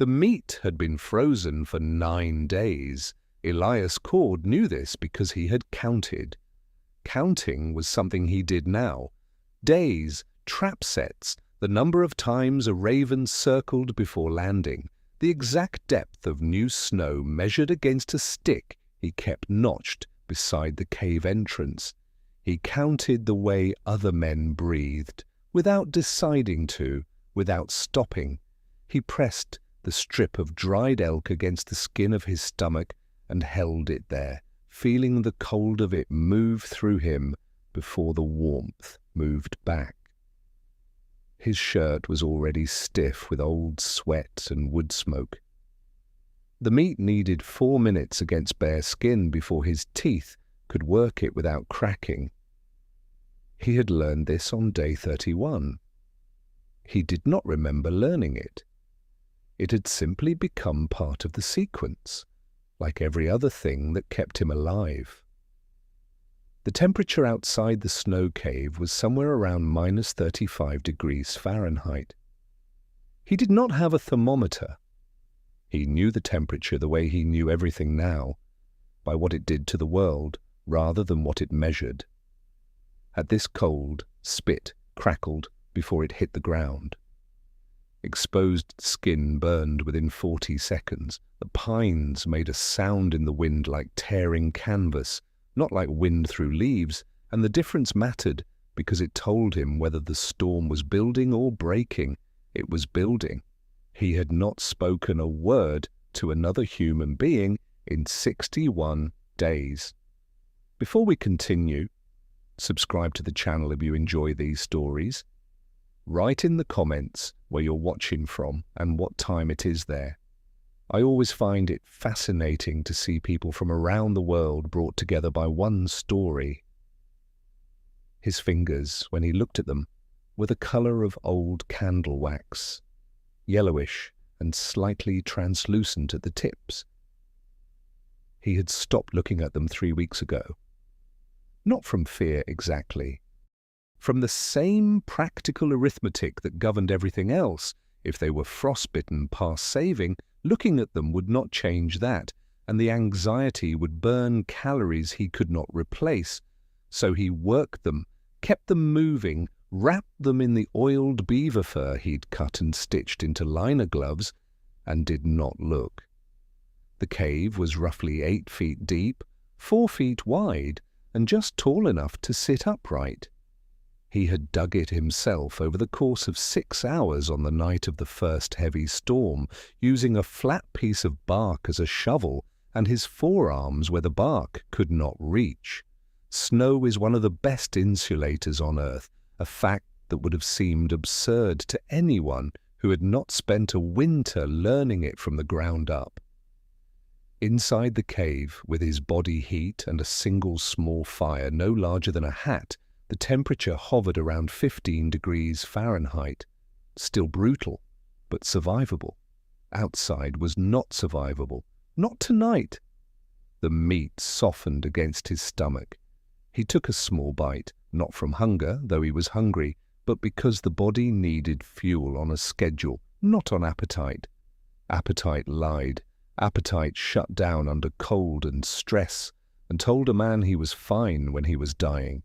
The meat had been frozen for 9 days. Elias Cord knew this because he had counted. Counting was something he did now. Days, trap sets, the number of times a raven circled before landing, the exact depth of new snow measured against a stick he kept notched beside the cave entrance. He counted the way other men breathed, without deciding to, without stopping. He pressed the strip of dried elk against the skin of his stomach and held it there, feeling the cold of it move through him before the warmth moved back. His shirt was already stiff with old sweat and wood smoke. The meat needed 4 minutes against bare skin before his teeth could work it without cracking. He had learned this on day 31. He did not remember learning it. It had simply become part of the sequence, like every other thing that kept him alive. The temperature outside the snow cave was somewhere around -35 degrees Fahrenheit. He did not have a thermometer. He knew the temperature the way he knew everything now, by what it did to the world rather than what it measured. At this cold, spit crackled before it hit the ground. Exposed skin burned within 40 seconds. The pines made a sound in the wind like tearing canvas, not like wind through leaves, and the difference mattered because it told him whether the storm was building or breaking. It was building. He had not spoken a word to another human being in 61 days. Before we continue, subscribe to the channel if you enjoy these stories. Write in the comments where you're watching from and what time it is there. I always find it fascinating to see people from around the world brought together by one story. His fingers, when he looked at them, were the color of old candle wax, yellowish and slightly translucent at the tips. He had stopped looking at them 3 weeks ago. Not from fear exactly. From the same practical arithmetic that governed everything else. If they were frostbitten past saving, looking at them would not change that, and the anxiety would burn calories he could not replace. So he worked them, kept them moving, wrapped them in the oiled beaver fur he'd cut and stitched into liner gloves, and did not look. The cave was roughly 8 feet deep, 4 feet wide, and just tall enough to sit upright. He had dug it himself over the course of 6 hours on the night of the first heavy storm, using a flat piece of bark as a shovel and his forearms where the bark could not reach. Snow is one of the best insulators on Earth, a fact that would have seemed absurd to anyone who had not spent a winter learning it from the ground up. Inside the cave, with his body heat and a single small fire no larger than a hat, the temperature hovered around 15 degrees Fahrenheit. Still brutal, but survivable. Outside was not survivable. Not tonight. The meat softened against his stomach. He took a small bite, not from hunger, though he was hungry, but because the body needed fuel on a schedule, not on appetite. Appetite lied. Appetite shut down under cold and stress, and told a man he was fine when he was dying.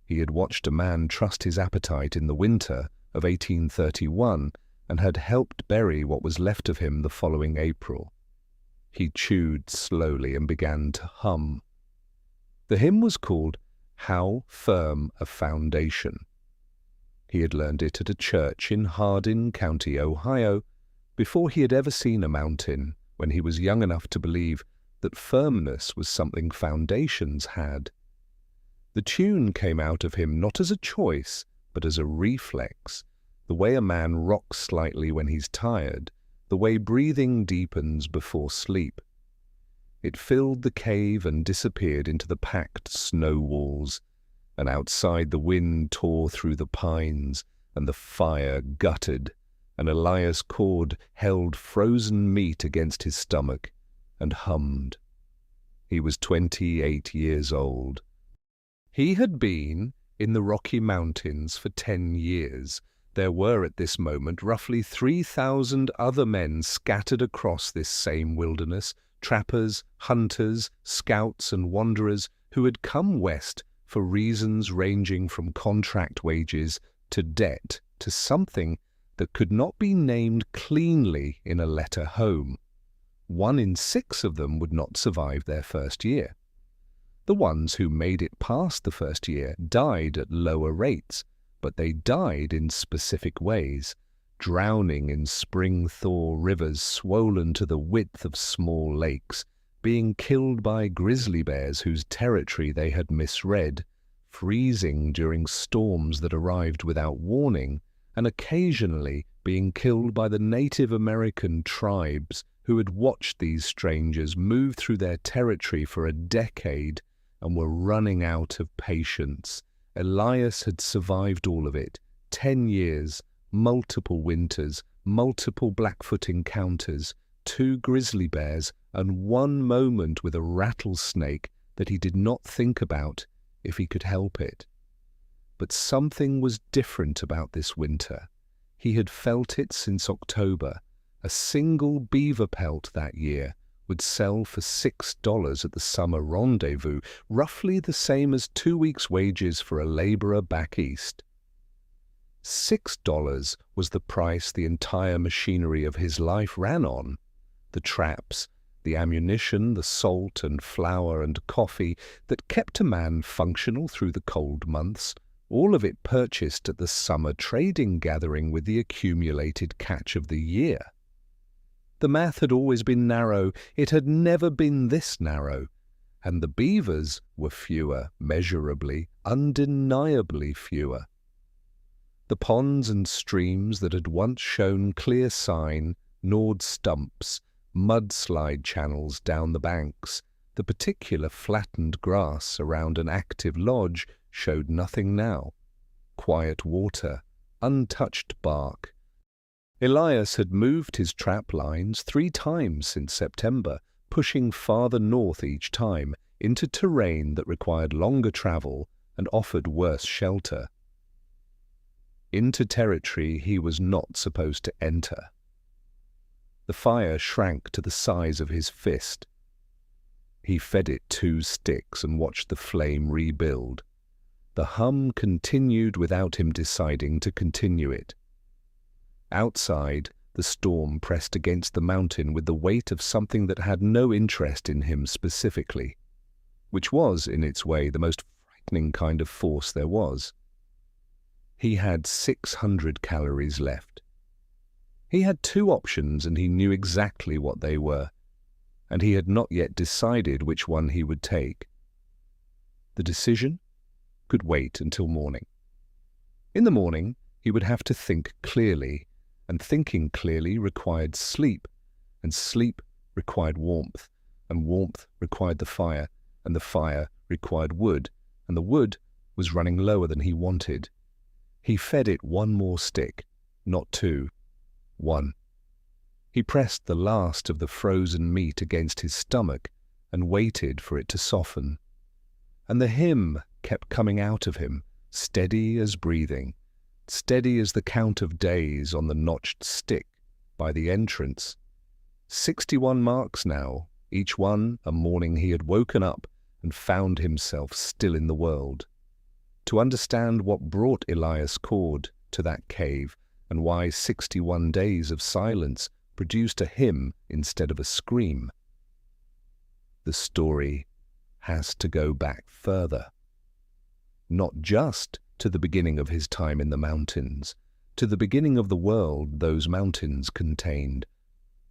He had watched a man trust his appetite in the winter of 1831 and had helped bury what was left of him the following April. He chewed slowly and began to hum. The hymn was called "How Firm a Foundation." He had learned it at a church in Hardin County, Ohio, before he had ever seen a mountain, when he was young enough to believe that firmness was something foundations had. The tune came out of him not as a choice, but as a reflex, the way a man rocks slightly when he's tired, the way breathing deepens before sleep. It filled the cave and disappeared into the packed snow walls, and outside the wind tore through the pines, and the fire guttered, and Elias Cord held frozen meat against his stomach and hummed. He was 28 years old. He had been in the Rocky Mountains for 10 years, There were at this moment roughly 3,000 other men scattered across this same wilderness, trappers, hunters, scouts and wanderers who had come west for reasons ranging from contract wages to debt to something that could not be named cleanly in a letter home. 1 in 6 of them would not survive their first year. The ones who made it past the first year died at lower rates, but they died in specific ways, drowning in spring thaw rivers swollen to the width of small lakes, being killed by grizzly bears whose territory they had misread, freezing during storms that arrived without warning, and occasionally being killed by the Native American tribes who had watched these strangers move through their territory for a decade and were running out of patience. Elias had survived all of it, 10 years, multiple winters, multiple Blackfoot encounters, 2 grizzly bears, and 1 moment with a rattlesnake that he did not think about if he could help it. But something was different about this winter. He had felt it since October. A single beaver pelt that year would sell for $6 at the summer rendezvous, roughly the same as 2 weeks' wages for a laborer back east. $6 was the price the entire machinery of his life ran on. The traps, the ammunition, the salt and flour and coffee that kept a man functional through the cold months, all of it purchased at the summer trading gathering with the accumulated catch of the year. The math had always been narrow, it had never been this narrow, and the beavers were fewer, measurably, undeniably fewer. The ponds and streams that had once shown clear sign gnawed stumps, mudslide channels down the banks. The particular flattened grass around an active lodge showed nothing now. Quiet water, untouched bark. Elias had moved his trap lines 3 times since September, pushing farther north each time into terrain that required longer travel and offered worse shelter. Into territory he was not supposed to enter. The fire shrank to the size of his fist. He fed it 2 sticks and watched the flame rebuild. The hum continued without him deciding to continue it. Outside, the storm pressed against the mountain with the weight of something that had no interest in him specifically, which was, in its way, the most frightening kind of force there was. He had 600 calories left. He had 2 options and he knew exactly what they were, and he had not yet decided which one he would take. The decision could wait until morning. In the morning, he would have to think clearly, and thinking clearly required sleep, and sleep required warmth, and warmth required the fire, and the fire required wood, and the wood was running lower than he wanted. He fed it 1 more stick, not 2, 1. He pressed the last of the frozen meat against his stomach and waited for it to soften. And the hymn kept coming out of him, steady as breathing, steady as the count of days on the notched stick by the entrance. 61 marks now, each one a morning he had woken up and found himself still in the world. To understand what brought Elias Cord to that cave and why 61 days of silence produced a hymn instead of a scream. The story has to go back further. Not just to the beginning of his time in the mountains, to the beginning of the world those mountains contained,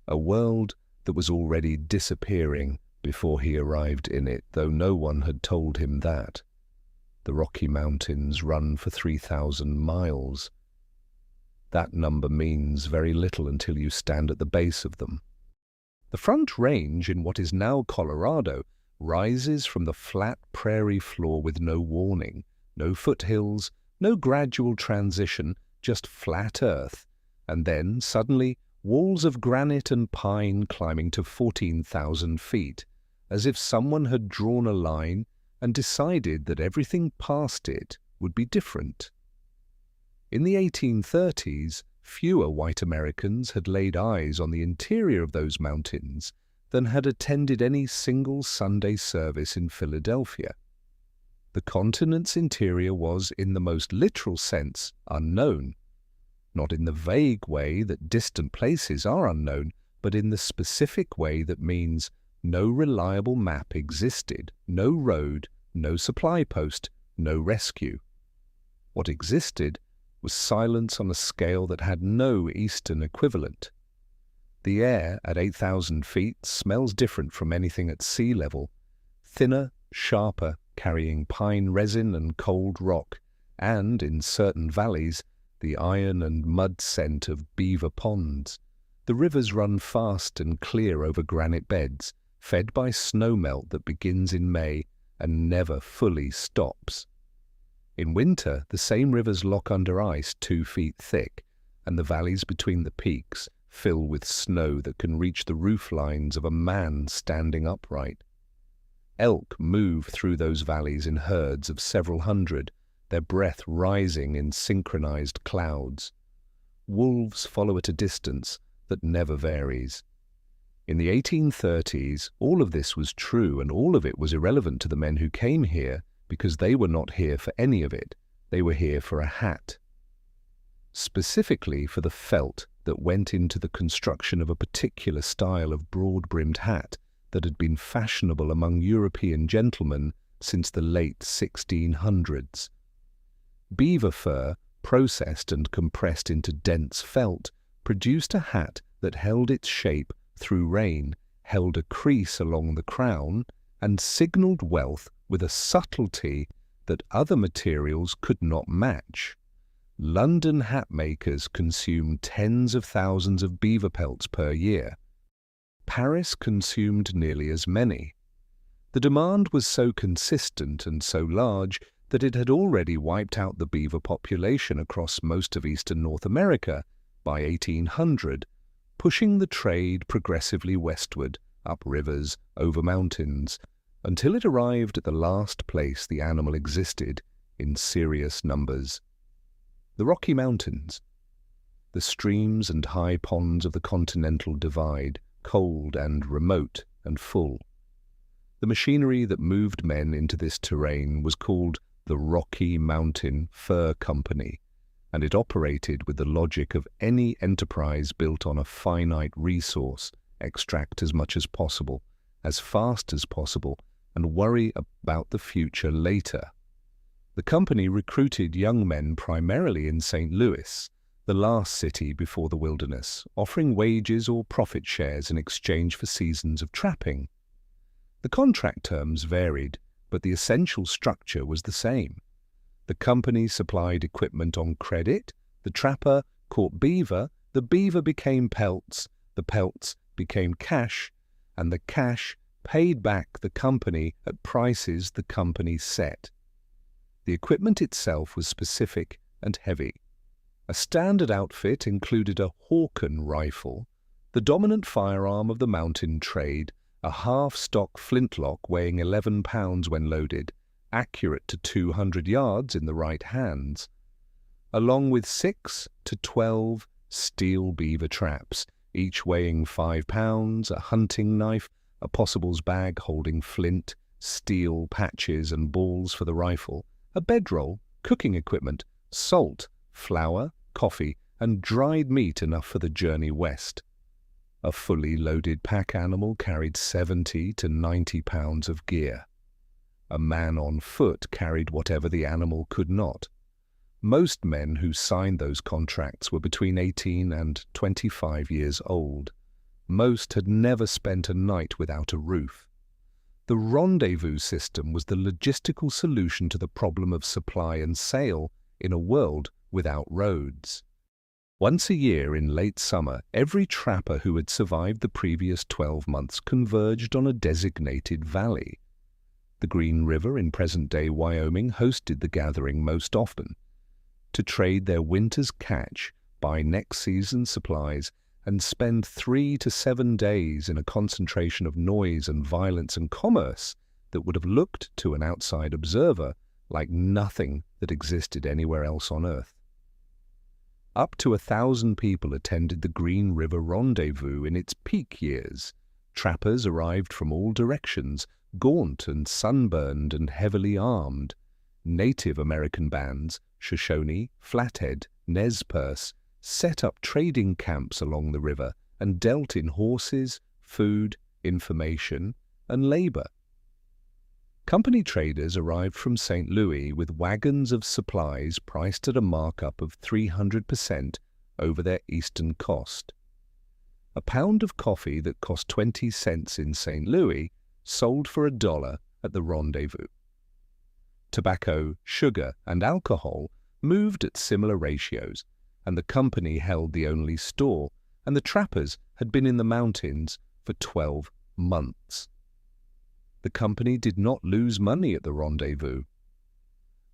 a world that was already disappearing before he arrived in it, though no one had told him that. The Rocky Mountains run for 3,000 miles. That number means very little until you stand at the base of them. The Front Range in what is now Colorado rises from the flat prairie floor with no warning, no foothills, no gradual transition, just flat earth, and then, suddenly, walls of granite and pine climbing to 14,000 feet, as if someone had drawn a line and decided that everything past it would be different. In the 1830s, fewer white Americans had laid eyes on the interior of those mountains than had attended any single Sunday service in Philadelphia. The continent's interior was, in the most literal sense, unknown. Not in the vague way that distant places are unknown, but in the specific way that means no reliable map existed, no road, no supply post, no rescue. What existed was silence on a scale that had no Eastern equivalent. The air at 8,000 feet smells different from anything at sea level, thinner, sharper, carrying pine resin and cold rock, and, in certain valleys, the iron and mud scent of beaver ponds. The rivers run fast and clear over granite beds, fed by snowmelt that begins in May and never fully stops. In winter, the same rivers lock under ice 2 feet thick, and the valleys between the peaks fill with snow that can reach the roof lines of a man standing upright. Elk move through those valleys in herds of several hundred, their breath rising in synchronized clouds. Wolves follow at a distance that never varies. In the 1830s, all of this was true, and all of it was irrelevant to the men who came here, because they were not here for any of it. They were here for a hat. Specifically for the felt that went into the construction of a particular style of broad-brimmed hat that had been fashionable among European gentlemen since the late 1600s. Beaver fur, processed and compressed into dense felt, produced a hat that held its shape through rain, held a crease along the crown, and signaled wealth with a subtlety that other materials could not match. London hat makers consumed tens of thousands of beaver pelts per year. Paris consumed nearly as many. The demand was so consistent and so large that it had already wiped out the beaver population across most of eastern North America by 1800, pushing the trade progressively westward, up rivers, over mountains, until it arrived at the last place the animal existed in serious numbers. The Rocky Mountains. The streams and high ponds of the Continental Divide, cold and remote and full. The machinery that moved men into this terrain was called the Rocky Mountain Fur Company, and it operated with the logic of any enterprise built on a finite resource: extract as much as possible, as fast as possible, and worry about the future later. The company recruited young men primarily in St. Louis, the last city before the wilderness, offering wages or profit shares in exchange for seasons of trapping. The contract terms varied, but the essential structure was the same. The company supplied equipment on credit, the trapper caught beaver, the beaver became pelts, the pelts became cash, and the cash paid back the company at prices the company set. The equipment itself was specific and heavy. A standard outfit included a Hawken rifle, the dominant firearm of the mountain trade, a half-stock flintlock weighing 11 pounds when loaded, accurate to 200 yards in the right hands, along with 6 to 12 steel beaver traps, each weighing 5 pounds, a hunting knife, a possibles bag holding flint, steel patches and balls for the rifle, a bedroll, cooking equipment, salt, flour, coffee, and dried meat enough for the journey west. A fully loaded pack animal carried 70 to 90 pounds of gear. A man on foot carried whatever the animal could not. Most men who signed those contracts were between 18 and 25 years old. Most had never spent a night without a roof. The rendezvous system was the logistical solution to the problem of supply and sale in a world without roads. Once a year in late summer, every trapper who had survived the previous 12 months converged on a designated valley. The Green River in present-day Wyoming hosted the gathering most often. To trade their winter's catch, buy next season's supplies, and spend 3 to 7 days in a concentration of noise and violence and commerce that would have looked to an outside observer like nothing that existed anywhere else on Earth. Up to 1,000 people attended the Green River Rendezvous in its peak years. Trappers arrived from all directions, gaunt and sunburned and heavily armed. Native American bands, Shoshone, Flathead, Nez Perce, set up trading camps along the river and dealt in horses, food, information, and labor. Company traders arrived from St. Louis with wagons of supplies priced at a markup of 300% over their eastern cost. A pound of coffee that cost 20 cents in St. Louis sold for $1 at the Rendezvous. Tobacco, sugar, and alcohol moved at similar ratios, and the company held the only store, and the trappers had been in the mountains for 12 months. The company did not lose money at the Rendezvous.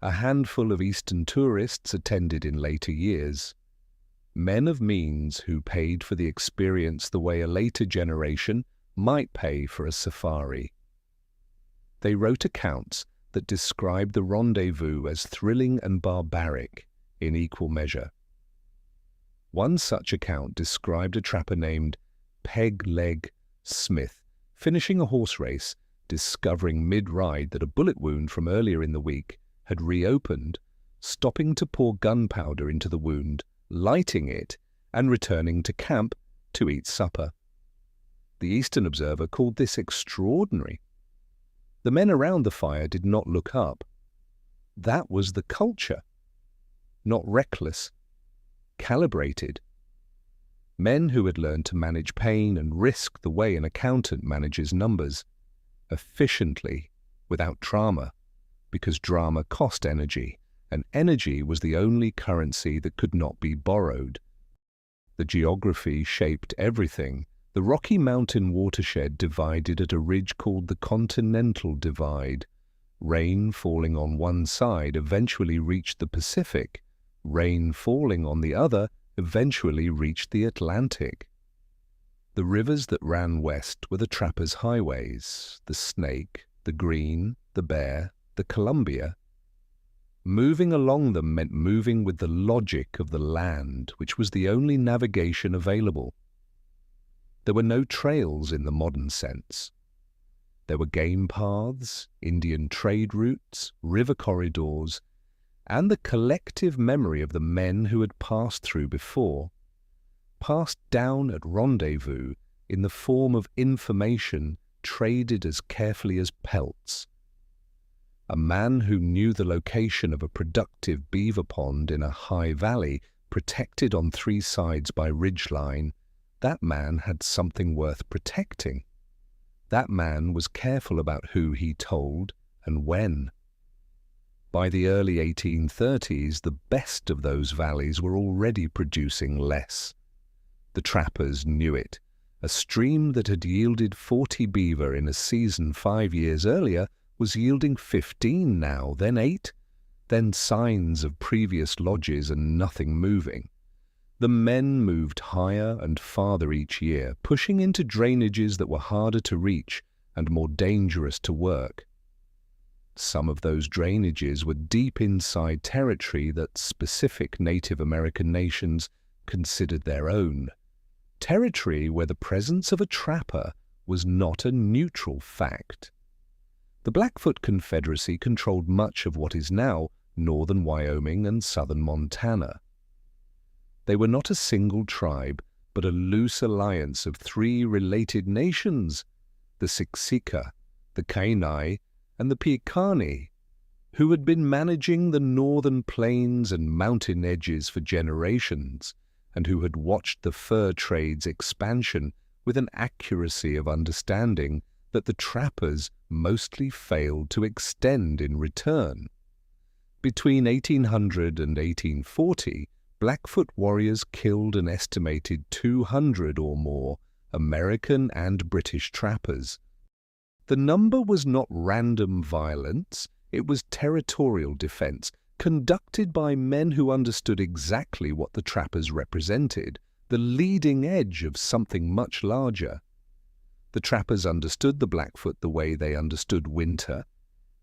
A handful of Eastern tourists attended in later years. Men of means who paid for the experience the way a later generation might pay for a safari. They wrote accounts that described the Rendezvous as thrilling and barbaric in equal measure. One such account described a trapper named Peg Leg Smith finishing a horse race, discovering mid-ride that a bullet wound from earlier in the week had reopened, stopping to pour gunpowder into the wound, lighting it, and returning to camp to eat supper. The Eastern Observer called this extraordinary. The men around the fire did not look up. That was the culture. Not reckless, calibrated. Men who had learned to manage pain and risk the way an accountant manages numbers, efficiently, without drama, because drama cost energy, and energy was the only currency that could not be borrowed. The geography shaped everything. The Rocky Mountain watershed divided at a ridge called the Continental Divide. Rain falling on one side eventually reached the Pacific. Rain falling on the other eventually reached the Atlantic. The rivers that ran west were the trappers' highways, the Snake, the Green, the Bear, the Columbia. Moving along them meant moving with the logic of the land, which was the only navigation available. There were no trails in the modern sense. There were game paths, Indian trade routes, river corridors, and the collective memory of the men who had passed through before, passed down at Rendezvous in the form of information traded as carefully as pelts. A man who knew the location of a productive beaver pond in a high valley protected on 3 sides by ridgeline, that man had something worth protecting. That man was careful about who he told and when. By the early 1830s, the best of those valleys were already producing less. The trappers knew it. A stream that had yielded 40 beaver in a season 5 years earlier was yielding 15 now, then 8, then signs of previous lodges and nothing moving. The men moved higher and farther each year, pushing into drainages that were harder to reach and more dangerous to work. Some of those drainages were deep inside territory that specific Native American nations considered their own. Territory where the presence of a trapper was not a neutral fact. The Blackfoot Confederacy controlled much of what is now northern Wyoming and southern Montana. They were not a single tribe, but a loose alliance of 3 related nations, the Siksika, the Kainai, and the Piikani, who had been managing the northern plains and mountain edges for generations, and who had watched the fur trade's expansion with an accuracy of understanding that the trappers mostly failed to extend in return. Between 1800 and 1840, Blackfoot warriors killed an estimated 200 or more American and British trappers. The number was not random violence, it was territorial defense, conducted by men who understood exactly what the trappers represented, the leading edge of something much larger. The trappers understood the Blackfoot the way they understood winter,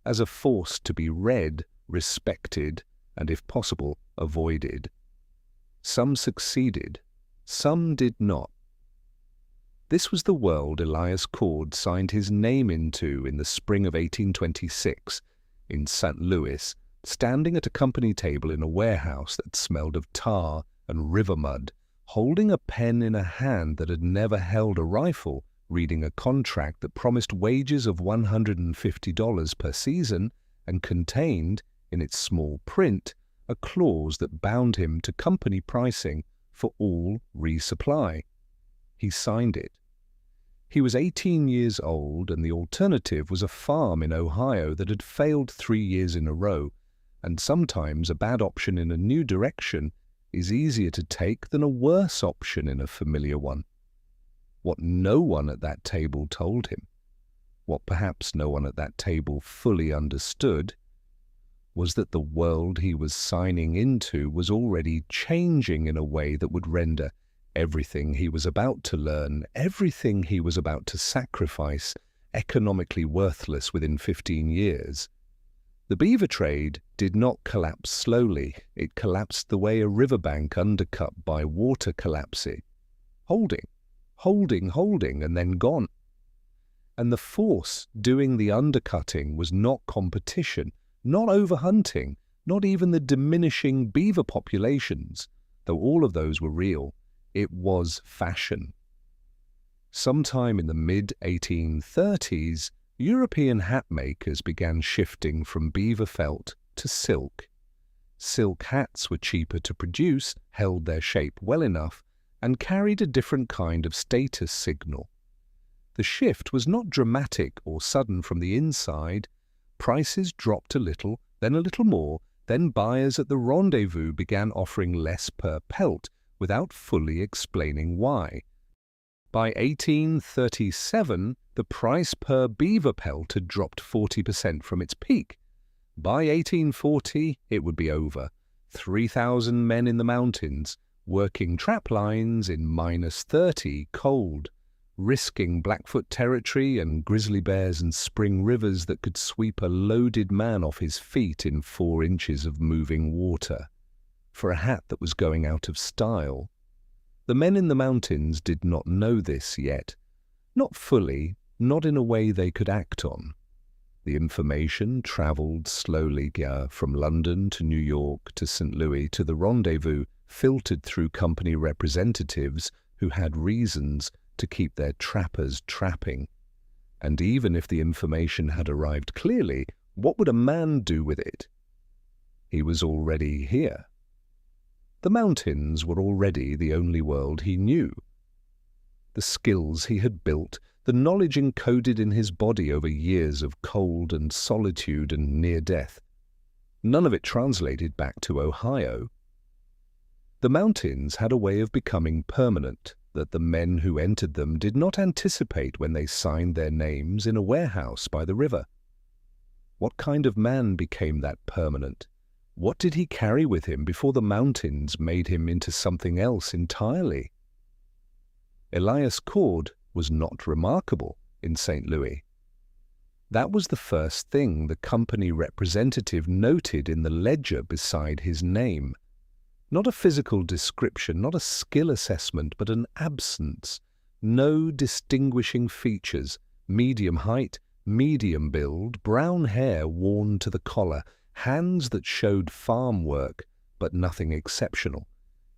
as a force to be read, respected, and if possible, avoided. Some succeeded, some did not. This was the world Elias Cord signed his name into in the spring of 1826 in St. Louis, standing at a company table in a warehouse that smelled of tar and river mud, holding a pen in a hand that had never held a rifle, reading a contract that promised wages of $150 per season and contained, in its small print, a clause that bound him to company pricing for all resupply. He signed it. He was 18 years old, and the alternative was a farm in Ohio that had failed 3 years in a row, and sometimes a bad option in a new direction is easier to take than a worse option in a familiar one. What no one at that table told him, what perhaps no one at that table fully understood, was that the world he was signing into was already changing in a way that would render everything he was about to learn, everything he was about to sacrifice, economically worthless within 15 years. The beaver trade did not collapse slowly. It collapsed the way a riverbank undercut by water collapsing, holding, and then gone. And the force doing the undercutting was not competition, not overhunting, not even the diminishing beaver populations, though all of those were real. It was fashion. Sometime in the mid-1830s, European hat makers began shifting from beaver felt to silk. Silk hats were cheaper to produce, held their shape well enough, and carried a different kind of status signal. The shift was not dramatic or sudden from the inside. Prices dropped a little, then a little more, then buyers at the rendezvous began offering less per pelt without fully explaining why. By 1837, the price per beaver pelt had dropped 40% from its peak. By 1840, it would be over. 3,000 men in the mountains, working trap lines in -30 cold, risking Blackfoot territory and grizzly bears and spring rivers that could sweep a loaded man off his feet in 4 inches of moving water, for a hat that was going out of style. The men in the mountains did not know this yet. Not fully, not in a way they could act on. The information travelled slowly from London to New York to St. Louis to the rendezvous, filtered through company representatives who had reasons to keep their trappers trapping. And even if the information had arrived clearly, what would a man do with it? He was already here. The mountains were already the only world he knew. The skills he had built, the knowledge encoded in his body over years of cold and solitude and near death, none of it translated back to Ohio. The mountains had a way of becoming permanent that the men who entered them did not anticipate when they signed their names in a warehouse by the river. What kind of man became that permanent? What did he carry with him before the mountains made him into something else entirely? Elias Cord was not remarkable in St. Louis. That was the first thing the company representative noted in the ledger beside his name. Not a physical description, not a skill assessment, but an absence. No distinguishing features, medium height, medium build, brown hair worn to the collar, hands that showed farm work, but nothing exceptional.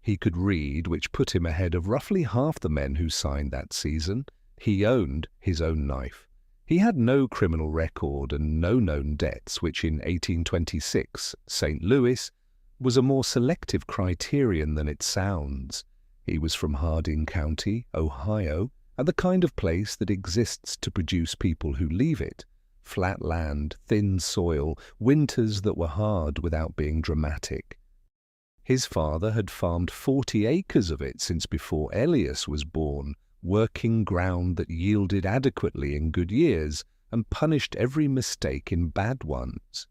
He could read, which put him ahead of roughly half the men who signed that season. He owned his own knife. He had no criminal record and no known debts, which in 1826, St. Louis, was a more selective criterion than it sounds. He was from Hardin County, Ohio, and the kind of place that exists to produce people who leave it. Flat land, thin soil, winters that were hard without being dramatic. His father had farmed 40 acres of it since before Elias was born, working ground that yielded adequately in good years and punished every mistake in bad ones.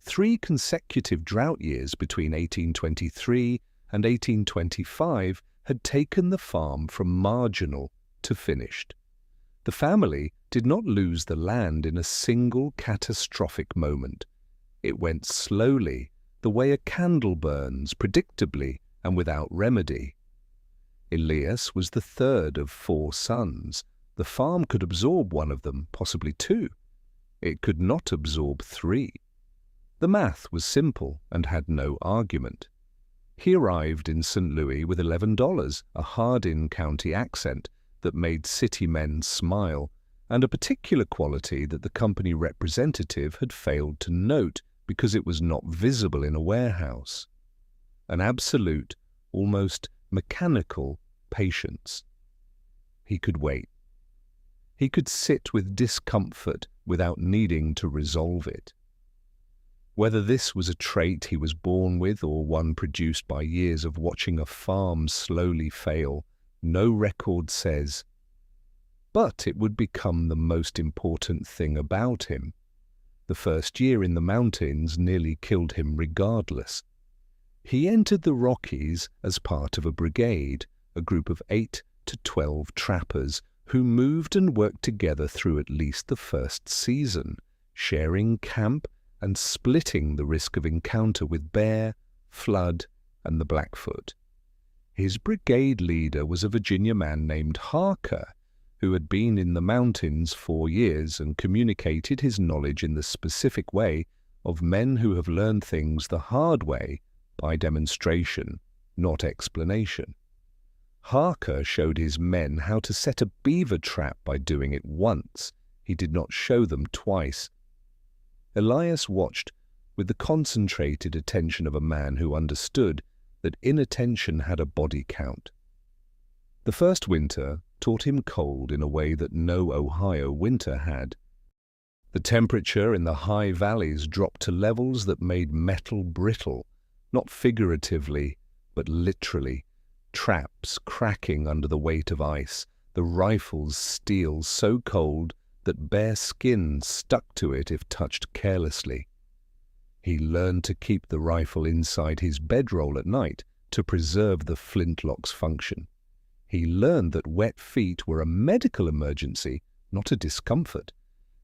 3 consecutive drought years between 1823 and 1825 had taken the farm from marginal to finished. The family did not lose the land in a single catastrophic moment. It went slowly, the way a candle burns, predictably, and without remedy. Elias was the third of 4 sons. The farm could absorb one of them, possibly 2. It could not absorb 3. The math was simple and had no argument. He arrived in St. Louis with $11, a Hardin County accent that made city men smile, and a particular quality that the company representative had failed to note because it was not visible in a warehouse: an absolute, almost mechanical patience. He could wait. He could sit with discomfort without needing to resolve it. Whether this was a trait he was born with or one produced by years of watching a farm slowly fail, no record says. But it would become the most important thing about him. The first year in the mountains nearly killed him regardless. He entered the Rockies as part of a brigade, a group of 8 to 12 trappers who moved and worked together through at least the first season, sharing camp and splitting the risk of encounter with bear, flood, and the Blackfoot. His brigade leader was a Virginia man named Harker, who had been in the mountains 4 years and communicated his knowledge in the specific way of men who have learned things the hard way by demonstration, not explanation. Harker showed his men how to set a beaver trap by doing it once. He did not show them twice. Elias watched with the concentrated attention of a man who understood that inattention had a body count. The first winter taught him cold in a way that no Ohio winter had. The temperature in the high valleys dropped to levels that made metal brittle, not figuratively, but literally. Traps cracking under the weight of ice, the rifle's steel so cold that bare skin stuck to it if touched carelessly. He learned to keep the rifle inside his bedroll at night to preserve the flintlock's function. He learned that wet feet were a medical emergency, not a discomfort,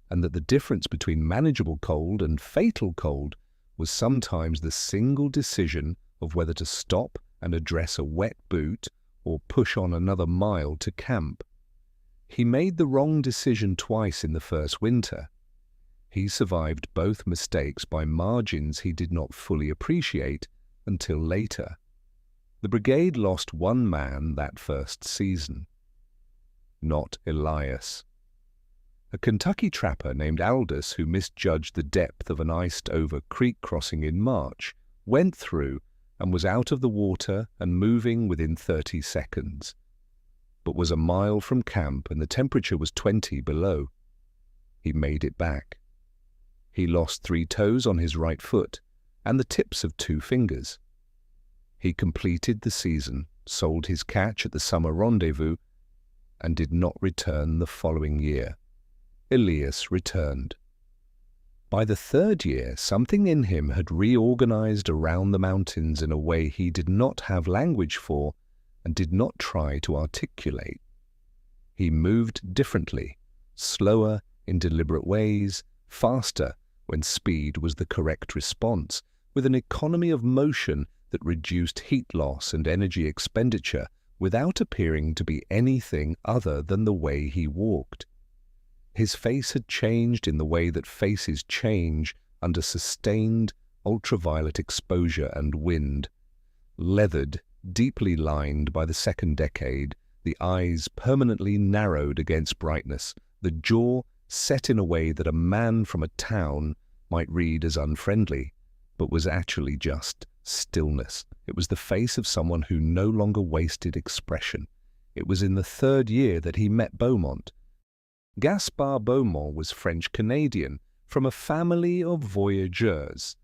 and that the difference between manageable cold and fatal cold was sometimes the single decision of whether to stop and address a wet boot or push on another mile to camp. He made the wrong decision twice in the first winter. He survived both mistakes by margins he did not fully appreciate until later. The brigade lost 1 man that first season. Not Elias. A Kentucky trapper named Aldous, who misjudged the depth of an iced-over creek crossing in March, went through and was out of the water and moving within 30 seconds. But was a mile from camp and the temperature was 20 below. He made it back. He lost 3 toes on his right foot and the tips of 2 fingers. He completed the season, sold his catch at the summer rendezvous, and did not return the following year. Elias returned. By the 3rd year, something in him had reorganized around the mountains in a way he did not have language for and did not try to articulate. He moved differently, slower in deliberate ways, faster when speed was the correct response, with an economy of motion that reduced heat loss and energy expenditure without appearing to be anything other than the way he walked. His face had changed in the way that faces change under sustained ultraviolet exposure and wind. Leathered, deeply lined by the 2nd decade, the eyes permanently narrowed against brightness, the jaw set in a way that a man from a town might read as unfriendly, but was actually just stillness. It was the face of someone who no longer wasted expression. It was in the 3rd year that he met Beaumont. Gaspard Beaumont was French-Canadian, from a family of voyageurs,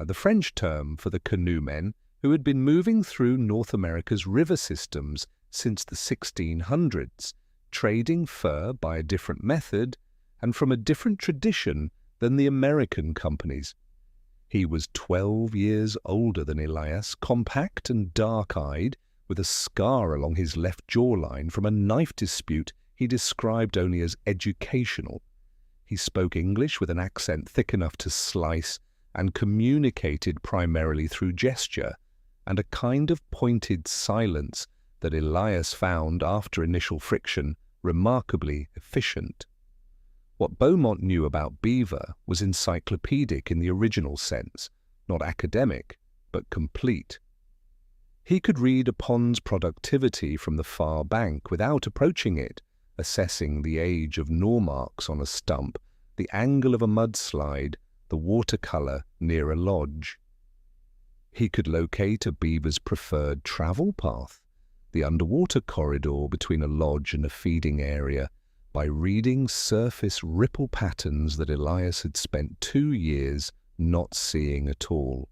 the French term for the canoemen who had been moving through North America's river systems since the 1600s, trading fur by a different method and from a different tradition than the American companies. He was 12 years older than Elias, compact and dark-eyed, with a scar along his left jawline from a knife dispute he described only as educational. He spoke English with an accent thick enough to slice and communicated primarily through gesture, and a kind of pointed silence that Elias found, after initial friction, remarkably efficient. What Beaumont knew about beaver was encyclopedic in the original sense, not academic, but complete. He could read a pond's productivity from the far bank without approaching it, assessing the age of gnaw marks on a stump, the angle of a mudslide, the watercolour near a lodge. He could locate a beaver's preferred travel path, the underwater corridor between a lodge and a feeding area, by reading surface ripple patterns that Elias had spent 2 years not seeing at all.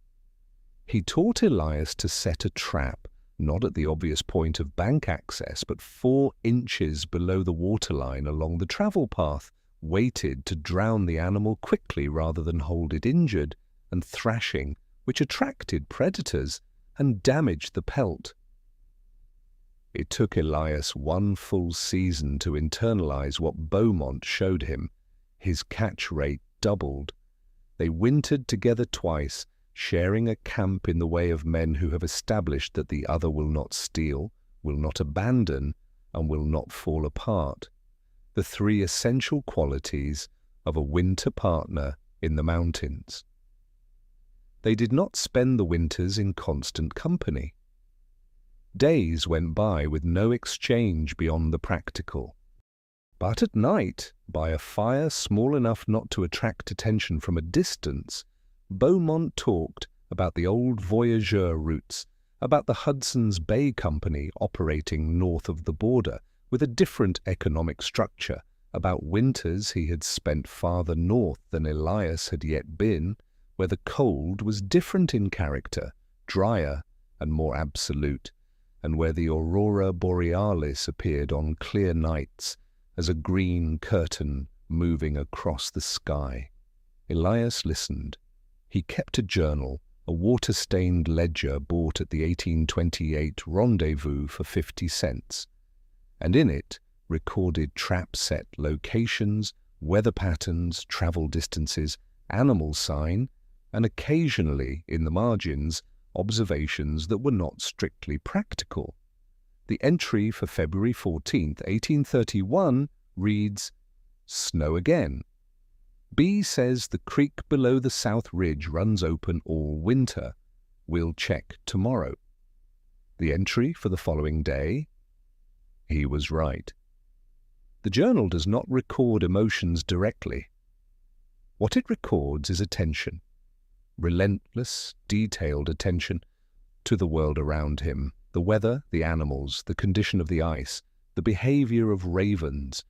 He taught Elias to set a trap, not at the obvious point of bank access, but 4 inches below the waterline along the travel path, weighted to drown the animal quickly rather than hold it injured, and thrashing, which attracted predators and damaged the pelt. It took Elias 1 full season to internalize what Beaumont showed him. His catch rate doubled. They wintered together twice, sharing a camp in the way of men who have established that the other will not steal, will not abandon, and will not fall apart. The 3 essential qualities of a winter partner in the mountains. They did not spend the winters in constant company. Days went by with no exchange beyond the practical. But at night, by a fire small enough not to attract attention from a distance, Beaumont talked about the old voyageur routes, about the Hudson's Bay Company operating north of the border with a different economic structure, about winters he had spent farther north than Elias had yet been, where the cold was different in character, drier and more absolute, and where the aurora borealis appeared on clear nights as a green curtain moving across the sky. Elias listened. He kept a journal, a water-stained ledger bought at the 1828 Rendezvous for 50 cents, and in it recorded trap set locations, weather patterns, travel distances, animal sign, and occasionally, in the margins, observations that were not strictly practical. The entry for February 14, 1831, reads, "Snow again. B says the creek below the south ridge runs open all winter. We'll check tomorrow." The entry for the following day, he was right. The journal does not record emotions directly. What it records is attention, relentless, detailed attention to the world around him, the weather, the animals, the condition of the ice, the behavior of ravens,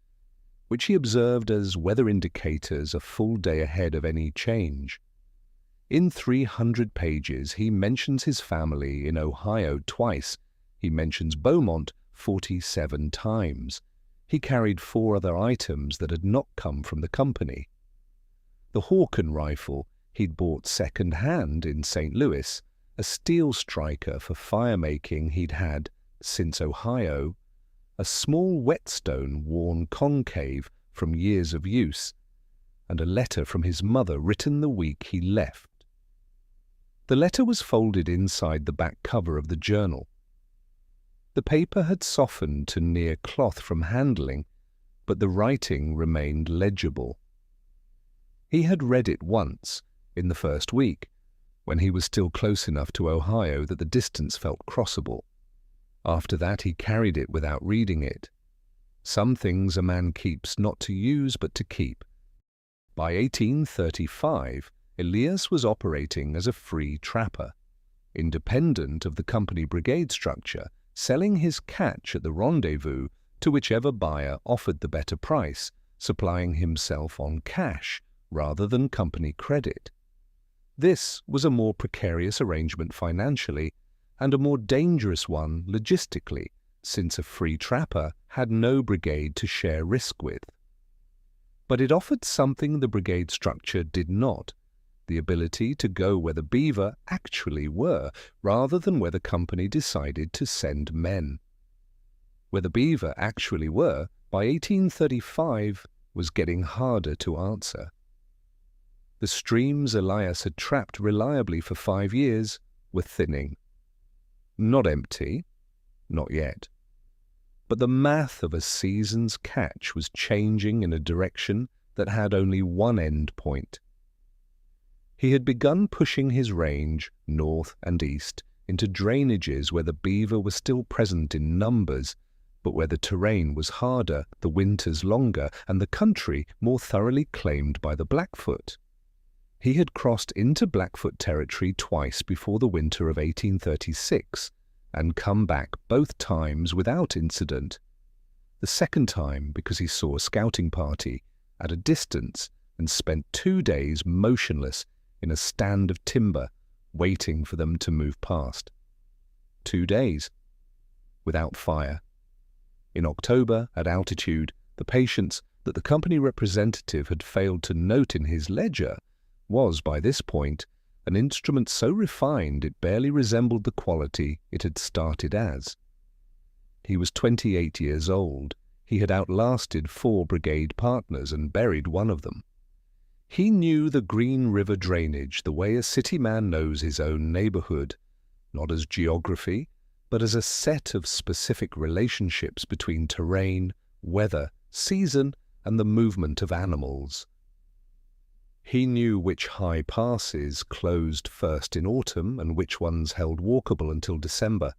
which he observed as weather indicators a full day ahead of any change. In 300 pages, he mentions his family in Ohio twice. He mentions Beaumont 47 times. He carried 4 other items that had not come from the company. The Hawken rifle he'd bought second-hand in St. Louis, a steel striker for fire-making he'd had since Ohio, a small whetstone worn concave from years of use, and a letter from his mother written the week he left. The letter was folded inside the back cover of the journal. The paper had softened to near cloth from handling, but the writing remained legible. He had read it once, in the first week, when he was still close enough to Ohio that the distance felt crossable. After that he carried it without reading it. Some things a man keeps not to use but to keep. By 1835, Elias was operating as a free trapper, independent of the company brigade structure, selling his catch at the Rendezvous to whichever buyer offered the better price, supplying himself on cash rather than company credit. This was a more precarious arrangement financially, and a more dangerous one logistically, since a free trapper had no brigade to share risk with. But it offered something the brigade structure did not, the ability to go where the beaver actually were, rather than where the company decided to send men. Where the beaver actually were, by 1835, was getting harder to answer. The streams Elias had trapped reliably for 5 years were thinning. Not empty, not yet. But the math of a season's catch was changing in a direction that had only one end point. He had begun pushing his range north and east into drainages where the beaver were still present in numbers, but where the terrain was harder, the winters longer, and the country more thoroughly claimed by the Blackfoot. He had crossed into Blackfoot territory twice before the winter of 1836, and come back both times without incident. The second time because he saw a scouting party at a distance and spent 2 days motionless in a stand of timber, waiting for them to move past. 2 days, without fire. In October, at altitude, the patience that the company representative had failed to note in his ledger was, by this point, an instrument so refined it barely resembled the quality it had started as. He was 28 years old. He had outlasted 4 brigade partners and buried one of them. He knew the Green River drainage the way a city man knows his own neighborhood, not as geography, but as a set of specific relationships between terrain, weather, season, and the movement of animals. He knew which high passes closed first in autumn and which ones held walkable until December.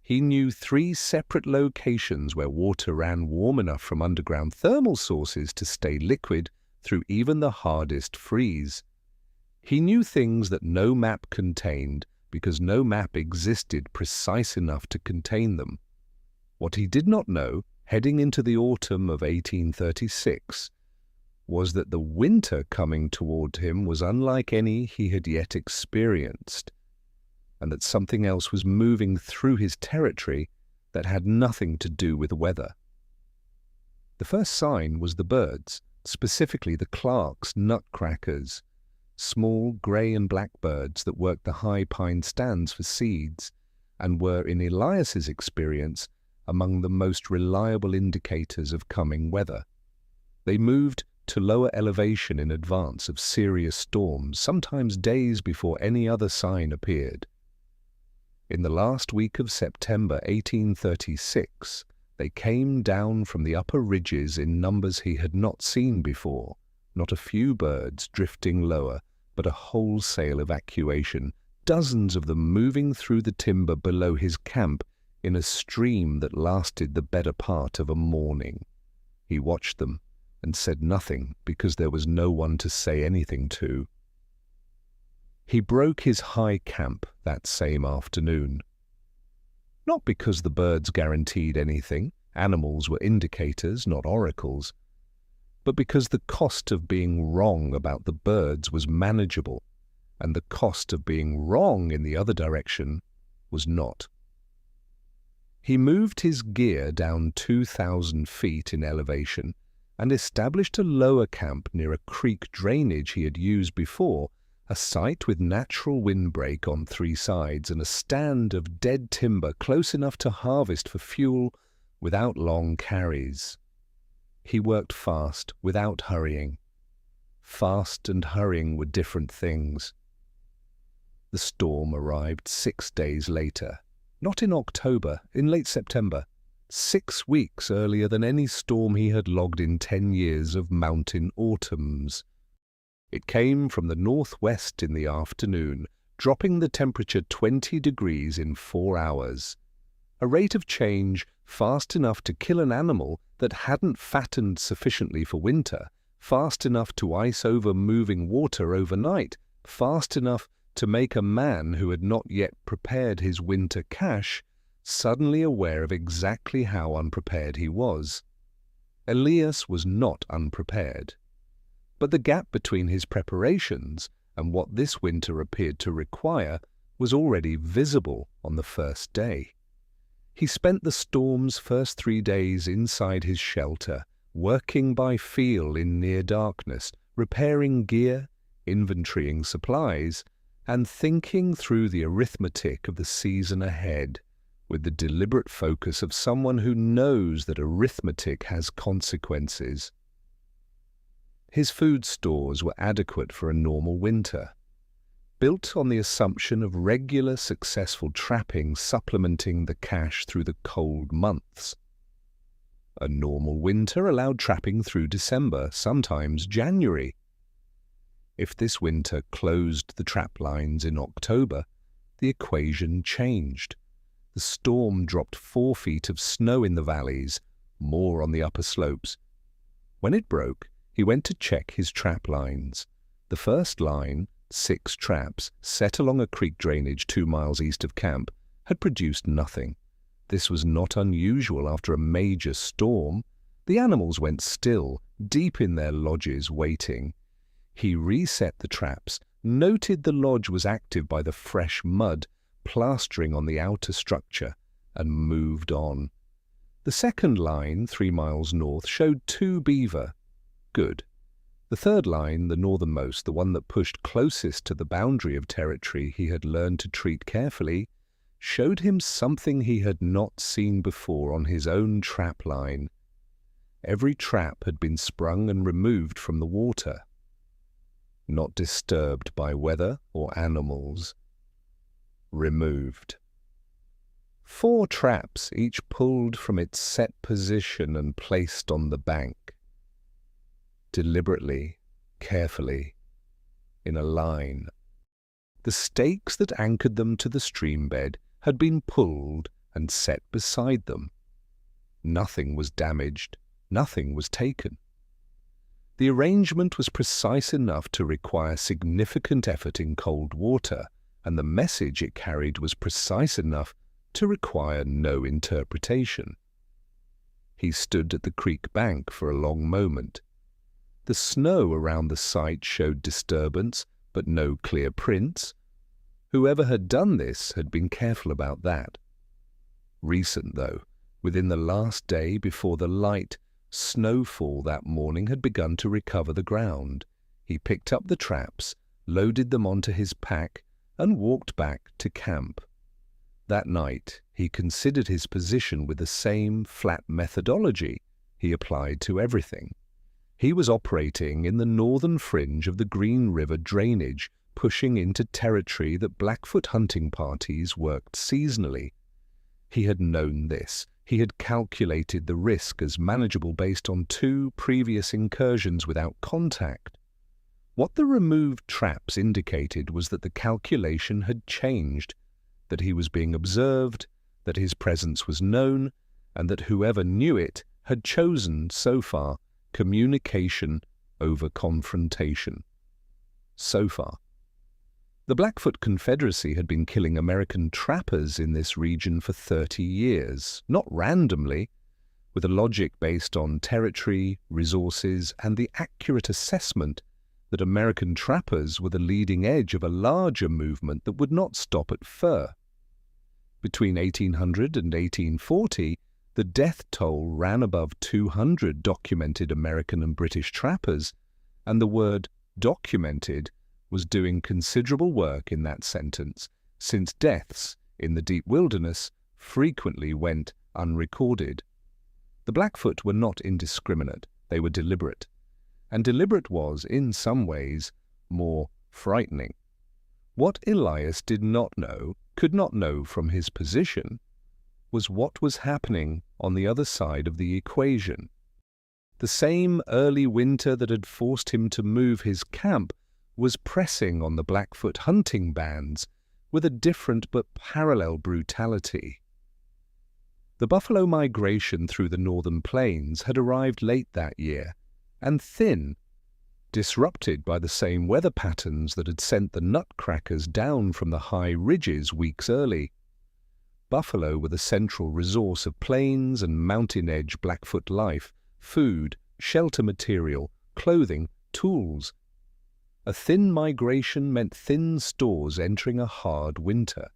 He knew 3 separate locations where water ran warm enough from underground thermal sources to stay liquid through even the hardest freeze. He knew things that no map contained because no map existed precise enough to contain them. What he did not know, heading into the autumn of 1836, was that the winter coming toward him was unlike any he had yet experienced, and that something else was moving through his territory that had nothing to do with weather. The first sign was the birds, specifically the Clark's nutcrackers, small grey and black birds that worked the high pine stands for seeds, and were, in Elias's experience, among the most reliable indicators of coming weather. They moved to lower elevation in advance of serious storms, sometimes days before any other sign appeared. In the last week of September 1836, they came down from the upper ridges in numbers he had not seen before, not a few birds drifting lower, but a wholesale evacuation, dozens of them moving through the timber below his camp in a stream that lasted the better part of a morning. He watched them and said nothing because there was no one to say anything to. He broke his high camp that same afternoon. Not because the birds guaranteed anything, animals were indicators, not oracles, but because the cost of being wrong about the birds was manageable, and the cost of being wrong in the other direction was not. He moved his gear down 2,000 feet in elevation and established a lower camp near a creek drainage he had used before, a site with natural windbreak on 3 sides and a stand of dead timber close enough to harvest for fuel without long carries. He worked fast, without hurrying. Fast and hurrying were different things. The storm arrived 6 days later, not in October, in late September, 6 weeks earlier than any storm he had logged in 10 years of mountain autumns. It came from the northwest in the afternoon, dropping the temperature 20 degrees in 4 hours. A rate of change fast enough to kill an animal that hadn't fattened sufficiently for winter, fast enough to ice over moving water overnight, fast enough to make a man who had not yet prepared his winter cache suddenly aware of exactly how unprepared he was. Elias was not unprepared. But the gap between his preparations and what this winter appeared to require was already visible on the first day. He spent the storm's first 3 days inside his shelter, working by feel in near darkness, repairing gear, inventorying supplies, and thinking through the arithmetic of the season ahead, with the deliberate focus of someone who knows that arithmetic has consequences. His food stores were adequate for a normal winter. built on the assumption of regular successful trapping supplementing the cache through the cold months. A normal winter allowed trapping through December, sometimes January. If this winter closed the trap lines in October, the equation changed. The storm dropped 4 feet of snow in the valleys, more on the upper slopes. When it broke, he went to check his trap lines. The first line, 6 traps, set along a creek drainage 2 miles east of camp, had produced nothing. This was not unusual after a major storm. The animals went still, deep in their lodges, waiting. He reset the traps, noted the lodge was active by the fresh mud plastering on the outer structure, and moved on. The second line, 3 miles north, showed 2 beaver. Good. The third line, the northernmost, the one that pushed closest to the boundary of territory he had learned to treat carefully, showed him something he had not seen before on his own trap line. Every trap had been sprung and removed from the water, not disturbed by weather or animals. Removed. 4 traps, each pulled from its set position and placed on the bank. Deliberately, carefully, in a line. The stakes that anchored them to the stream bed had been pulled and set beside them. Nothing was damaged, nothing was taken. The arrangement was precise enough to require significant effort in cold water, and the message it carried was precise enough to require no interpretation. He stood at the creek bank for a long moment. The snow around the site showed disturbance, but no clear prints. Whoever had done this had been careful about that. Recent, though, within the last day before the light snowfall that morning had begun to recover the ground, he picked up the traps, loaded them onto his pack, and walked back to camp. That night he considered his position with the same flat methodology he applied to everything. He was operating in the northern fringe of the Green River drainage, pushing into territory that Blackfoot hunting parties worked seasonally. He had known this. He had calculated the risk as manageable based on 2 previous incursions without contact. What the removed traps indicated was that the calculation had changed, that he was being observed, that his presence was known, and that whoever knew it had chosen, so far, communication over confrontation. So far. The Blackfoot Confederacy had been killing American trappers in this region for 30 years, not randomly, with a logic based on territory, resources, and the accurate assessment that American trappers were the leading edge of a larger movement that would not stop at fur. Between 1800 and 1840, the death toll ran above 200 documented American and British trappers, and the word documented was doing considerable work in that sentence, since deaths in the deep wilderness frequently went unrecorded. The Blackfoot were not indiscriminate, they were deliberate. And deliberate was, in some ways, more frightening. What Elias did not know, could not know from his position, was what was happening on the other side of the equation. The same early winter that had forced him to move his camp was pressing on the Blackfoot hunting bands with a different but parallel brutality. The buffalo migration through the northern plains had arrived late that year, and thin, disrupted by the same weather patterns that had sent the nutcrackers down from the high ridges weeks early. Buffalo were the central resource of plains and mountain-edge Blackfoot life, food, shelter material, clothing, tools. A thin migration meant thin stores entering a hard winter.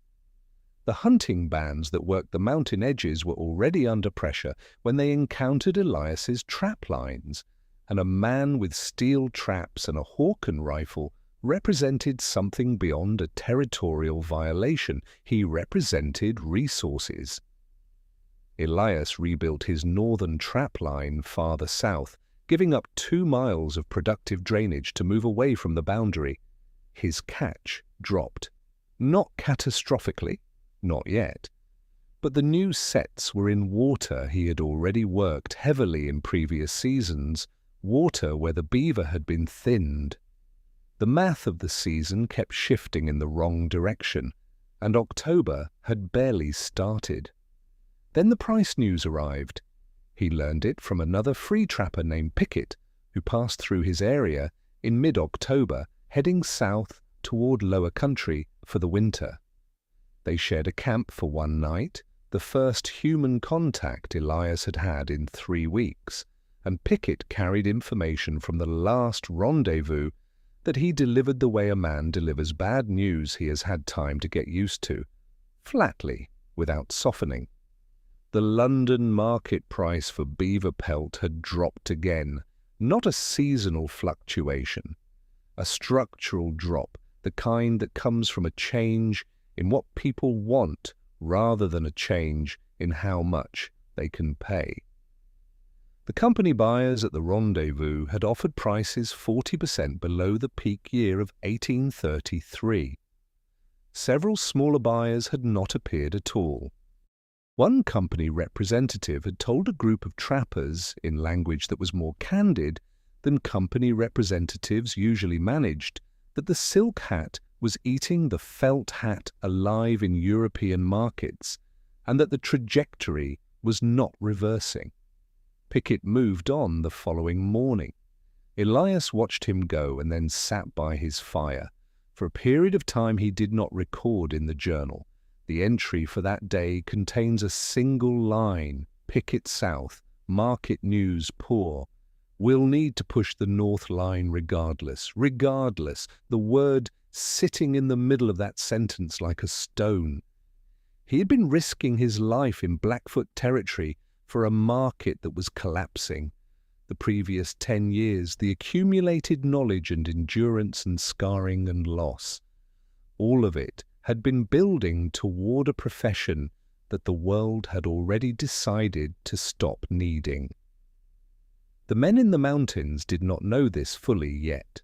The hunting bands that worked the mountain edges were already under pressure when they encountered Elias's trap lines, and a man with steel traps and a Hawken rifle represented something beyond a territorial violation. He represented resources. Elias rebuilt his northern trap line farther south, giving up 2 miles of productive drainage to move away from the boundary. His catch dropped. Not catastrophically, not yet. But the new sets were in water he had already worked heavily in previous seasons, water where the beaver had been thinned. The math of the season kept shifting in the wrong direction, and October had barely started. Then the price news arrived. He learned it from another free trapper named Pickett, who passed through his area in mid-October, heading south toward lower country for the winter. They shared a camp for one night, the first human contact Elias had had in 3 weeks, and Pickett carried information from the last rendezvous that he delivered the way a man delivers bad news he has had time to get used to, flatly, without softening. The London market price for beaver pelt had dropped again, not a seasonal fluctuation, a structural drop, the kind that comes from a change in what people want rather than a change in how much they can pay. The company buyers at the rendezvous had offered prices 40% below the peak year of 1833. Several smaller buyers had not appeared at all. One company representative had told a group of trappers, in language that was more candid than company representatives usually managed, that the silk hat was eating the felt hat alive in European markets, and that the trajectory was not reversing. Pickett moved on the following morning. Elias watched him go and then sat by his fire. For a period of time he did not record in the journal. The entry for that day contains a single line: Pickett south, market news poor. We'll need to push the north line regardless. Regardless, the word sitting in the middle of that sentence like a stone. He had been risking his life in Blackfoot territory for a market that was collapsing. The previous 10 years, the accumulated knowledge and endurance and scarring and loss, all of it had been building toward a profession that the world had already decided to stop needing. The men in the mountains did not know this fully yet.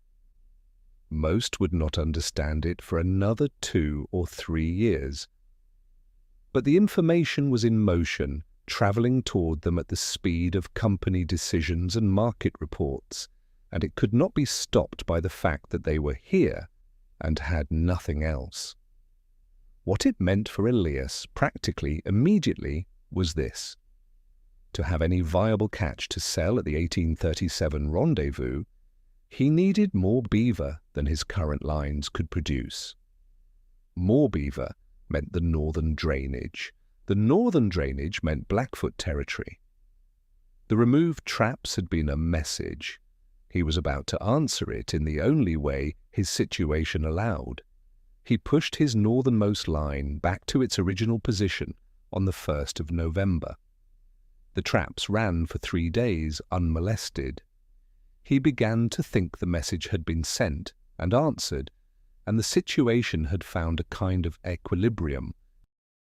Most would not understand it for another 2 or 3 years. But the information was in motion, travelling toward them at the speed of company decisions and market reports, and it could not be stopped by the fact that they were here and had nothing else. What it meant for Elias, practically immediately, was this: to have any viable catch to sell at the 1837 rendezvous, he needed more beaver than his current lines could produce. More beaver meant the northern drainage. The northern drainage meant Blackfoot territory. The removed traps had been a message. He was about to answer it in the only way his situation allowed. He pushed his northernmost line back to its original position on the 1st of November. The traps ran for 3 days unmolested. He began to think the message had been sent and answered, and the situation had found a kind of equilibrium.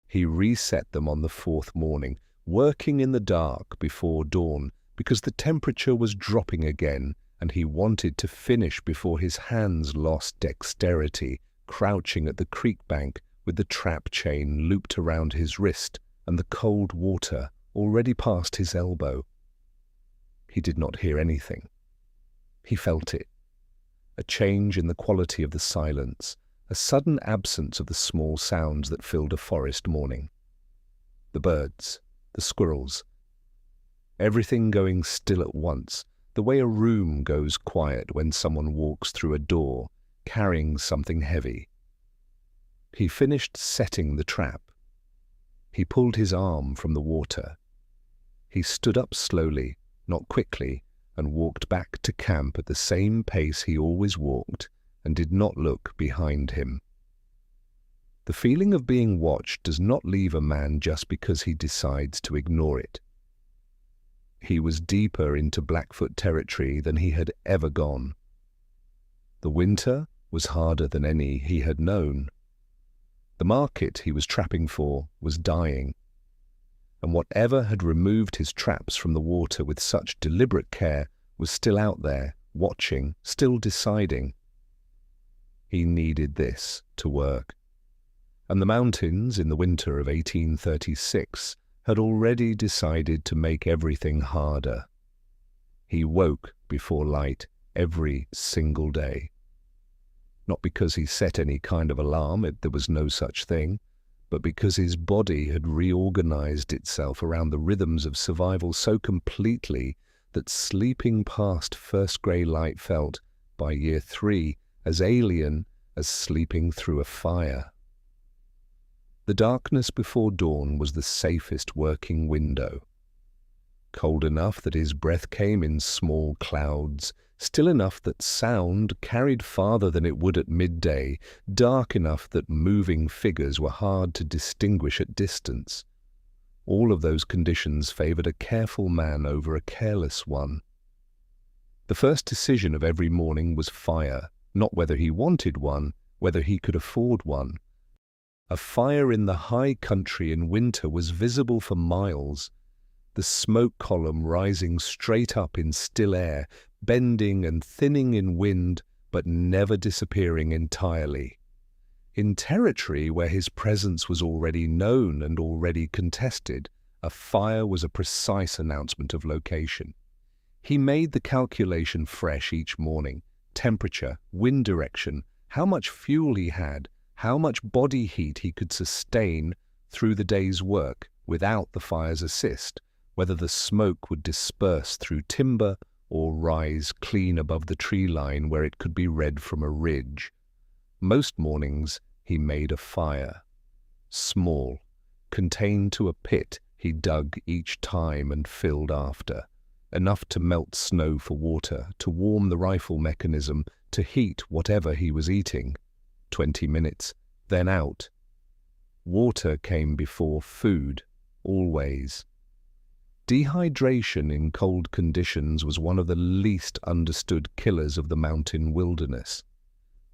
He reset them on the 4th morning, working in the dark before dawn, because the temperature was dropping again, and he wanted to finish before his hands lost dexterity, crouching at the creek bank with the trap chain looped around his wrist and the cold water already past his elbow. He did not hear anything. He felt it. A change in the quality of the silence, a sudden absence of the small sounds that filled a forest morning. The birds, the squirrels, everything going still at once, the way a room goes quiet when someone walks through a door, carrying something heavy. He finished setting the trap. He pulled his arm from the water. He stood up slowly, not quickly, and walked back to camp at the same pace he always walked, and did not look behind him. The feeling of being watched does not leave a man just because he decides to ignore it. He was deeper into Blackfoot territory than he had ever gone. The winter was harder than any he had known. The market he was trapping for was dying, and whatever had removed his traps from the water with such deliberate care was still out there, watching, still deciding. He needed this to work. And the mountains in the winter of 1836 had already decided to make everything harder. He woke before light every single day. Not because he set any kind of alarm, there was no such thing, but because his body had reorganized itself around the rhythms of survival so completely that sleeping past first grey light felt, by year 3, as alien as sleeping through a fire. The darkness before dawn was the safest working window. Cold enough that his breath came in small clouds, still enough that sound carried farther than it would at midday, dark enough that moving figures were hard to distinguish at distance. All of those conditions favored a careful man over a careless one. The first decision of every morning was fire, not whether he wanted one, whether he could afford one. A fire in the high country in winter was visible for miles, the smoke column rising straight up in still air, bending and thinning in wind, but never disappearing entirely. In territory where his presence was already known and already contested, a fire was a precise announcement of location. He made the calculation fresh each morning: temperature, wind direction, how much fuel he had, how much body heat he could sustain through the day's work without the fire's assist, whether the smoke would disperse through timber or rise clean above the tree line where it could be read from a ridge. Most mornings he made a fire. Small, contained to a pit he dug each time and filled after. Enough to melt snow for water, to warm the rifle mechanism, to heat whatever he was eating. 20 minutes, then out. Water came before food, always. Dehydration in cold conditions was one of the least understood killers of the mountain wilderness.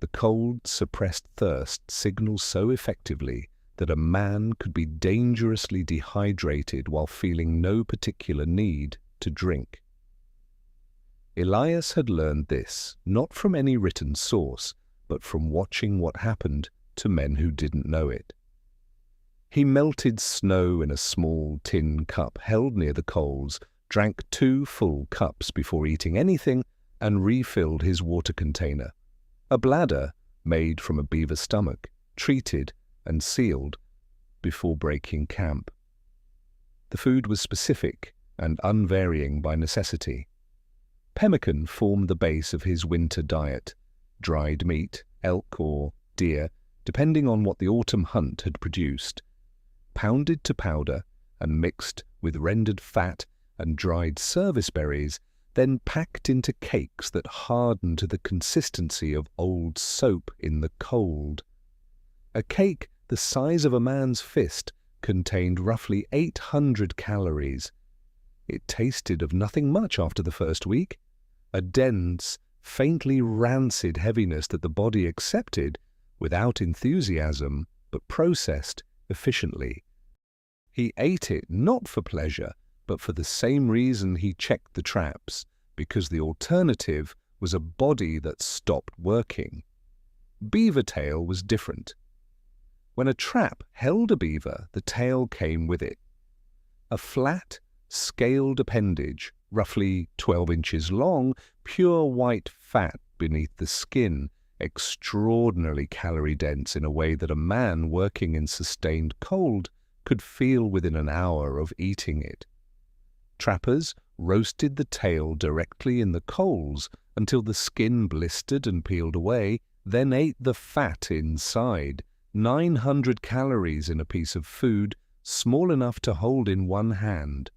The cold, suppressed thirst signals so effectively that a man could be dangerously dehydrated while feeling no particular need to drink. Elias had learned this, not from any written source, but from watching what happened to men who didn't know it. He melted snow in a small tin cup held near the coals, drank 2 full cups before eating anything, and refilled his water container, a bladder made from a beaver stomach, treated and sealed, before breaking camp. The food was specific and unvarying by necessity. Pemmican formed the base of his winter diet: dried meat, elk or deer, depending on what the autumn hunt had produced, pounded to powder and mixed with rendered fat and dried service berries, then packed into cakes that hardened to the consistency of old soap in the cold. A cake the size of a man's fist contained roughly 800 calories. It tasted of nothing much after the first week, a dense, faintly rancid heaviness that the body accepted without enthusiasm, but processed efficiently. He ate it not for pleasure, but for the same reason he checked the traps, because the alternative was a body that stopped working. Beaver tail was different. When a trap held a beaver, the tail came with it. A flat, scaled appendage, roughly 12 inches long, pure white fat beneath the skin, extraordinarily calorie-dense in a way that a man working in sustained cold could feel within an hour of eating it. Trappers roasted the tail directly in the coals until the skin blistered and peeled away, then ate the fat inside. 900 calories in a piece of food, small enough to hold in one hand.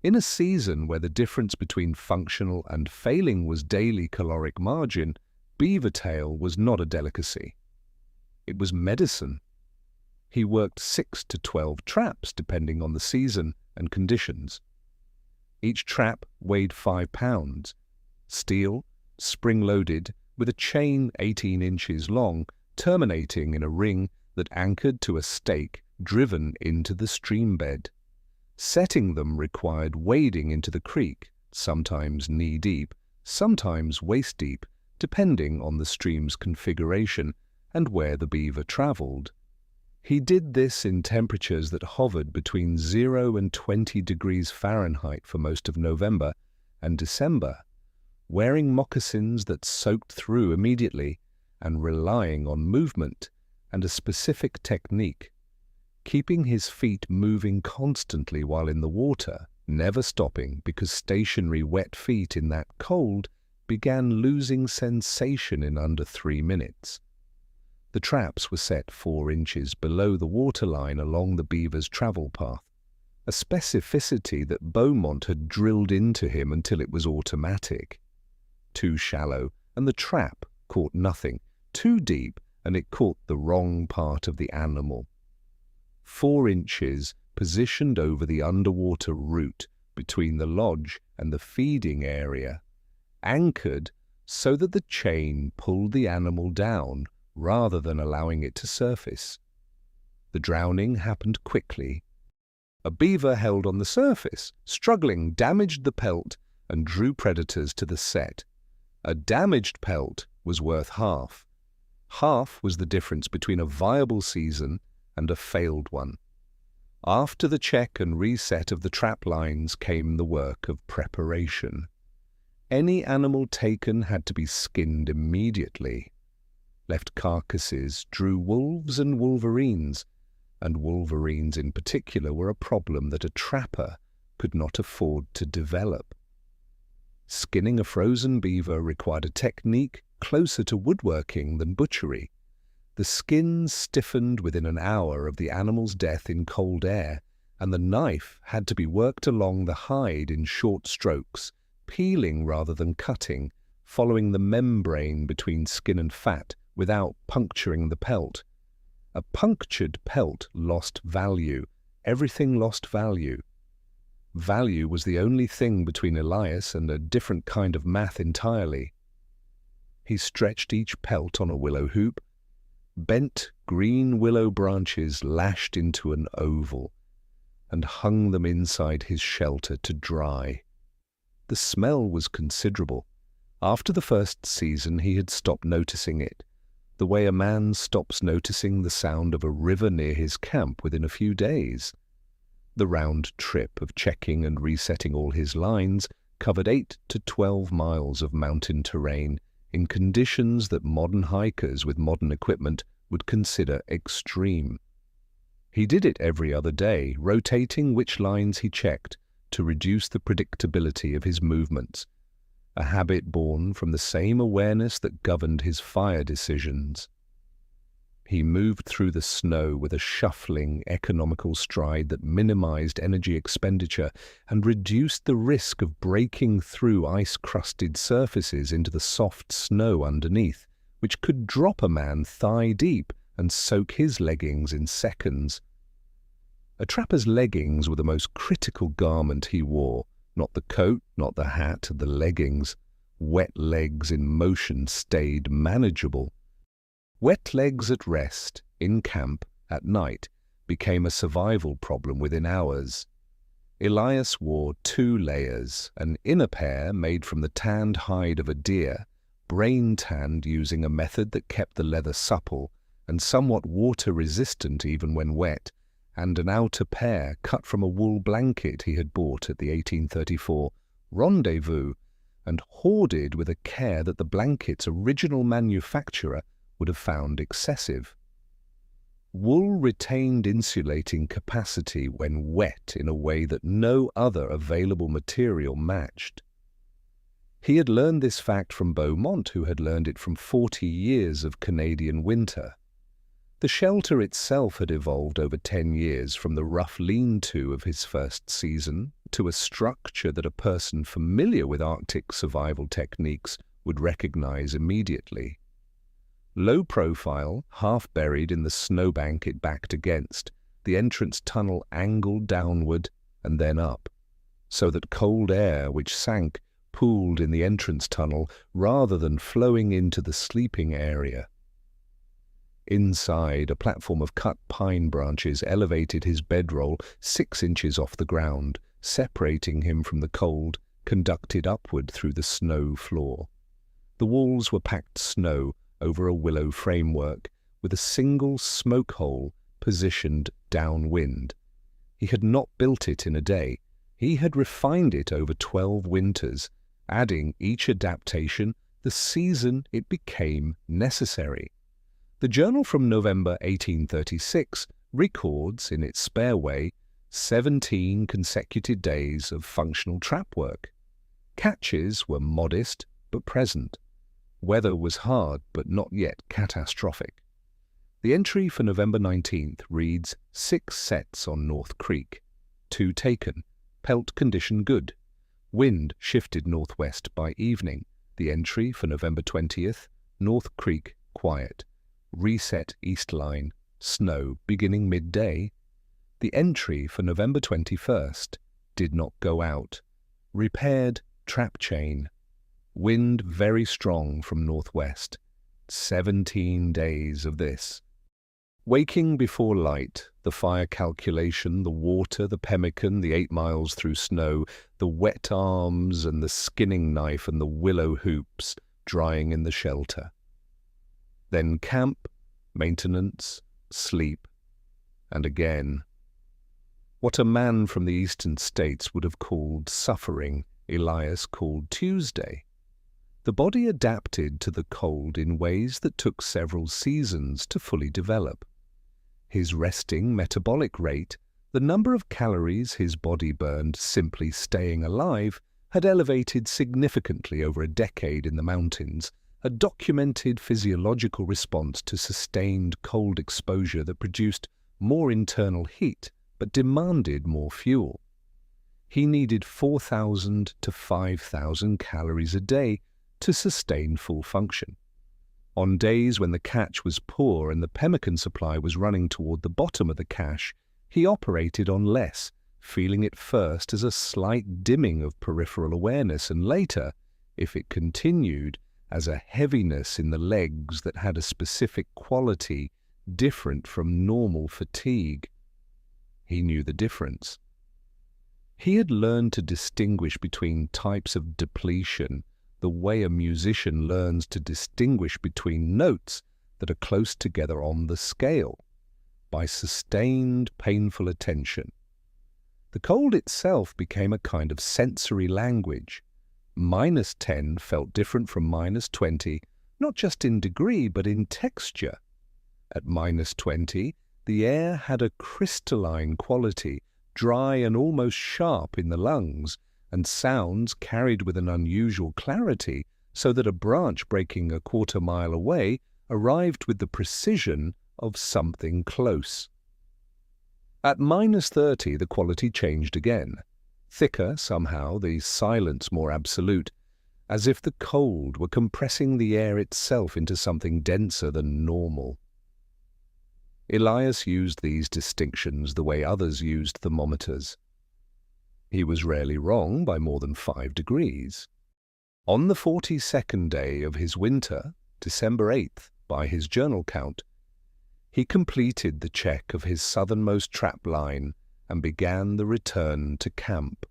In a season where the difference between functional and failing was daily caloric margin, beaver tail was not a delicacy. It was medicine. He worked 6 to 12 traps depending on the season and conditions. Each trap weighed 5 pounds. Steel, spring-loaded, with a chain 18 inches long, terminating in a ring that anchored to a stake driven into the stream bed. Setting them required wading into the creek, sometimes knee-deep, sometimes waist-deep, depending on the stream's configuration, and where the beaver travelled. He did this in temperatures that hovered between 0 and 20 degrees Fahrenheit for most of November and December, wearing moccasins that soaked through immediately and relying on movement and a specific technique, keeping his feet moving constantly while in the water, never stopping because stationary wet feet in that cold began losing sensation in under 3 minutes. The traps were set 4 inches below the waterline along the beaver's travel path, a specificity that Beaumont had drilled into him until it was automatic. Too shallow, and the trap caught nothing. Too deep, and it caught the wrong part of the animal. 4 inches positioned over the underwater route between the lodge and the feeding area, anchored so that the chain pulled the animal down rather than allowing it to surface. The drowning happened quickly. A beaver held on the surface, struggling, damaged the pelt and drew predators to the set. A damaged pelt was worth half. Half was the difference between a viable season and a failed one. After the check and reset of the trap lines came the work of preparation. Any animal taken had to be skinned immediately. Left carcasses drew wolves and wolverines in particular were a problem that a trapper could not afford to develop. Skinning a frozen beaver required a technique closer to woodworking than butchery. The skins stiffened within an hour of the animal's death in cold air, and the knife had to be worked along the hide in short strokes, peeling rather than cutting, following the membrane between skin and fat without puncturing the pelt. A punctured pelt lost value. Everything lost value. Value was the only thing between Elias and a different kind of math entirely. He stretched each pelt on a willow hoop. Bent green willow branches lashed into an oval and hung them inside his shelter to dry. The smell was considerable. After the first season he had stopped noticing it, the way a man stops noticing the sound of a river near his camp within a few days. The round trip of checking and resetting all his lines covered 8 to 12 miles of mountain terrain in conditions that modern hikers with modern equipment would consider extreme. He did it every other day, rotating which lines he checked to reduce the predictability of his movements, a habit born from the same awareness that governed his fire decisions. He moved through the snow with a shuffling, economical stride that minimized energy expenditure and reduced the risk of breaking through ice-crusted surfaces into the soft snow underneath, which could drop a man thigh-deep and soak his leggings in seconds. A trapper's leggings were the most critical garment he wore, not the coat, not the hat, the leggings. Wet legs in motion stayed manageable. Wet legs at rest, in camp, at night, became a survival problem within hours. Elias wore 2 layers, an inner pair made from the tanned hide of a deer, brain-tanned using a method that kept the leather supple and somewhat water-resistant even when wet, and an outer pair cut from a wool blanket he had bought at the 1834 Rendezvous and hoarded with a care that the blanket's original manufacturer would have found excessive. Wool retained insulating capacity when wet in a way that no other available material matched. He had learned this fact from Beaumont, who had learned it from 40 years of Canadian winter. The shelter itself had evolved over 10 years from the rough lean-to of his first season to a structure that a person familiar with Arctic survival techniques would recognize immediately. Low profile, half buried in the snowbank it backed against, the entrance tunnel angled downward and then up, so that cold air which sank pooled in the entrance tunnel rather than flowing into the sleeping area. Inside, a platform of cut pine branches elevated his bedroll 6 inches off the ground, separating him from the cold, conducted upward through the snow floor. The walls were packed snow over a willow framework, with a single smoke hole positioned downwind. He had not built it in a day. He had refined it over 12 winters, adding each adaptation the season it became necessary. The journal from November 1836 records, in its spare way, 17 consecutive days of functional trap work. Catches were modest but present. Weather was hard but not yet catastrophic. The entry for November 19th reads 6 sets on North Creek, 2 taken, pelt condition good. Wind shifted northwest by evening. The entry for November 20th, North Creek quiet. Reset east line, snow beginning midday. The entry for November 21st, did not go out. Repaired trap chain. Wind very strong from northwest. 17 days of this. Waking before light, the fire calculation, the water, the pemmican, the 8 miles through snow, the wet arms and the skinning knife and the willow hoops drying in the shelter. Then camp, maintenance, sleep, and again. What a man from the eastern states would have called suffering, Elias called Tuesday. The body adapted to the cold in ways that took several seasons to fully develop. His resting metabolic rate, the number of calories his body burned simply staying alive, had elevated significantly over a decade in the mountains, a documented physiological response to sustained cold exposure that produced more internal heat but demanded more fuel. He needed 4,000 to 5,000 calories a day to sustain full function. On days when the catch was poor and the pemmican supply was running toward the bottom of the cache, he operated on less, feeling it first as a slight dimming of peripheral awareness and later, if it continued, as a heaviness in the legs that had a specific quality different from normal fatigue. He knew the difference. He had learned to distinguish between types of depletion, the way a musician learns to distinguish between notes that are close together on the scale, by sustained, painful attention. The cold itself became a kind of sensory language. -10 felt different from -20, not just in degree, but in texture. At -20, the air had a crystalline quality, dry and almost sharp in the lungs, and sounds carried with an unusual clarity, so that a branch breaking a quarter-mile away arrived with the precision of something close. At -30, the quality changed again. Thicker, somehow, the silence more absolute, as if the cold were compressing the air itself into something denser than normal. Elias used these distinctions the way others used thermometers. He was rarely wrong by more than 5 degrees. On the 42nd day of his winter, December 8th, by his journal count, he completed the check of his southernmost trap line and began the return to camp.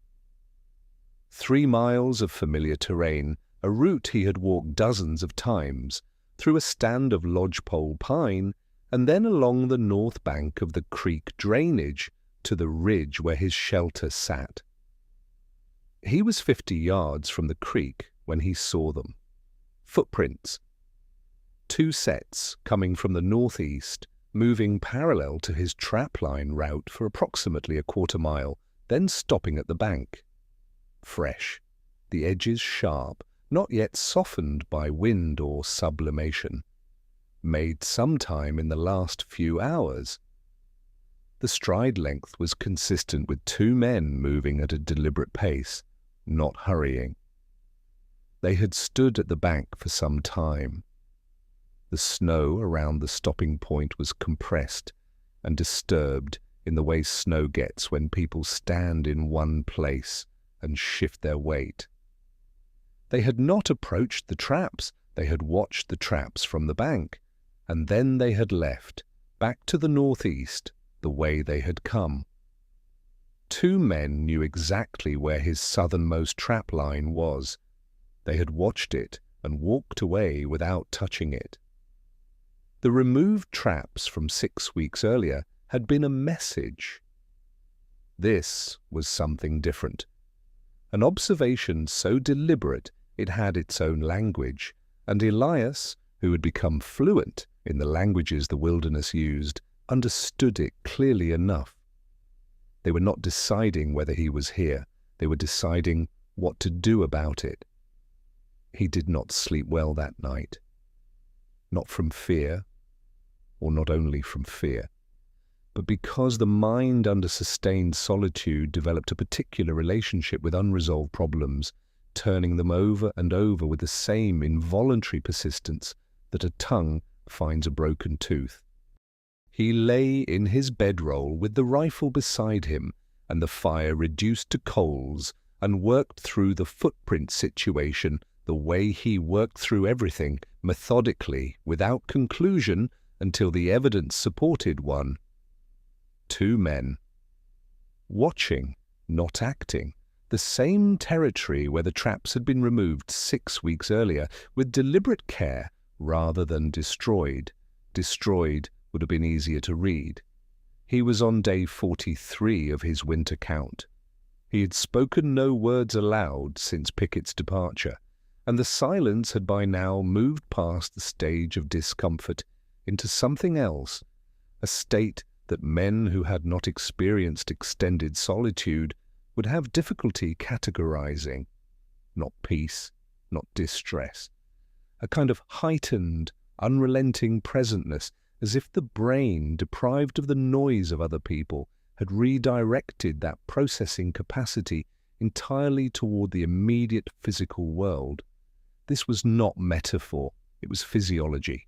3 miles of familiar terrain, a route he had walked dozens of times, through a stand of lodgepole pine, and then along the north bank of the creek drainage to the ridge where his shelter sat. He was 50 yards from the creek when he saw them. Footprints. 2 sets coming from the northeast, moving parallel to his trapline route for approximately a quarter-mile, then stopping at the bank. Fresh, the edges sharp, not yet softened by wind or sublimation. Made sometime in the last few hours. The stride length was consistent with 2 men moving at a deliberate pace, not hurrying. They had stood at the bank for some time. The snow around the stopping point was compressed and disturbed in the way snow gets when people stand in one place and shift their weight. They had not approached the traps, they had watched the traps from the bank, and then they had left, back to the northeast, the way they had come. 2 men knew exactly where his southernmost trap line was. They had watched it and walked away without touching it. The removed traps from 6 weeks earlier had been a message. This was something different. An observation so deliberate it had its own language, and Elias, who had become fluent in the languages the wilderness used, understood it clearly enough. They were not deciding whether he was here, they were deciding what to do about it. He did not sleep well that night. Not from fear, or not only from fear, but because the mind under sustained solitude developed a particular relationship with unresolved problems, turning them over and over with the same involuntary persistence that a tongue finds a broken tooth. He lay in his bedroll with the rifle beside him and the fire reduced to coals, and worked through the footprint situation the way he worked through everything, methodically, without conclusion, until the evidence supported one. 2 men. Watching, not acting, the same territory where the traps had been removed 6 weeks earlier, with deliberate care rather than destroyed. Destroyed would have been easier to read. He was on day 43 of his winter count. He had spoken no words aloud since Pickett's departure, and the silence had by now moved past the stage of discomfort into something else, a state that men who had not experienced extended solitude would have difficulty categorizing. Not peace, not distress. A kind of heightened, unrelenting presentness, as if the brain, deprived of the noise of other people, had redirected that processing capacity entirely toward the immediate physical world. This was not metaphor, it was physiology.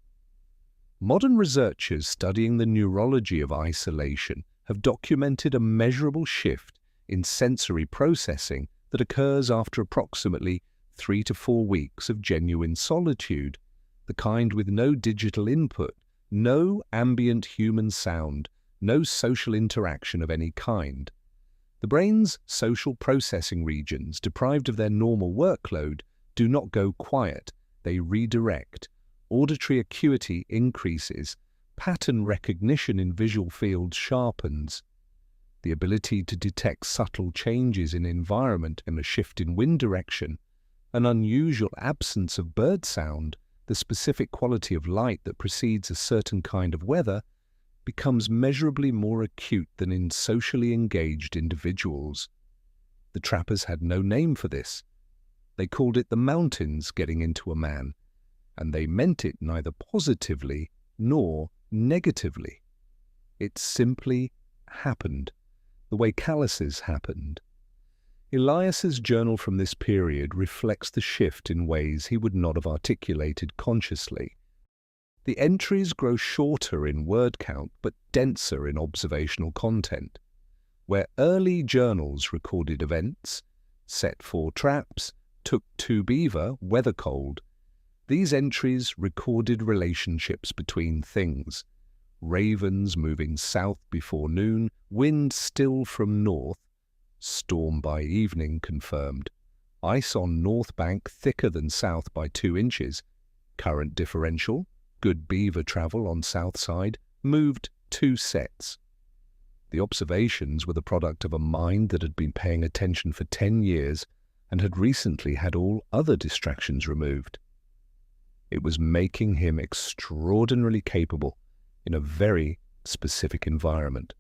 Modern researchers studying the neurology of isolation have documented a measurable shift in sensory processing that occurs after approximately 3 to 4 weeks of genuine solitude, the kind with no digital input, no ambient human sound, no social interaction of any kind. The brain's social processing regions, deprived of their normal workload, do not go quiet, they redirect. Auditory acuity increases, pattern recognition in visual fields sharpens. The ability to detect subtle changes in environment and a shift in wind direction, an unusual absence of bird sound, the specific quality of light that precedes a certain kind of weather, becomes measurably more acute than in socially engaged individuals. The trappers had no name for this. They called it the mountains getting into a man, and they meant it neither positively nor negatively. It simply happened, the way calluses happened. Elias's journal from this period reflects the shift in ways he would not have articulated consciously. The entries grow shorter in word count but denser in observational content. Where early journals recorded events, set 4 traps, took 2 beaver, weather cold, these entries recorded relationships between things. Ravens moving south before noon, wind still from north, storm by evening confirmed, ice on north bank thicker than south by 2 inches, current differential, good beaver travel on south side, moved 2 sets. The observations were the product of a mind that had been paying attention for 10 years and had recently had all other distractions removed. It was making him extraordinarily capable in a very specific environment.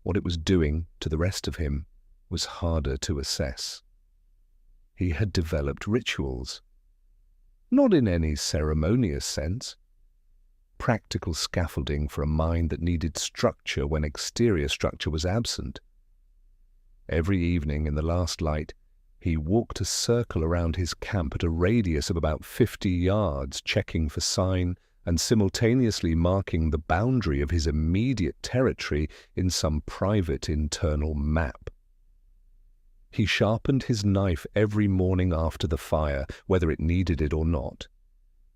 What it was doing to the rest of him was harder to assess. He had developed rituals, not in any ceremonious sense, practical scaffolding for a mind that needed structure when exterior structure was absent. Every evening in the last light, he walked a circle around his camp at a radius of about 50 yards, checking for sign and simultaneously marking the boundary of his immediate territory in some private internal map. He sharpened his knife every morning after the fire, whether it needed it or not.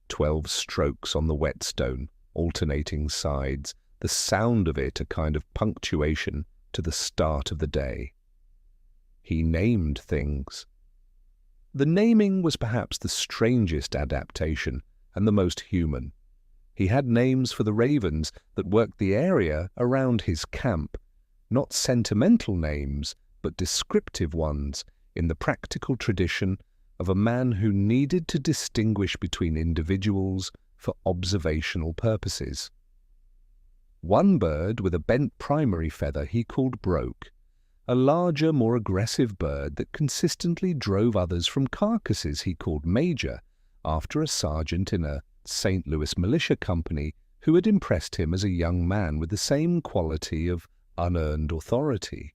12 strokes on the whetstone, alternating sides, the sound of it a kind of punctuation to the start of the day. He named things. The naming was perhaps the strangest adaptation and the most human. He had names for the ravens that worked the area around his camp, not sentimental names, but descriptive ones in the practical tradition of a man who needed to distinguish between individuals for observational purposes. One bird with a bent primary feather he called Broke, a larger, more aggressive bird that consistently drove others from carcasses he called Major, after a sergeant in a St. Louis militia company who had impressed him as a young man with the same quality of unearned authority.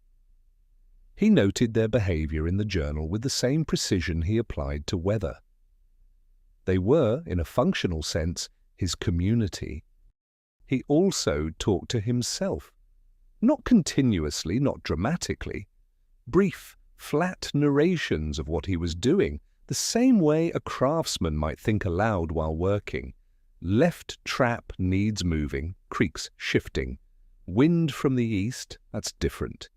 He noted their behavior in the journal with the same precision he applied to weather. They were, in a functional sense, his community. He also talked to himself, not continuously, not dramatically, brief, flat narrations of what he was doing, the same way a craftsman might think aloud while working. Left trap needs moving, creaks shifting. Wind from the east, that's different.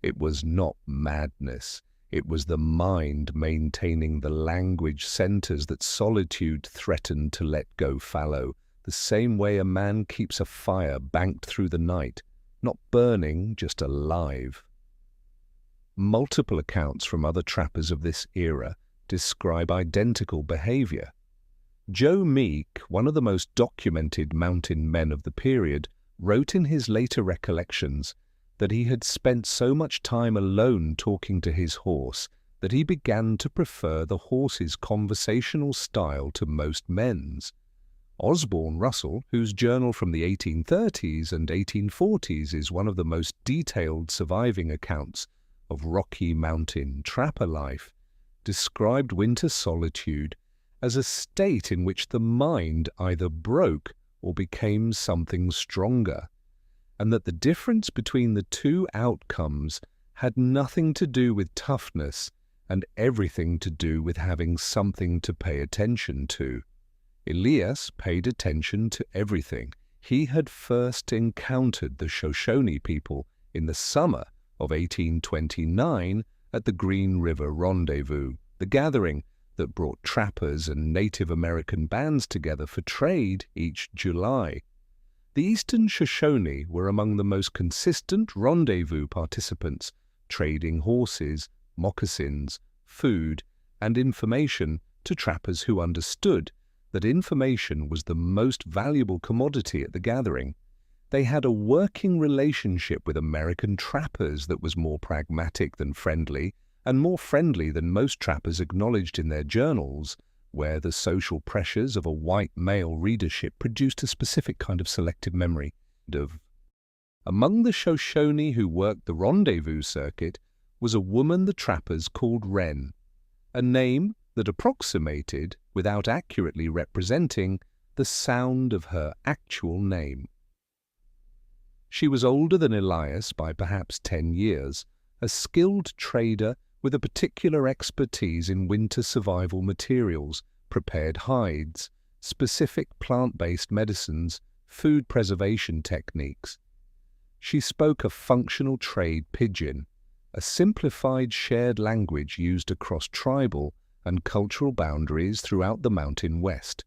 It was not madness. It was the mind maintaining the language centers that solitude threatened to let go fallow, the same way a man keeps a fire banked through the night, not burning, just alive. Multiple accounts from other trappers of this era describe identical behavior. Joe Meek, one of the most documented mountain men of the period, wrote in his later recollections that he had spent so much time alone talking to his horse that he began to prefer the horse's conversational style to most men's. Osborne Russell, whose journal from the 1830s and 1840s is one of the most detailed surviving accounts of Rocky Mountain trapper life, described winter solitude as a state in which the mind either broke or became something stronger, and that the difference between the two outcomes had nothing to do with toughness and everything to do with having something to pay attention to. Elias paid attention to everything. He had first encountered the Shoshone people in the summer of 1829 at the Green River Rendezvous, the gathering that brought trappers and Native American bands together for trade each July. The Eastern Shoshone were among the most consistent rendezvous participants, trading horses, moccasins, food, and information to trappers who understood that information was the most valuable commodity at the gathering. They had a working relationship with American trappers that was more pragmatic than friendly, and more friendly than most trappers acknowledged in their journals, where the social pressures of a white male readership produced a specific kind of selective memory. Among the Shoshone who worked the rendezvous circuit was a woman the trappers called Wren, a name that approximated, without accurately representing, the sound of her actual name. She was older than Elias by perhaps 10 years, a skilled trader with a particular expertise in winter survival materials, prepared hides, specific plant-based medicines, food preservation techniques. She spoke a functional trade pidgin, a simplified shared language used across tribal and cultural boundaries throughout the Mountain West.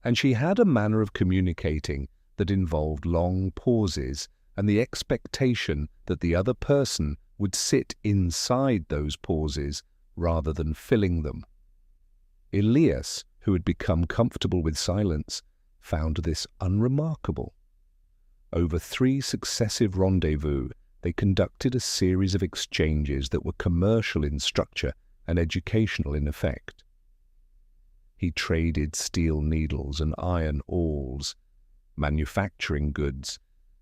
And she had a manner of communicating that involved long pauses and the expectation that the other person would sit inside those pauses rather than filling them. Elias, who had become comfortable with silence, found this unremarkable. Over 3 successive rendezvous, they conducted a series of exchanges that were commercial in structure and educational in effect. He traded steel needles and iron awls, manufacturing goods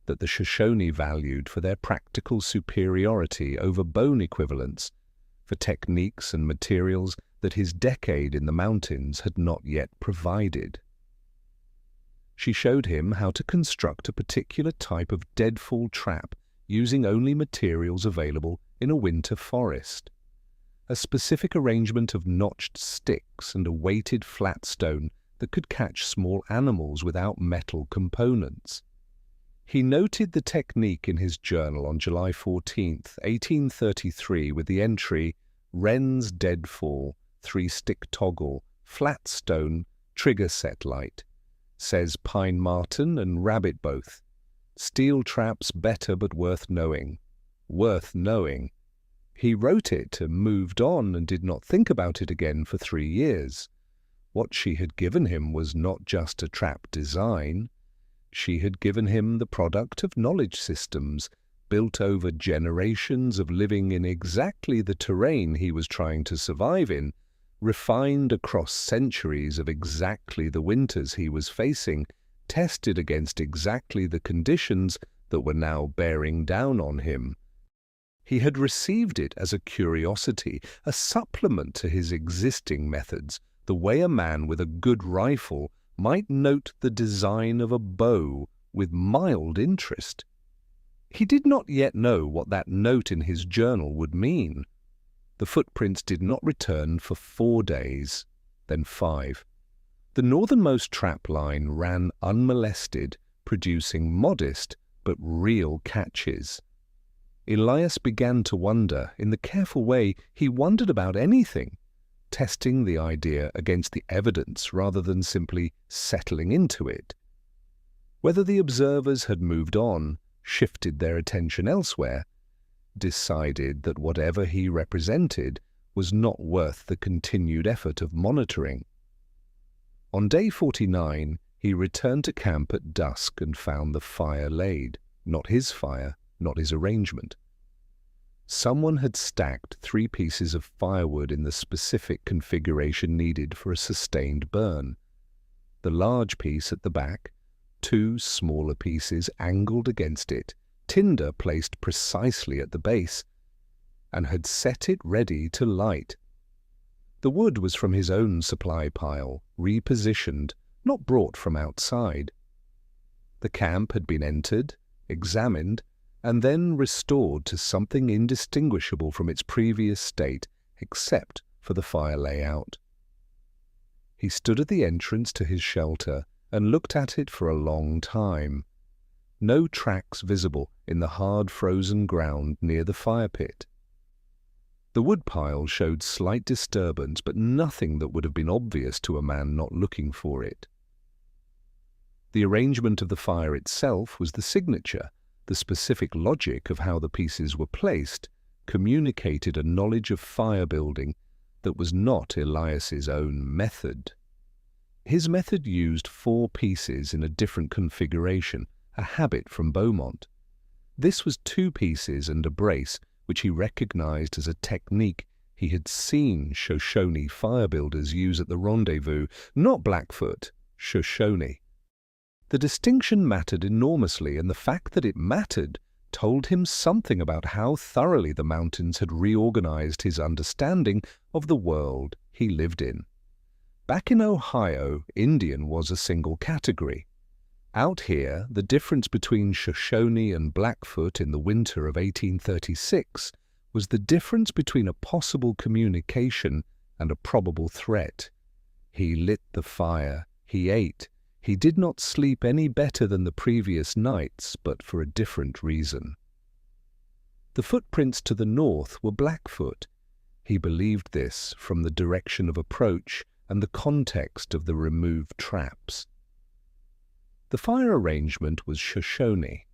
that the Shoshone valued for their practical superiority over bone equivalents, for techniques and materials that his decade in the mountains had not yet provided. She showed him how to construct a particular type of deadfall trap using only materials available in a winter forest, a specific arrangement of notched sticks and a weighted flat stone that could catch small animals without metal components. He noted the technique in his journal on July 14, 1833, with the entry, Wren's Deadfall, 3-stick toggle, flat stone, trigger set light. Says pine marten and rabbit both. Steel traps better but worth knowing. Worth knowing. He wrote it and moved on and did not think about it again for 3 years. What she had given him was not just a trap design. She had given him the product of knowledge systems built over generations of living in exactly the terrain he was trying to survive in, refined across centuries of exactly the winters he was facing, tested against exactly the conditions that were now bearing down on him. He had received it as a curiosity, a supplement to his existing methods, the way a man with a good rifle might note the design of a bow with mild interest. He did not yet know what that note in his journal would mean. The footprints did not return for 4 days, then 5. The northernmost trap line ran unmolested, producing modest but real catches. Elias began to wonder, in the careful way he wondered about anything, testing the idea against the evidence rather than simply settling into it. Whether the observers had moved on, shifted their attention elsewhere, decided that whatever he represented was not worth the continued effort of monitoring. On day 49, he returned to camp at dusk and found the fire laid. Not his fire, not his arrangement. Someone had stacked 3 pieces of firewood in the specific configuration needed for a sustained burn. The large piece at the back, 2 smaller pieces angled against it, tinder placed precisely at the base, and had set it ready to light. The wood was from his own supply pile, repositioned, not brought from outside. The camp had been entered, examined, and then restored to something indistinguishable from its previous state, except for the fire layout. He stood at the entrance to his shelter and looked at it for a long time. No tracks visible in the hard frozen ground near the fire pit. The woodpile showed slight disturbance, but nothing that would have been obvious to a man not looking for it. The arrangement of the fire itself was the signature. The specific logic of how the pieces were placed communicated a knowledge of fire building that was not Elias's own method. His method used 4 pieces in a different configuration, a habit from Beaumont. This was 2 pieces and a brace, which he recognized as a technique he had seen Shoshone fire builders use at the rendezvous, not Blackfoot, Shoshone. The distinction mattered enormously, and the fact that it mattered told him something about how thoroughly the mountains had reorganized his understanding of the world he lived in. Back in Ohio, Indian was a single category. Out here, the difference between Shoshone and Blackfoot in the winter of 1836 was the difference between a possible communication and a probable threat. He lit the fire, he ate. He did not sleep any better than the previous nights, but for a different reason. The footprints to the north were Blackfoot. He believed this from the direction of approach and the context of the removed traps. The fire arrangement was Shoshone.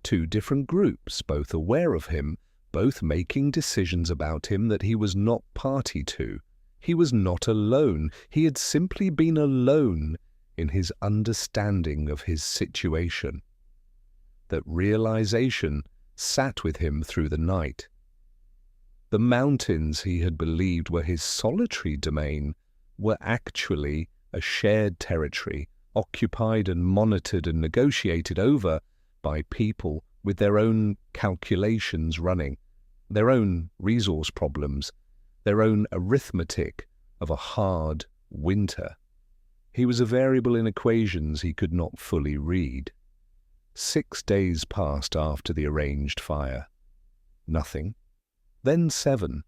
2 different groups, both aware of him, both making decisions about him that he was not party to. He was not alone. He had simply been alone in his understanding of his situation. That realization sat with him through the night. The mountains he had believed were his solitary domain were actually a shared territory, occupied and monitored and negotiated over by people with their own calculations running, their own resource problems, their own arithmetic of a hard winter. He was a variable in equations he could not fully read. 6 days passed after the arranged fire. Nothing. Then 7.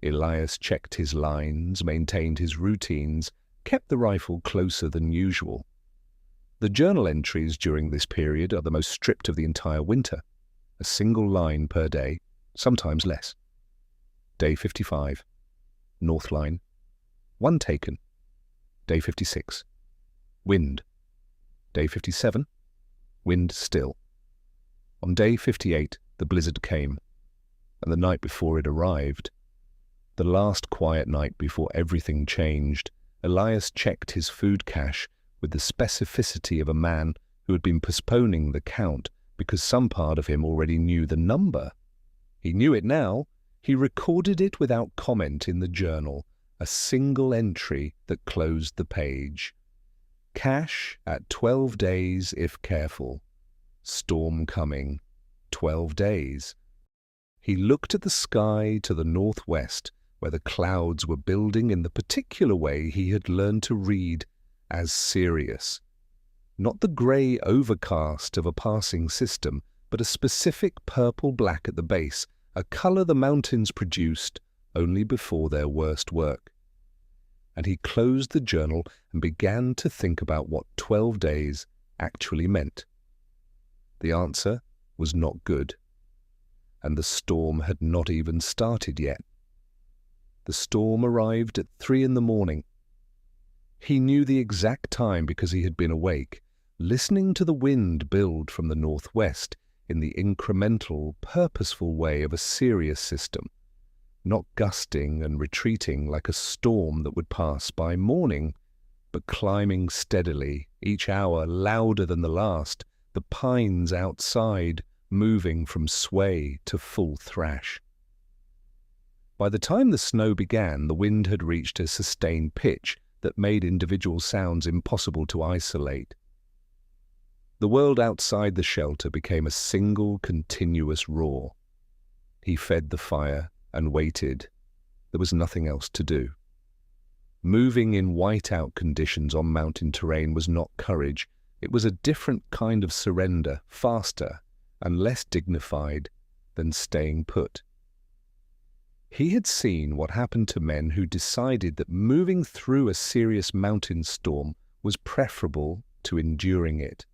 Elias checked his lines, maintained his routines, kept the rifle closer than usual. The journal entries during this period are the most strict of the entire winter. A single line per day, sometimes less. Day 55. North line. 1 taken. Day 56. Wind. Day 57. Wind still. On day 58, the blizzard came, and the night before it arrived, the last quiet night before everything changed, Elias checked his food cache with the specificity of a man who had been postponing the count because some part of him already knew the number. He knew it now. He recorded it without comment in the journal, a single entry that closed the page. Cache at 12 days if careful. Storm coming. 12 days. He looked at the sky to the northwest, where the clouds were building in the particular way he had learned to read as serious. Not the grey overcast of a passing system, but a specific purple-black at the base, a colour the mountains produced only before their worst work. And he closed the journal and began to think about what 12 days actually meant. The answer was not good, and the storm had not even started yet. The storm arrived at 3 a.m. He knew the exact time because he had been awake, listening to the wind build from the northwest in the incremental, purposeful way of a serious system, not gusting and retreating like a storm that would pass by morning, but climbing steadily, each hour louder than the last, the pines outside moving from sway to full thrash. By the time the snow began, the wind had reached a sustained pitch that made individual sounds impossible to isolate. The world outside the shelter became a single, continuous roar. He fed the fire and waited. There was nothing else to do. Moving in whiteout conditions on mountain terrain was not courage. It was a different kind of surrender, faster and less dignified than staying put. He had seen what happened to men who decided that moving through a serious mountain storm was preferable to enduring it.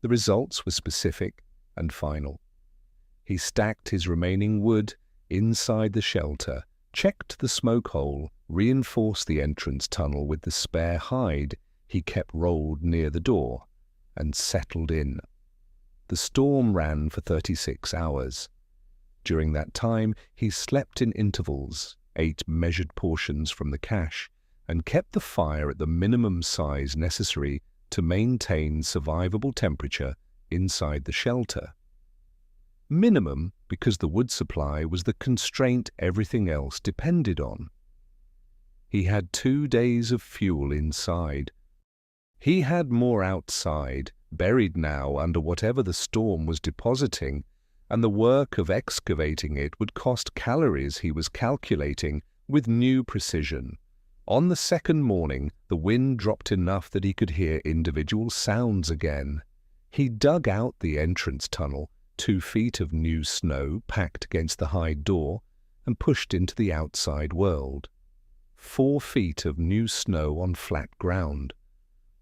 The results were specific and final. He stacked his remaining wood inside the shelter, checked the smoke hole, reinforced the entrance tunnel with the spare hide he kept rolled near the door, and settled in. The storm ran for 36 hours. During that time, he slept in intervals, ate measured portions from the cache, and kept the fire at the minimum size necessary to maintain survivable temperature inside the shelter. Minimum because the wood supply was the constraint everything else depended on. He had 2 days of fuel inside. He had more outside, buried now under whatever the storm was depositing, and the work of excavating it would cost calories he was calculating with new precision. On the second morning, the wind dropped enough that he could hear individual sounds again. He dug out the entrance tunnel, 2 feet of new snow packed against the hide door, and pushed into the outside world. 4 feet of new snow on flat ground.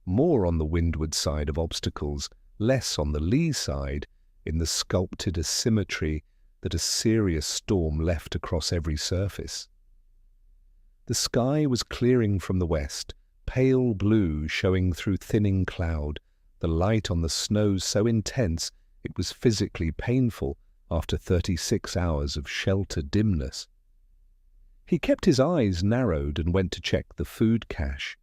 More on the windward side of obstacles, less on the lee side, in the sculpted asymmetry that a serious storm left across every surface. The sky was clearing from the west, pale blue showing through thinning cloud, the light on the snow so intense it was physically painful after 36 hours of shelter dimness. He kept his eyes narrowed and went to check the food cache.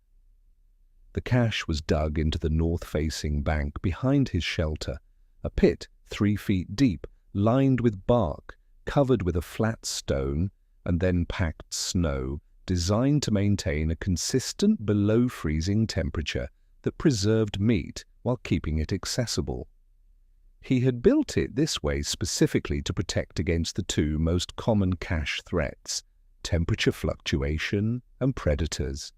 The cache was dug into the north-facing bank behind his shelter, a pit 3 feet deep, lined with bark, covered with a flat stone, and then packed snow, designed to maintain a consistent below-freezing temperature that preserved meat while keeping it accessible. He had built it this way specifically to protect against the 2 most common cache threats, temperature fluctuation and predators.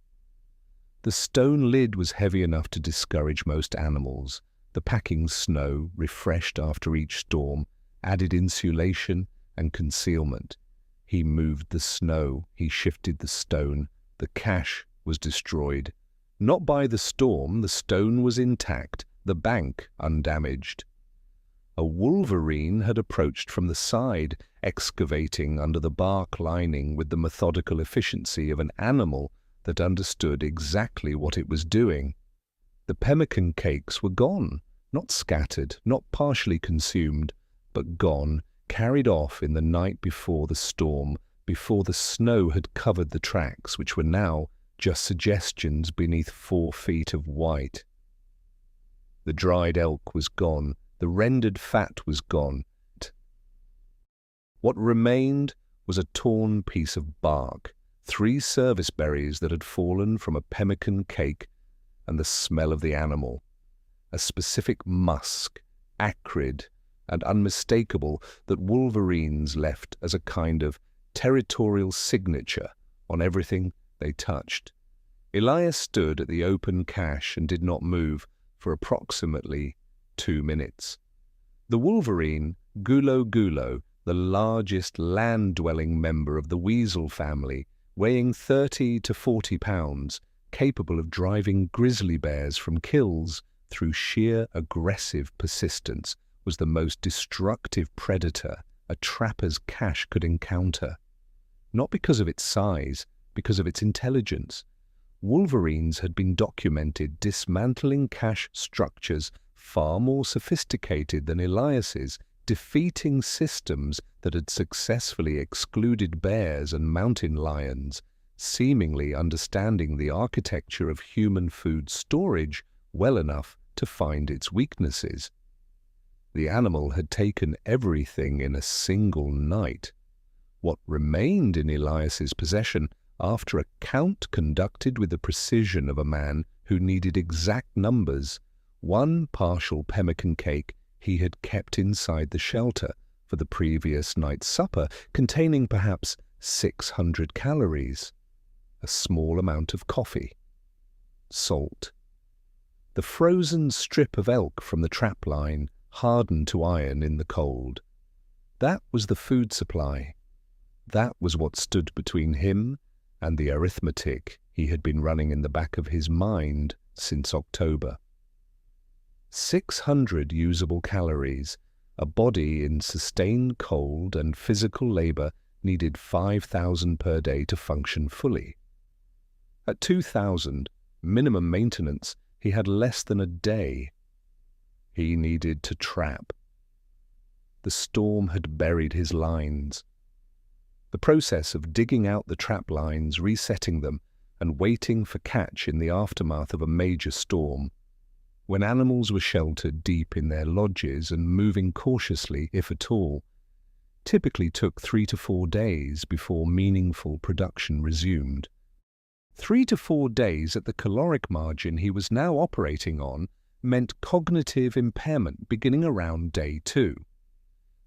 The stone lid was heavy enough to discourage most animals. The packing snow, refreshed after each storm, added insulation and concealment. He moved the snow, he shifted the stone. The cache was destroyed. Not by the storm, the stone was intact, the bank undamaged. A wolverine had approached from the side, excavating under the bark lining with the methodical efficiency of an animal that understood exactly what it was doing. The pemmican cakes were gone, not scattered, not partially consumed, but gone, carried off in the night before the storm, before the snow had covered the tracks, which were now just suggestions beneath 4 feet of white. The dried elk was gone, the rendered fat was gone. What remained was a torn piece of bark, 3 service berries that had fallen from a pemmican cake, and the smell of the animal, a specific musk, acrid and unmistakable, that wolverines left as a kind of territorial signature on everything they touched. Elias stood at the open cache and did not move for approximately 2 minutes. The wolverine, Gulo, the largest land-dwelling member of the weasel family, weighing 30 to 40 pounds, capable of driving grizzly bears from kills through sheer aggressive persistence, was the most destructive predator a trapper's cache could encounter. Not because of its size, because of its intelligence. Wolverines had been documented dismantling cache structures far more sophisticated than Elias's, defeating systems that had successfully excluded bears and mountain lions, seemingly understanding the architecture of human food storage well enough to find its weaknesses. The animal had taken everything in a single night. What remained in Elias's possession, after a count conducted with the precision of a man who needed exact numbers, 1 partial pemmican cake he had kept inside the shelter for the previous night's supper, containing perhaps 600 calories, a small amount of coffee, salt, the frozen strip of elk from the trap line, hardened to iron in the cold. That was the food supply. That was what stood between him and the arithmetic he had been running in the back of his mind since October. 600 usable calories. A body in sustained cold and physical labor needed 5,000 per day to function fully. At 2,000, minimum maintenance, he had less than a day. He needed to trap. The storm had buried his lines. The process of digging out the trap lines, resetting them, and waiting for catch in the aftermath of a major storm, when animals were sheltered deep in their lodges and moving cautiously, if at all, typically took 3 to 4 days before meaningful production resumed. 3 to 4 days at the caloric margin he was now operating on meant cognitive impairment beginning around day 2.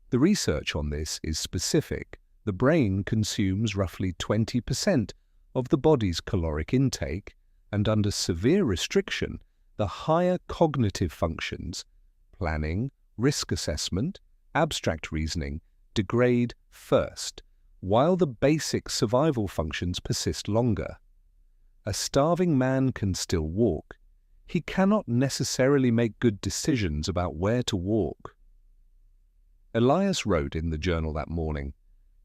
The research on this is specific. The brain consumes roughly 20% of the body's caloric intake, and under severe restriction, the higher cognitive functions, planning, risk assessment, abstract reasoning, degrade first, while the basic survival functions persist longer. A starving man can still walk. He cannot necessarily make good decisions about where to walk. Elias wrote in the journal that morning,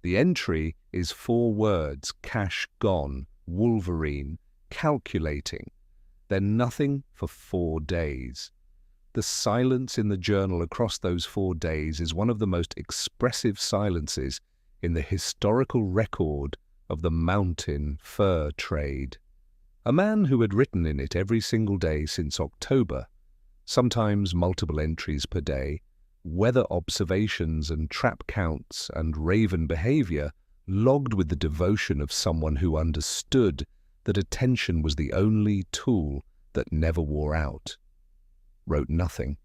"The entry is 4 words, cache gone, wolverine, calculating. Then nothing for 4 days. The silence in the journal across those 4 days is one of the most expressive silences in the historical record of the mountain fur trade. A man who had written in it every single day since October, sometimes multiple entries per day, weather observations and trap counts and raven behavior, logged with the devotion of someone who understood that attention was the only tool that never wore out, wrote nothing.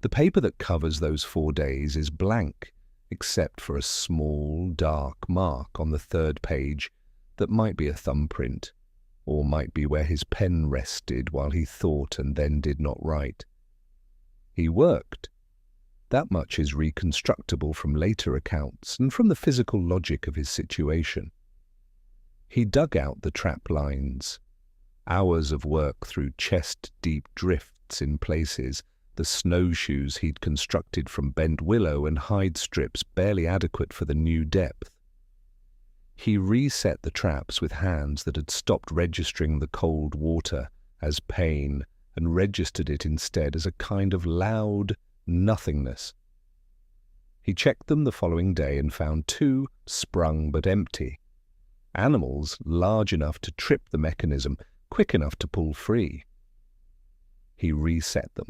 The paper that covers those 4 days is blank, except for a small, dark mark on the 3rd page that might be a thumbprint, or might be where his pen rested while he thought and then did not write. He worked. That much is reconstructible from later accounts and from the physical logic of his situation. He dug out the trap lines. Hours of work through chest-deep drifts in places, the snowshoes he'd constructed from bent willow and hide strips barely adequate for the new depth. He reset the traps with hands that had stopped registering the cold water as pain and registered it instead as a kind of loud nothingness. He checked them the following day and found 2 sprung but empty. Animals large enough to trip the mechanism, quick enough to pull free. He reset them.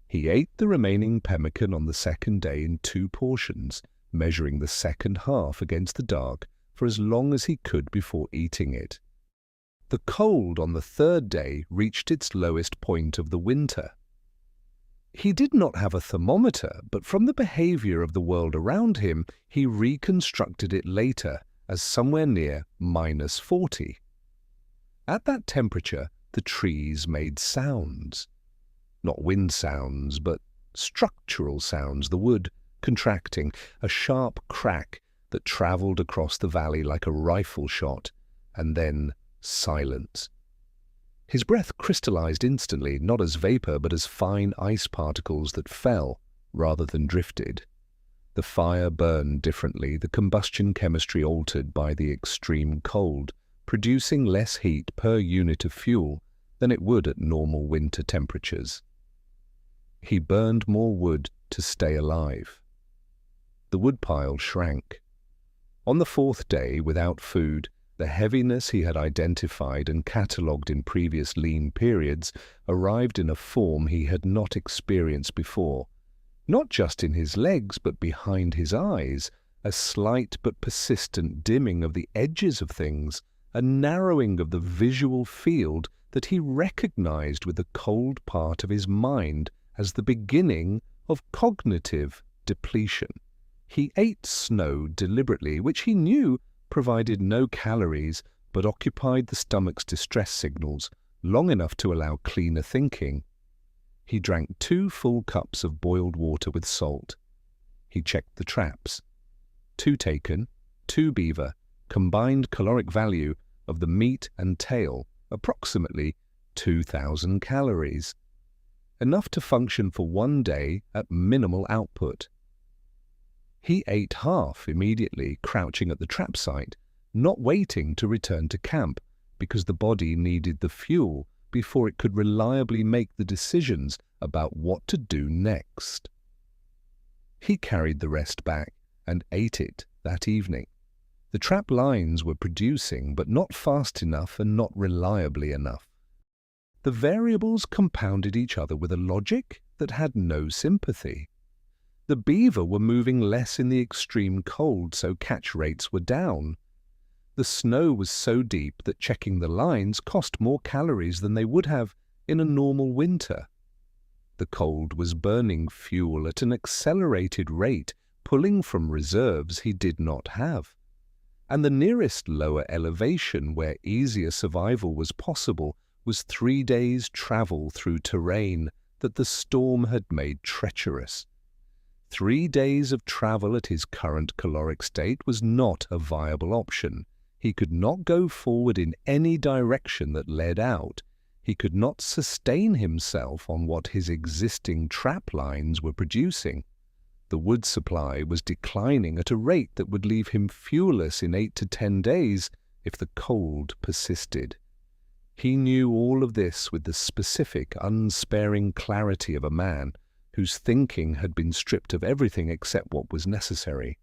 He ate the remaining pemmican on the second day in 2 portions, measuring the second half against the dark for as long as he could before eating it. The cold on the third day reached its lowest point of the winter. He did not have a thermometer, but from the behavior of the world around him, he reconstructed it later as somewhere near -40. At that temperature, the trees made sounds. Not wind sounds, but structural sounds, the wood contracting, a sharp crack that travelled across the valley like a rifle shot, and then silence. His breath crystallized instantly, not as vapor but as fine ice particles that fell rather than drifted. The fire burned differently, the combustion chemistry altered by the extreme cold, producing less heat per unit of fuel than it would at normal winter temperatures. He burned more wood to stay alive. The woodpile shrank. On the 4th day, without food, the heaviness he had identified and catalogued in previous lean periods arrived in a form he had not experienced before, not just in his legs but behind his eyes, a slight but persistent dimming of the edges of things, a narrowing of the visual field that he recognized with the cold part of his mind as the beginning of cognitive depletion. He ate snow deliberately, which he knew provided no calories but occupied the stomach's distress signals long enough to allow cleaner thinking. He drank 2 full cups of boiled water with salt. He checked the traps. 2 taken, 2 beaver, combined caloric value of the meat and tail, approximately 2,000 calories. Enough to function for 1 day at minimal output. He ate half immediately, crouching at the trap site, not waiting to return to camp, because the body needed the fuel before it could reliably make the decisions about what to do next. He carried the rest back and ate it that evening. The trap lines were producing, but not fast enough and not reliably enough. The variables compounded each other with a logic that had no sympathy. The beaver were moving less in the extreme cold, so catch rates were down. The snow was so deep that checking the lines cost more calories than they would have in a normal winter. The cold was burning fuel at an accelerated rate, pulling from reserves he did not have. And the nearest lower elevation where easier survival was possible was 3 days' travel through terrain that the storm had made treacherous. 3 days of travel at his current caloric state was not a viable option. He could not go forward in any direction that led out. He could not sustain himself on what his existing trap lines were producing. The wood supply was declining at a rate that would leave him fuelless in 8 to 10 days if the cold persisted. He knew all of this with the specific, unsparing clarity of a man whose thinking had been stripped of everything except what was necessary.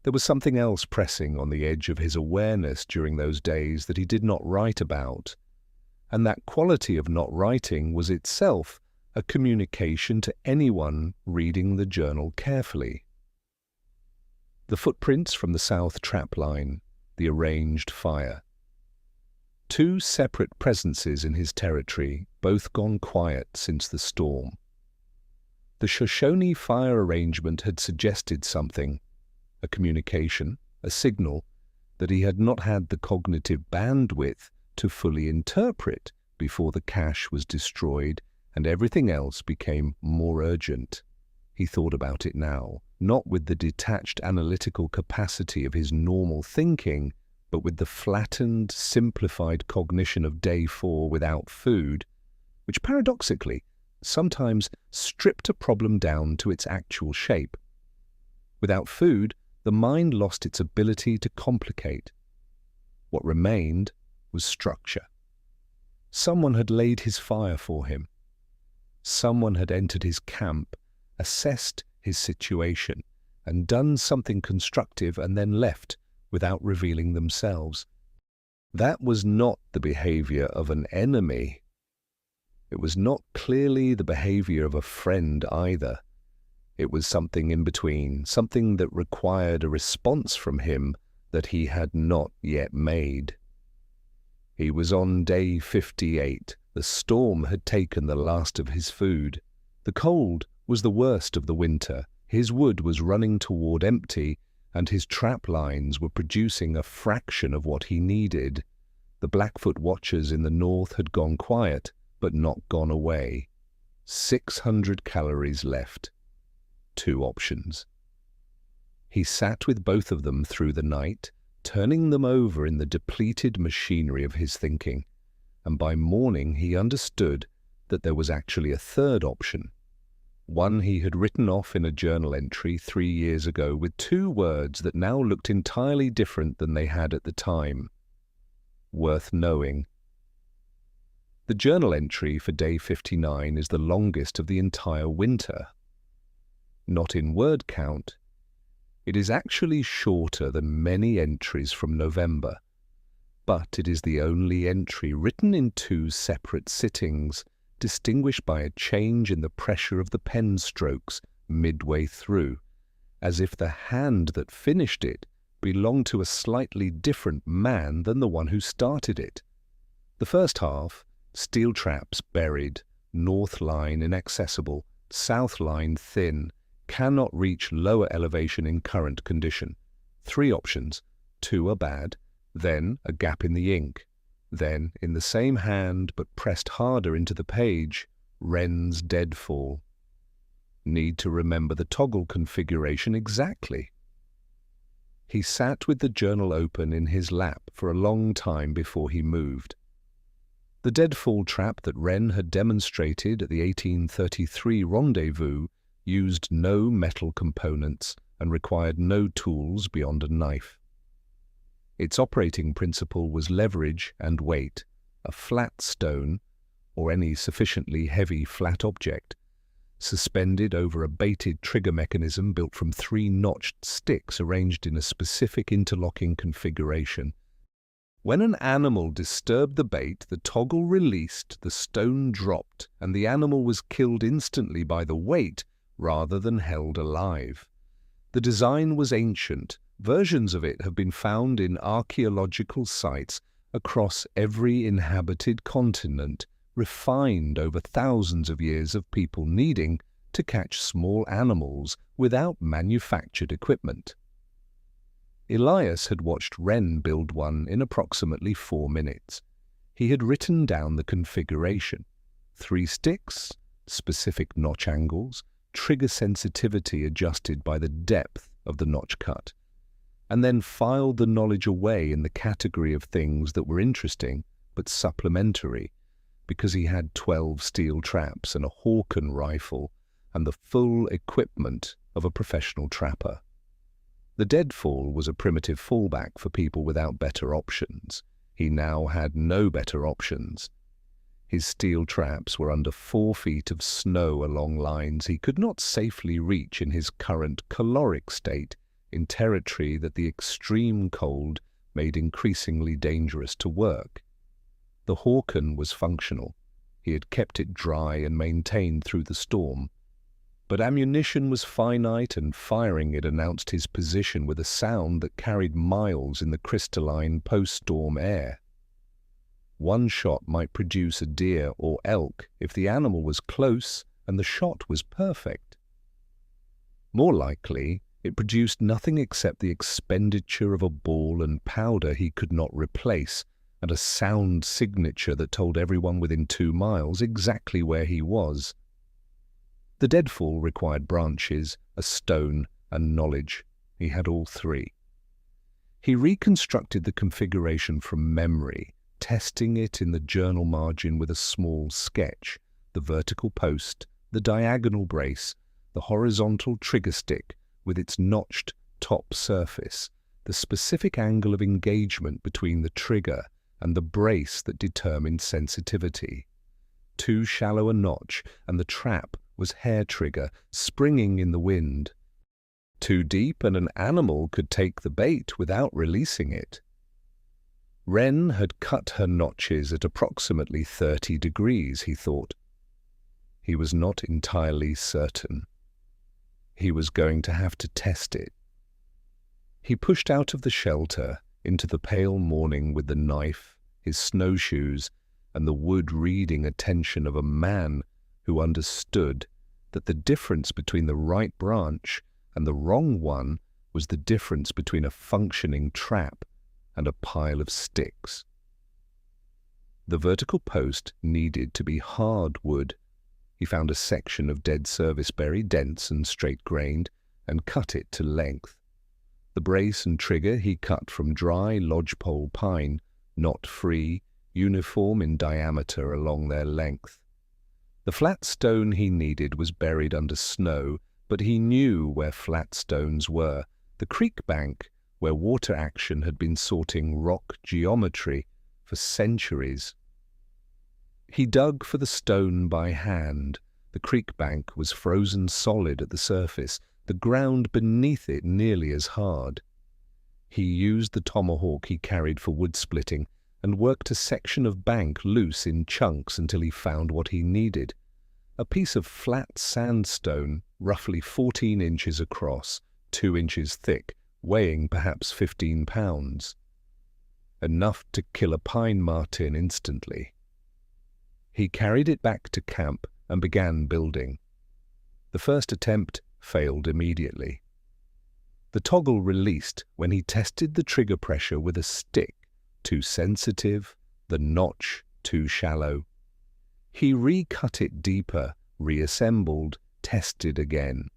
There was something else pressing on the edge of his awareness during those days that he did not write about, and that quality of not writing was itself a communication to anyone reading the journal carefully. The footprints from the south trap line, the arranged fire. 2 separate presences in his territory, both gone quiet since the storm. The Shoshone fire arrangement had suggested something, a communication, a signal, that he had not had the cognitive bandwidth to fully interpret before the cache was destroyed and everything else became more urgent. He thought about it now, not with the detached analytical capacity of his normal thinking, but with the flattened, simplified cognition of day 4 without food, which paradoxically sometimes stripped a problem down to its actual shape. Without food, the mind lost its ability to complicate. What remained was structure. Someone had laid his fire for him. Someone had entered his camp, assessed his situation, and done something constructive and then left without revealing themselves. That was not the behavior of an enemy. It was not clearly the behavior of a friend either. It was something in between, something that required a response from him that he had not yet made. He was on day 58. The storm had taken the last of his food. The cold was the worst of the winter. His wood was running toward empty, and his trap lines were producing a fraction of what he needed. The Blackfoot watchers in the north had gone quiet, but not gone away. 600 calories left. 2 options. He sat with both of them through the night, turning them over in the depleted machinery of his thinking, and by morning he understood that there was actually a third option. One he had written off in a journal entry 3 years ago with 2 words that now looked entirely different than they had at the time. Worth knowing. The journal entry for day 59 is the longest of the entire winter. Not in word count, it is actually shorter than many entries from November, but it is the only entry written in 2 separate sittings, distinguished by a change in the pressure of the pen strokes midway through, as if the hand that finished it belonged to a slightly different man than the one who started it. The first half, steel traps buried, north line inaccessible, south line thin, cannot reach lower elevation in current condition. 3 options, 2 are bad, then a gap in the ink. Then, in the same hand but pressed harder into the page, Wren's deadfall. Need to remember the toggle configuration exactly. He sat with the journal open in his lap for a long time before he moved. The deadfall trap that Wren had demonstrated at the 1833 rendezvous used no metal components and required no tools beyond a knife. Its operating principle was leverage and weight, a flat stone, or any sufficiently heavy flat object, suspended over a baited trigger mechanism built from 3 notched sticks arranged in a specific interlocking configuration. When an animal disturbed the bait, the toggle released, the stone dropped, and the animal was killed instantly by the weight rather than held alive. The design was ancient. Versions of it have been found in archaeological sites across every inhabited continent, refined over thousands of years of people needing to catch small animals without manufactured equipment. Elias had watched Wren build one in approximately 4 minutes. He had written down the configuration: 3 sticks, specific notch angles, trigger sensitivity adjusted by the depth of the notch cut, and then filed the knowledge away in the category of things that were interesting but supplementary, because he had 12 steel traps and a Hawken rifle and the full equipment of a professional trapper. The deadfall was a primitive fallback for people without better options. He now had no better options. His steel traps were under 4 feet of snow along lines he could not safely reach in his current caloric state, in territory that the extreme cold made increasingly dangerous to work. The Hawken was functional. He had kept it dry and maintained through the storm. But ammunition was finite, and firing it announced his position with a sound that carried miles in the crystalline post-storm air. One shot might produce a deer or elk if the animal was close and the shot was perfect. More likely, it produced nothing except the expenditure of a ball and powder he could not replace, and a sound signature that told everyone within 2 miles exactly where he was. The deadfall required branches, a stone, and knowledge. He had all 3. He reconstructed the configuration from memory, testing it in the journal margin with a small sketch: the vertical post, the diagonal brace, the horizontal trigger stick with its notched top surface, the specific angle of engagement between the trigger and the brace that determined sensitivity. Too shallow a notch, and the trap was hair trigger, springing in the wind. Too deep, and an animal could take the bait without releasing it. Wren had cut her notches at approximately 30 degrees, he thought. He was not entirely certain. He was going to have to test it. He pushed out of the shelter into the pale morning with the knife, his snowshoes, and the wood-reading attention of a man who understood that the difference between the right branch and the wrong one was the difference between a functioning trap and a pile of sticks. The vertical post needed to be hard wood. He found a section of dead serviceberry, dense and straight-grained, and cut it to length. The brace and trigger he cut from dry lodgepole pine, knot-free, uniform in diameter along their length. The flat stone he needed was buried under snow, but he knew where flat stones were, the creek bank where water action had been sorting rock geometry for centuries. He dug for the stone by hand. The creek bank was frozen solid at the surface, the ground beneath it nearly as hard. He used the tomahawk he carried for wood splitting and worked a section of bank loose in chunks until he found what he needed. A piece of flat sandstone, roughly 14 inches across, 2 inches thick, weighing perhaps 15 pounds. Enough to kill a pine marten instantly. He carried it back to camp and began building. The first attempt failed immediately. The toggle released when he tested the trigger pressure with a stick, too sensitive, the notch too shallow. He recut it deeper, reassembled, tested again.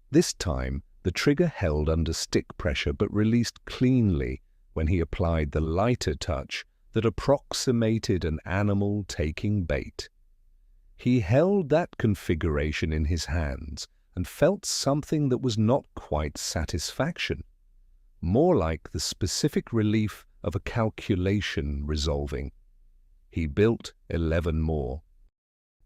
This time, the trigger held under stick pressure but released cleanly when he applied the lighter touch that approximated an animal taking bait. He held that configuration in his hands and felt something that was not quite satisfaction, more like the specific relief of a calculation resolving. He built 11 more.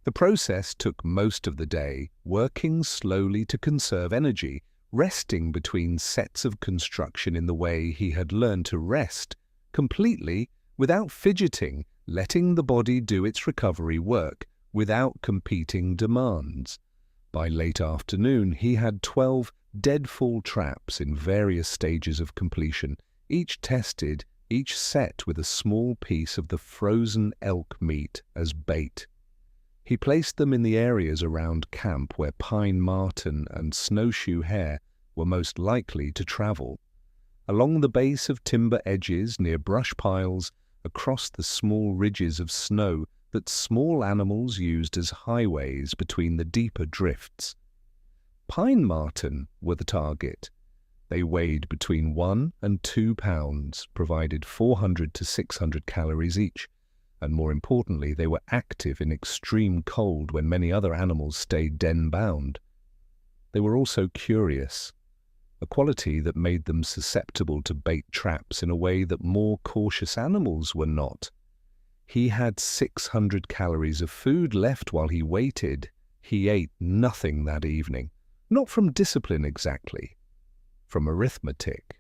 The process took most of the day, working slowly to conserve energy, resting between sets of construction in the way he had learned to rest, completely, without fidgeting, letting the body do its recovery work, without competing demands. By late afternoon, he had 12 deadfall traps in various stages of completion, each tested, each set with a small piece of the frozen elk meat as bait. He placed them in the areas around camp where pine marten and snowshoe hare were most likely to travel, along the base of timber edges near brush piles, across the small ridges of snow that small animals used as highways between the deeper drifts. Pine marten were the target. They weighed between 1 and 2 pounds, provided 400 to 600 calories each, and more importantly, they were active in extreme cold when many other animals stayed den-bound. They were also curious, a quality that made them susceptible to bait traps in a way that more cautious animals were not. He had 600 calories of food left while he waited. He ate nothing that evening, not from discipline exactly, from arithmetic.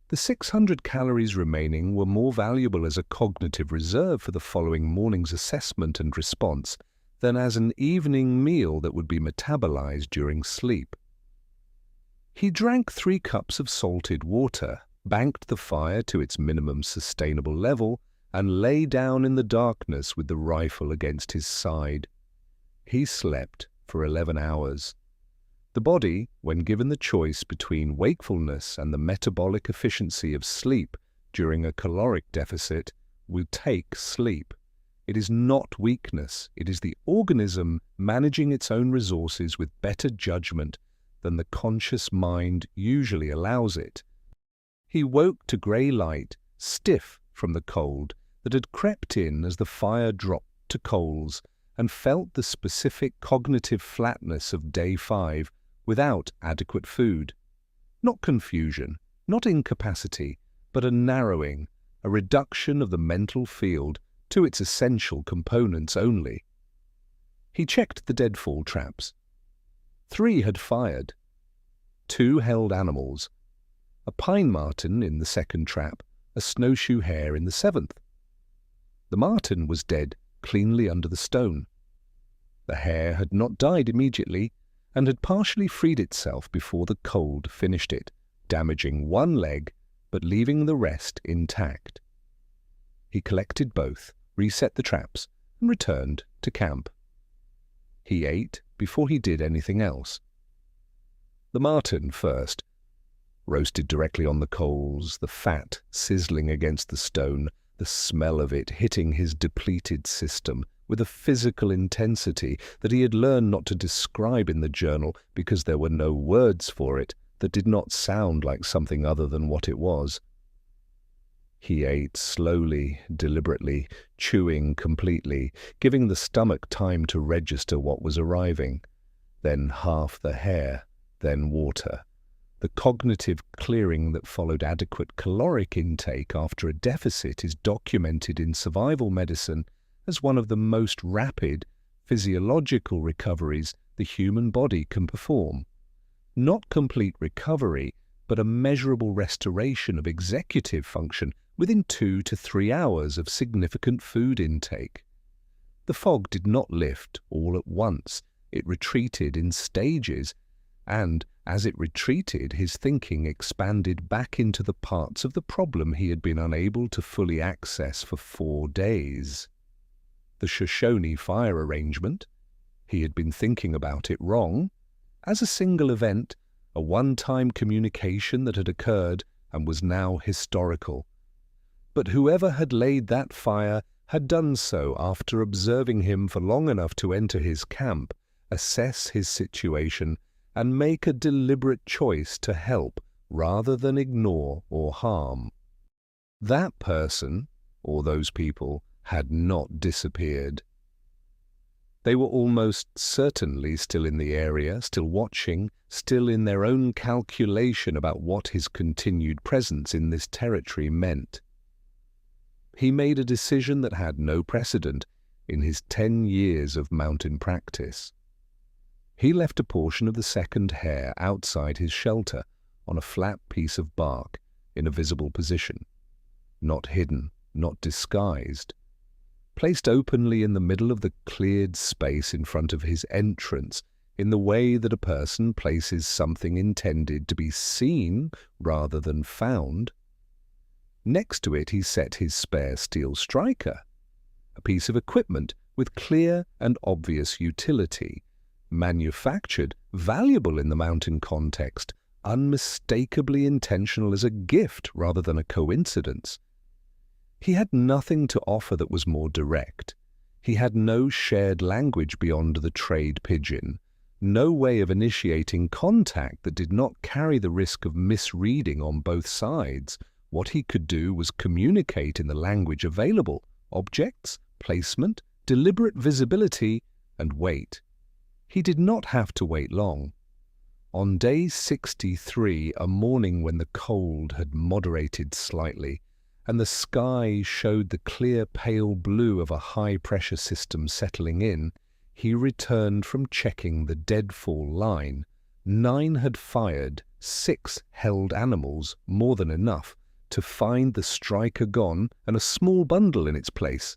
The 600 calories remaining were more valuable as a cognitive reserve for the following morning's assessment and response than as an evening meal that would be metabolized during sleep. He drank 3 cups of salted water, banked the fire to its minimum sustainable level, and lay down in the darkness with the rifle against his side. He slept for 11 hours. The body, when given the choice between wakefulness and the metabolic efficiency of sleep during a caloric deficit, will take sleep. It is not weakness. It is the organism managing its own resources with better judgment than the conscious mind usually allows it. He woke to grey light, stiff from the cold that had crept in as the fire dropped to coals, and felt the specific cognitive flatness of day 5 without adequate food. Not confusion, not incapacity, but a narrowing, a reduction of the mental field to its essential components only. He checked the deadfall traps. 3 had fired. 2 held animals. A pine marten in the second trap, a snowshoe hare in the 7th. The marten was dead cleanly under the stone. The hare had not died immediately and had partially freed itself before the cold finished it, damaging one leg but leaving the rest intact. He collected both, reset the traps, and returned to camp. He ate before he did anything else. The marten first, roasted directly on the coals, the fat sizzling against the stone, the smell of it hitting his depleted system with a physical intensity that he had learned not to describe in the journal because there were no words for it that did not sound like something other than what it was. He ate slowly, deliberately, chewing completely, giving the stomach time to register what was arriving. Then half the hare, then water. The cognitive clearing that followed adequate caloric intake after a deficit is documented in survival medicine as one of the most rapid physiological recoveries the human body can perform. Not complete recovery, but a measurable restoration of executive function within 2 to 3 hours of significant food intake. The fog did not lift all at once. It retreated in stages, and as it retreated, his thinking expanded back into the parts of the problem he had been unable to fully access for 4 days. The Shoshone fire arrangement, he had been thinking about it wrong, as a single event, a one-time communication that had occurred and was now historical. But whoever had laid that fire had done so after observing him for long enough to enter his camp, assess his situation, and make a deliberate choice to help rather than ignore or harm. That person, or those people, had not disappeared. They were almost certainly still in the area, still watching, still in their own calculation about what his continued presence in this territory meant. He made a decision that had no precedent in his 10 years of mountain practice. He left a portion of the second hare outside his shelter on a flat piece of bark in a visible position, not hidden, not disguised, placed openly in the middle of the cleared space in front of his entrance in the way that a person places something intended to be seen rather than found. Next to it he set his spare steel striker, a piece of equipment with clear and obvious utility, manufactured, valuable in the mountain context, unmistakably intentional as a gift rather than a coincidence. He had nothing to offer that was more direct. He had no shared language beyond the trade pigeon, no way of initiating contact that did not carry the risk of misreading on both sides. What he could do was communicate in the language available, objects, placement, deliberate visibility, and wait. He did not have to wait long. On day 63, a morning when the cold had moderated slightly, and the sky showed the clear pale blue of a high-pressure system settling in, he returned from checking the deadfall line. 9 had fired, 6 held animals, more than enough, to find the striker gone and a small bundle in its place.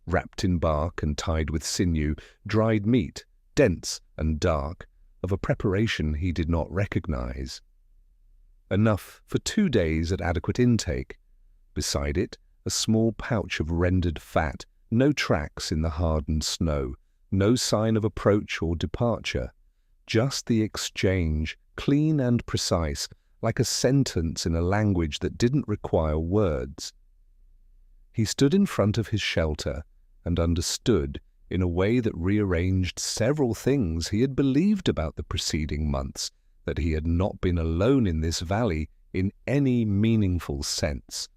Wrapped in bark and tied with sinew, dried meat, dense and dark, of a preparation he did not recognize. Enough for 2 days at adequate intake. Beside it, a small pouch of rendered fat, no tracks in the hardened snow, no sign of approach or departure, just the exchange, clean and precise, like a sentence in a language that didn't require words. He stood in front of his shelter and understood, in a way that rearranged several things he had believed about the preceding months, that he had not been alone in this valley in any meaningful sense.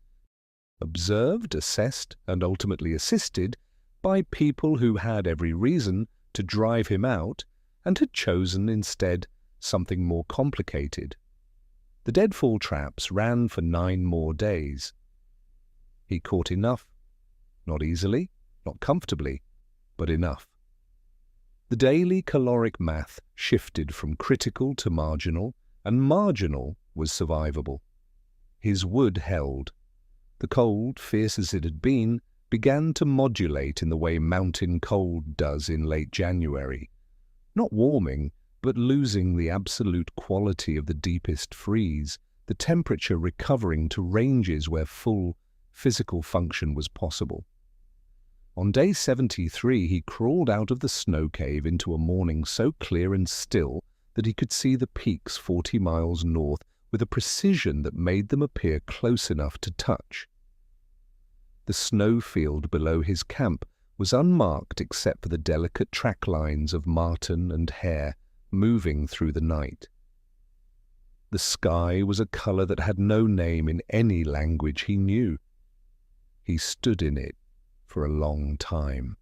Observed, assessed, and ultimately assisted by people who had every reason to drive him out and had chosen instead something more complicated. The deadfall traps ran for 9 more days. He caught enough. Not easily, not comfortably, but enough. The daily caloric math shifted from critical to marginal, and marginal was survivable. His wood held. The cold, fierce as it had been, began to modulate in the way mountain cold does in late January, not warming, but losing the absolute quality of the deepest freeze, the temperature recovering to ranges where full physical function was possible. On day 73, he crawled out of the snow cave into a morning so clear and still that he could see the peaks 40 miles north with a precision that made them appear close enough to touch. The snowfield below his camp was unmarked except for the delicate track lines of marten and hare moving through the night. The sky was a color that had no name in any language he knew. He stood in it for a long time.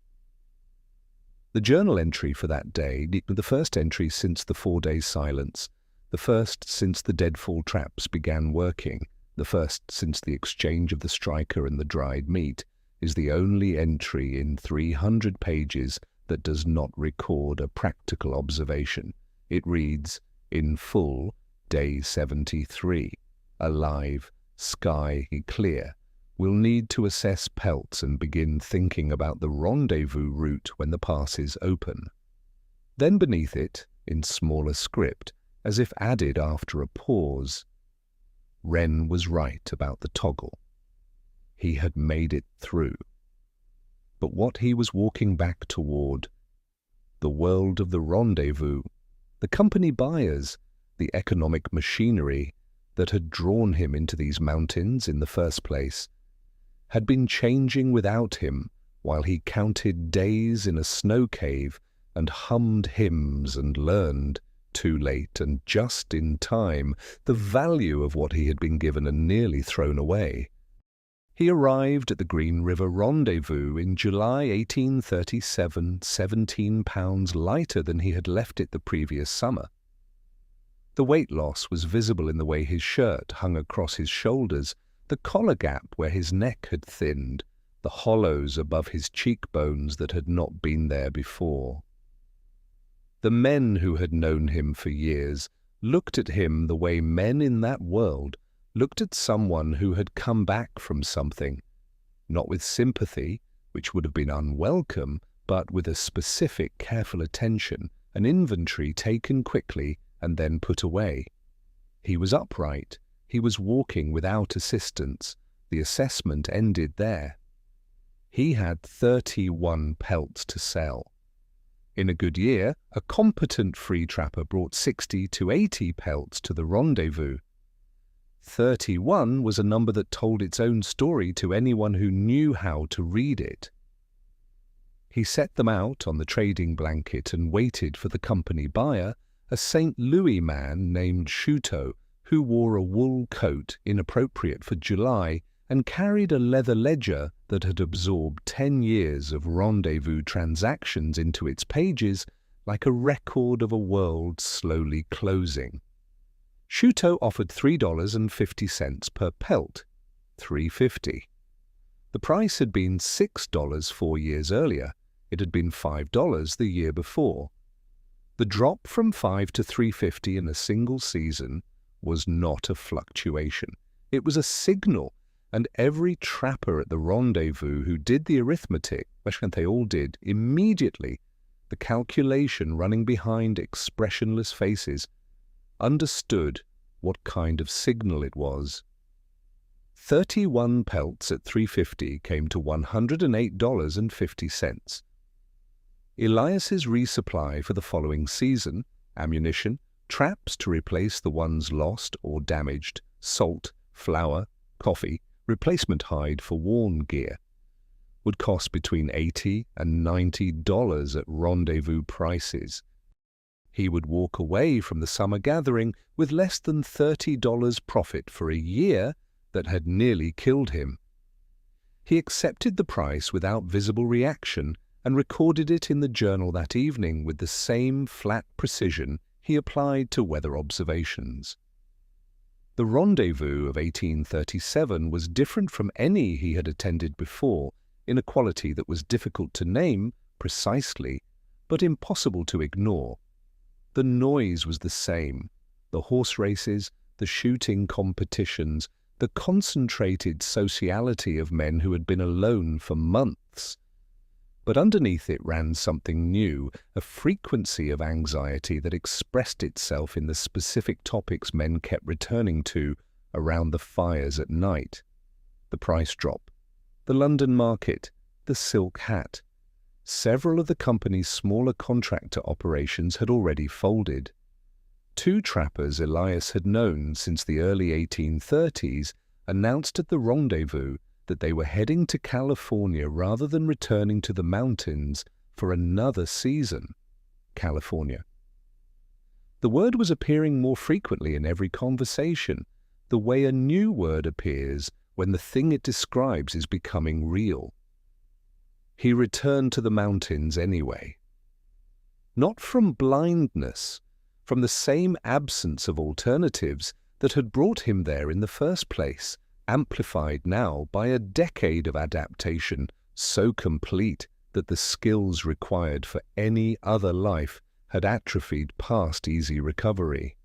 The journal entry for that day, the first entry since the 4-day silence, the first since the deadfall traps began working, the first since the exchange of the striker and the dried meat, is the only entry in 300 pages that does not record a practical observation. It reads, in full, day 73, alive, sky clear. We'll need to assess pelts and begin thinking about the rendezvous route when the pass is open. Then beneath it, in smaller script, as if added after a pause, Wren was right about the toggle. He had made it through. But what he was walking back toward, the world of the rendezvous, the company buyers, the economic machinery that had drawn him into these mountains in the first place, had been changing without him while he counted days in a snow cave and hummed hymns and learned, too late and just in time, the value of what he had been given and nearly thrown away. He arrived at the Green River Rendezvous in July 1837, 17 pounds lighter than he had left it the previous summer. The weight loss was visible in the way his shirt hung across his shoulders, the collar gap where his neck had thinned, the hollows above his cheekbones that had not been there before. The men who had known him for years looked at him the way men in that world looked at someone who had come back from something, not with sympathy, which would have been unwelcome, but with a specific, careful attention, an inventory taken quickly and then put away. He was upright. He was walking without assistance. The assessment ended there. He had 31 pelts to sell. In a good year, a competent free trapper brought 60 to 80 pelts to the rendezvous. 31 was a number that told its own story to anyone who knew how to read it. He set them out on the trading blanket and waited for the company buyer, a St. Louis man named Shuto, who wore a wool coat inappropriate for July and carried a leather ledger that had absorbed 10 years of rendezvous transactions into its pages like a record of a world slowly closing. Shuto offered $3.50 per pelt, $3.50. The price had been $6 4 years earlier. It had been $5 the year before. The drop from $5 to $3.50 in a single season was not a fluctuation. It was a signal, and every trapper at the rendezvous who did the arithmetic, especially they all did, immediately, the calculation running behind expressionless faces, understood what kind of signal it was. 31 pelts at $3.50 came to $108.50. Elias's resupply for the following season, ammunition, traps to replace the ones lost or damaged, salt, flour, coffee, replacement hide for worn gear, would cost between $80 and $90 at rendezvous prices. He would walk away from the summer gathering with less than $30 profit for a year that had nearly killed him. He accepted the price without visible reaction and recorded it in the journal that evening with the same flat precision he applied to weather observations. The rendezvous of 1837 was different from any he had attended before, in a quality that was difficult to name precisely, but impossible to ignore. The noise was the same: the horse races, the shooting competitions, the concentrated sociality of men who had been alone for months. But underneath it ran something new, a frequency of anxiety that expressed itself in the specific topics men kept returning to around the fires at night. The price drop, the London market, the silk hat. Several of the company's smaller contractor operations had already folded. Two trappers Elias had known since the early 1830s announced at the rendezvous that they were heading to California rather than returning to the mountains for another season. California. The word was appearing more frequently in every conversation, the way a new word appears when the thing it describes is becoming real. He returned to the mountains anyway. Not from blindness, from the same absence of alternatives that had brought him there in the first place, amplified now by a decade of adaptation so complete that the skills required for any other life had atrophied past easy recovery.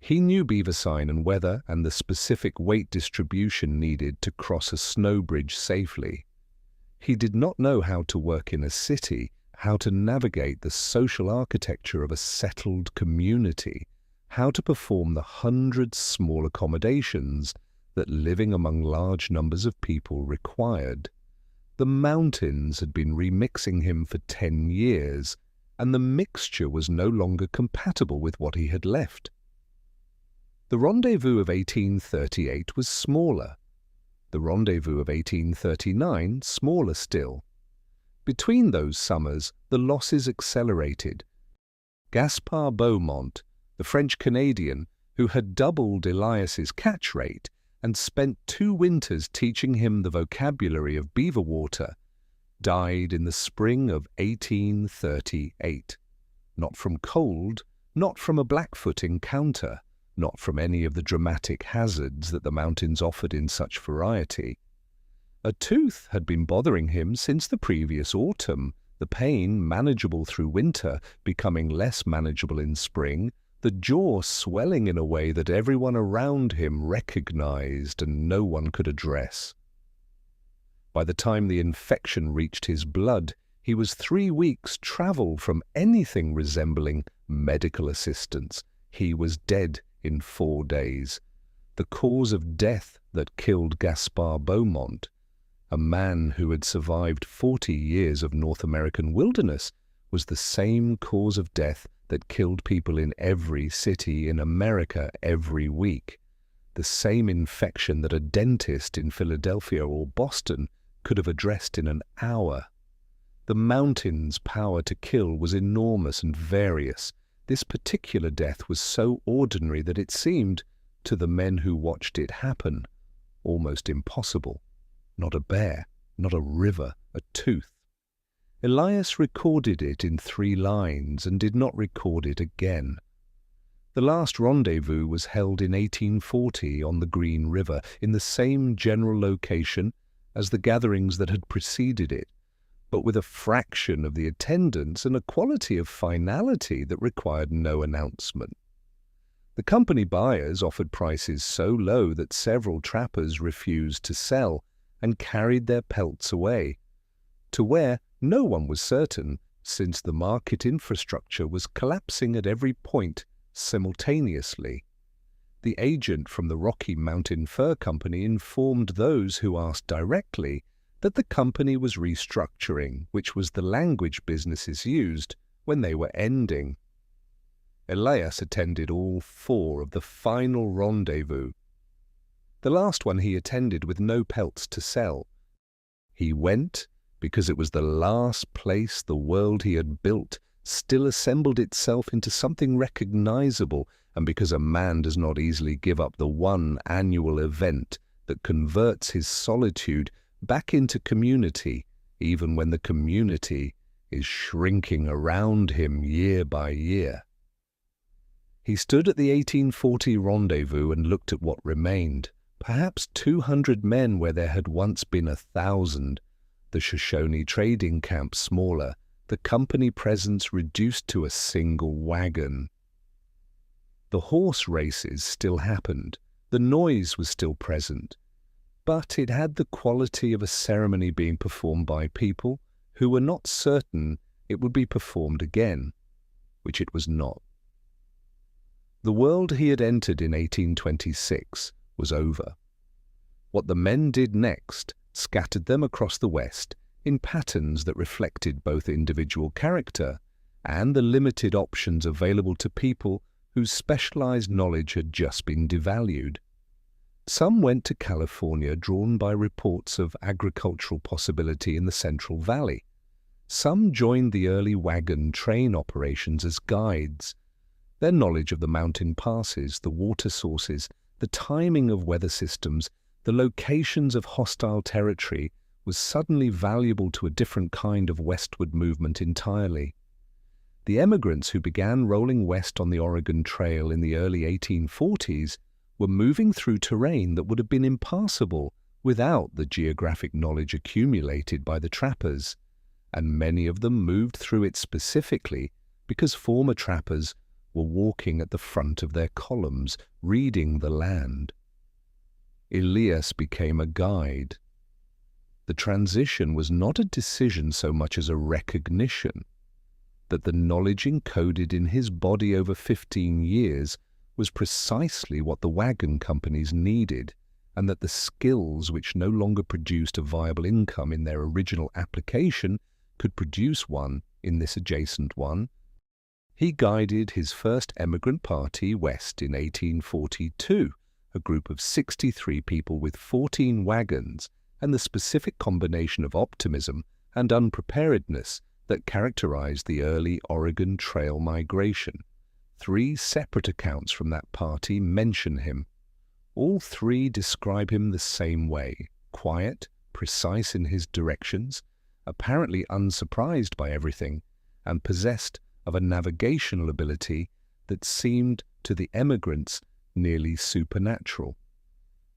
He knew beaver sign and weather and the specific weight distribution needed to cross a snow bridge safely. He did not know how to work in a city, how to navigate the social architecture of a settled community, how to perform the hundreds small accommodations that living among large numbers of people required. The mountains had been remixing him for 10 years, and the mixture was no longer compatible with what he had left. The rendezvous of 1838 was smaller. The rendezvous of 1839 smaller still. Between those summers, the losses accelerated. Gaspard Beaumont, the French-Canadian, who had doubled Elias's catch rate and spent 2 winters teaching him the vocabulary of beaver water, died in the spring of 1838. Not from cold, not from a Blackfoot encounter, not from any of the dramatic hazards that the mountains offered in such variety. A tooth had been bothering him since the previous autumn, the pain manageable through winter becoming less manageable in spring, the jaw swelling in a way that everyone around him recognized and no one could address. By the time the infection reached his blood, he was 3 weeks' travel from anything resembling medical assistance. He was dead in 4 days. The cause of death that killed Gaspard Beaumont, a man who had survived 40 years of North American wilderness, was the same cause of death that killed people in every city in America every week. The same infection that a dentist in Philadelphia or Boston could have addressed in an hour. The mountain's power to kill was enormous and various. This particular death was so ordinary that it seemed, to the men who watched it happen, almost impossible. Not a bear, not a river, a tooth. Elias recorded it in 3 lines and did not record it again. The last rendezvous was held in 1840 on the Green River, in the same general location as the gatherings that had preceded it, but with a fraction of the attendance and a quality of finality that required no announcement. The company buyers offered prices so low that several trappers refused to sell and carried their pelts away, to where no one was certain, since the market infrastructure was collapsing at every point simultaneously. The agent from the Rocky Mountain Fur Company informed those who asked directly that the company was restructuring, which was the language businesses used when they were ending. Elias attended all 4 of the final rendezvous. The last one he attended with no pelts to sell. He went because it was the last place the world he had built still assembled itself into something recognizable, and because a man does not easily give up the one annual event that converts his solitude back into community, even when the community is shrinking around him year by year. He stood at the 1840 rendezvous and looked at what remained, perhaps 200 men where there had once been 1,000, the Shoshone trading camp smaller, the company presence reduced to a single wagon. The horse races still happened, the noise was still present, but it had the quality of a ceremony being performed by people who were not certain it would be performed again, which it was not. The world he had entered in 1826 was over. What the men did next scattered them across the West in patterns that reflected both individual character and the limited options available to people whose specialized knowledge had just been devalued. Some went to California drawn by reports of agricultural possibility in the Central Valley. Some joined the early wagon train operations as guides. Their knowledge of the mountain passes, the water sources, the timing of weather systems, the locations of hostile territory was suddenly valuable to a different kind of westward movement entirely. The emigrants who began rolling west on the Oregon Trail in the early 1840s were moving through terrain that would have been impassable without the geographic knowledge accumulated by the trappers, and many of them moved through it specifically because former trappers were walking at the front of their columns, reading the land. Elias became a guide. The transition was not a decision so much as a recognition that the knowledge encoded in his body over 15 years was precisely what the wagon companies needed, and that the skills which no longer produced a viable income in their original application could produce one in this adjacent one. He guided his first emigrant party west in 1842, a group of 63 people with 14 wagons, and the specific combination of optimism and unpreparedness that characterized the early Oregon Trail migration. 3 separate accounts from that party mention him. All 3 describe him the same way: quiet, precise in his directions, apparently unsurprised by everything, and possessed of a navigational ability that seemed to the emigrants nearly supernatural.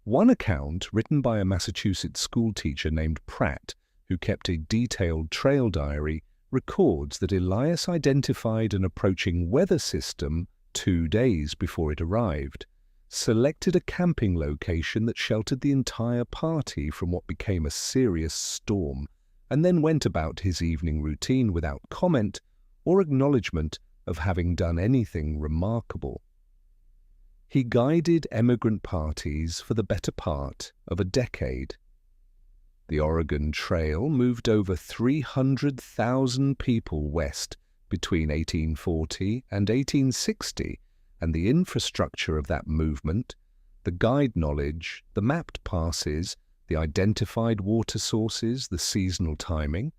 One account, written by a Massachusetts schoolteacher named Pratt, who kept a detailed trail diary, records that Elias identified an approaching weather system 2 days before it arrived, selected a camping location that sheltered the entire party from what became a serious storm, and then went about his evening routine without comment or acknowledgement of having done anything remarkable. He guided emigrant parties for the better part of a decade. The Oregon Trail moved over 300,000 people west between 1840 and 1860, and the infrastructure of that movement, the guide knowledge, the mapped passes, the identified water sources, the seasonal timing,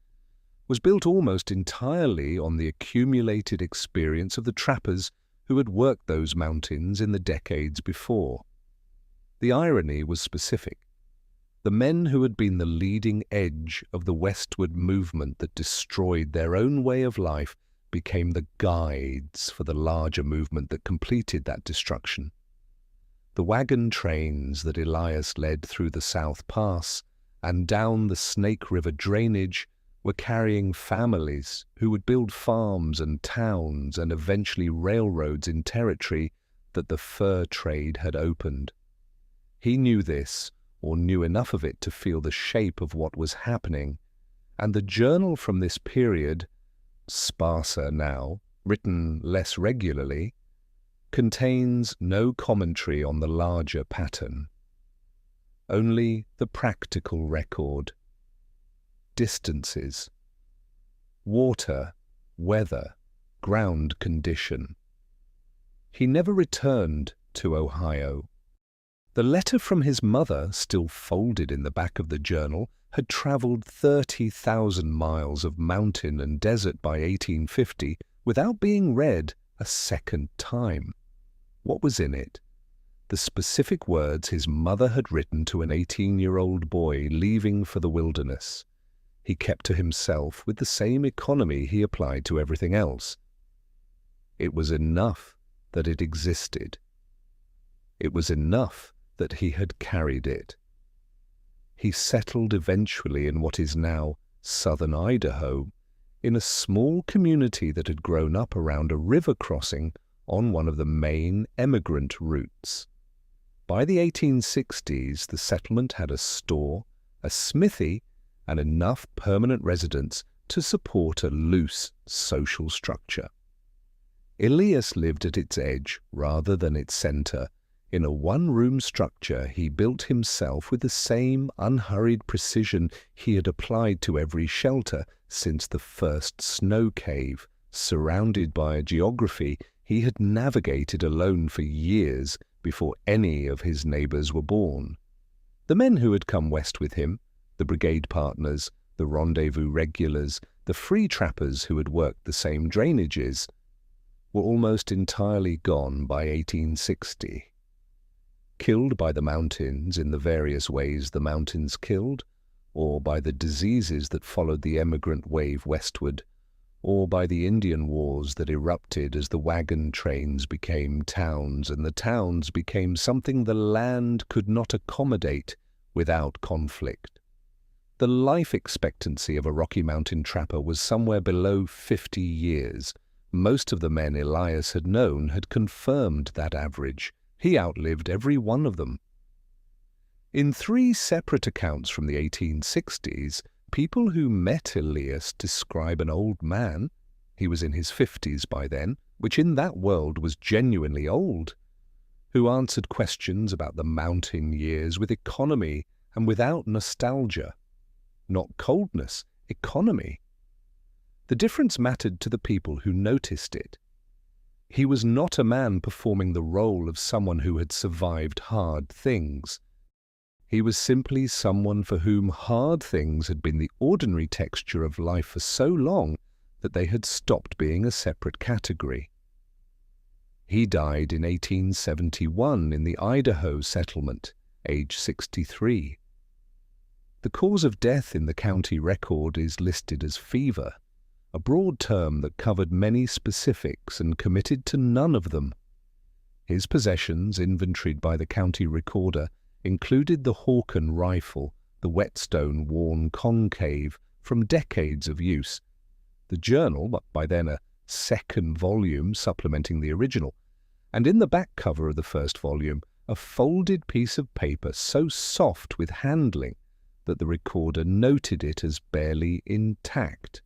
was built almost entirely on the accumulated experience of the trappers who had worked those mountains in the decades before. The irony was specific. The men who had been the leading edge of the westward movement that destroyed their own way of life became the guides for the larger movement that completed that destruction. The wagon trains that Elias led through the South Pass and down the Snake River drainage were carrying families who would build farms and towns and eventually railroads in territory that the fur trade had opened. He knew this, or knew enough of it to feel the shape of what was happening, and the journal from this period, sparser now, written less regularly, contains no commentary on the larger pattern, only the practical record. Distances, water, weather, ground condition. He never returned to Ohio. The letter from his mother, still folded in the back of the journal, had traveled 30,000 miles of mountain and desert by 1850 without being read a second time. What was in it? The specific words his mother had written to an 18-year-old boy leaving for the wilderness. He kept to himself with the same economy he applied to everything else. It was enough that it existed. It was enough that he had carried it. He settled eventually in what is now southern Idaho, in a small community that had grown up around a river crossing on one of the main emigrant routes. By the 1860s, the settlement had a store, a smithy, and enough permanent residents to support a loose social structure. Elias lived at its edge rather than its center, in a one-room structure he built himself with the same unhurried precision he had applied to every shelter since the first snow cave, surrounded by a geography he had navigated alone for years before any of his neighbors were born. The men who had come west with him, the brigade partners, the rendezvous regulars, the free trappers who had worked the same drainages, were almost entirely gone by 1860. Killed by the mountains in the various ways the mountains killed, or by the diseases that followed the emigrant wave westward, or by the Indian wars that erupted as the wagon trains became towns and the towns became something the land could not accommodate without conflict. The life expectancy of a Rocky Mountain trapper was somewhere below 50 years. Most of the men Elias had known had confirmed that average. He outlived every one of them. In 3 separate accounts from the 1860s, people who met Elias describe an old man, he was in his 50s by then, which in that world was genuinely old, who answered questions about the mountain years with economy and without nostalgia. Not coldness, economy. The difference mattered to the people who noticed it. He was not a man performing the role of someone who had survived hard things. He was simply someone for whom hard things had been the ordinary texture of life for so long that they had stopped being a separate category. He died in 1871 in the Idaho settlement, age 63. The cause of death in the county record is listed as fever, a broad term that covered many specifics and committed to none of them. His possessions, inventoried by the county recorder, included the Hawken rifle, the whetstone worn concave from decades of use, the journal, but by then a second volume supplementing the original, and in the back cover of the first volume, a folded piece of paper so soft with handling that the recorder noted it as barely intact.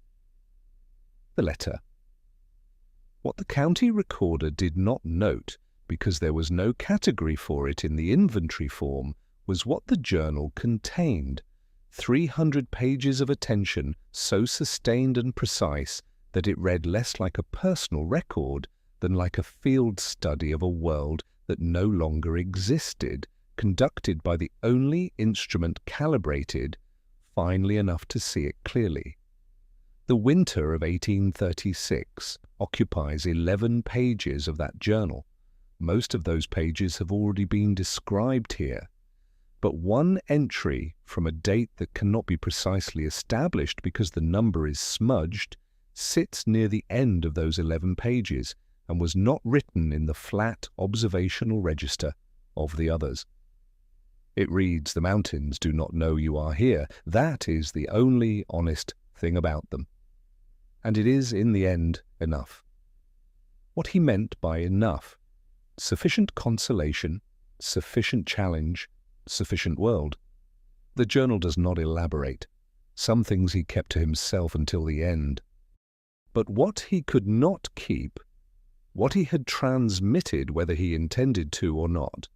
The letter. What the county recorder did not note, because there was no category for it in the inventory form, was what the journal contained. 300 pages of attention so sustained and precise that it read less like a personal record than like a field study of a world that no longer existed, conducted by the only instrument calibrated finely enough to see it clearly. The winter of 1836 occupies 11 pages of that journal. Most of those pages have already been described here, but one entry from a date that cannot be precisely established because the number is smudged sits near the end of those 11 pages and was not written in the flat observational register of the others. It reads, "The mountains do not know you are here." That is the only honest thing about them. And it is, in the end, enough. What he meant by enough: sufficient consolation, sufficient challenge, sufficient world. The journal does not elaborate. Some things he kept to himself until the end. But what he could not keep, what he had transmitted whether he intended to or not,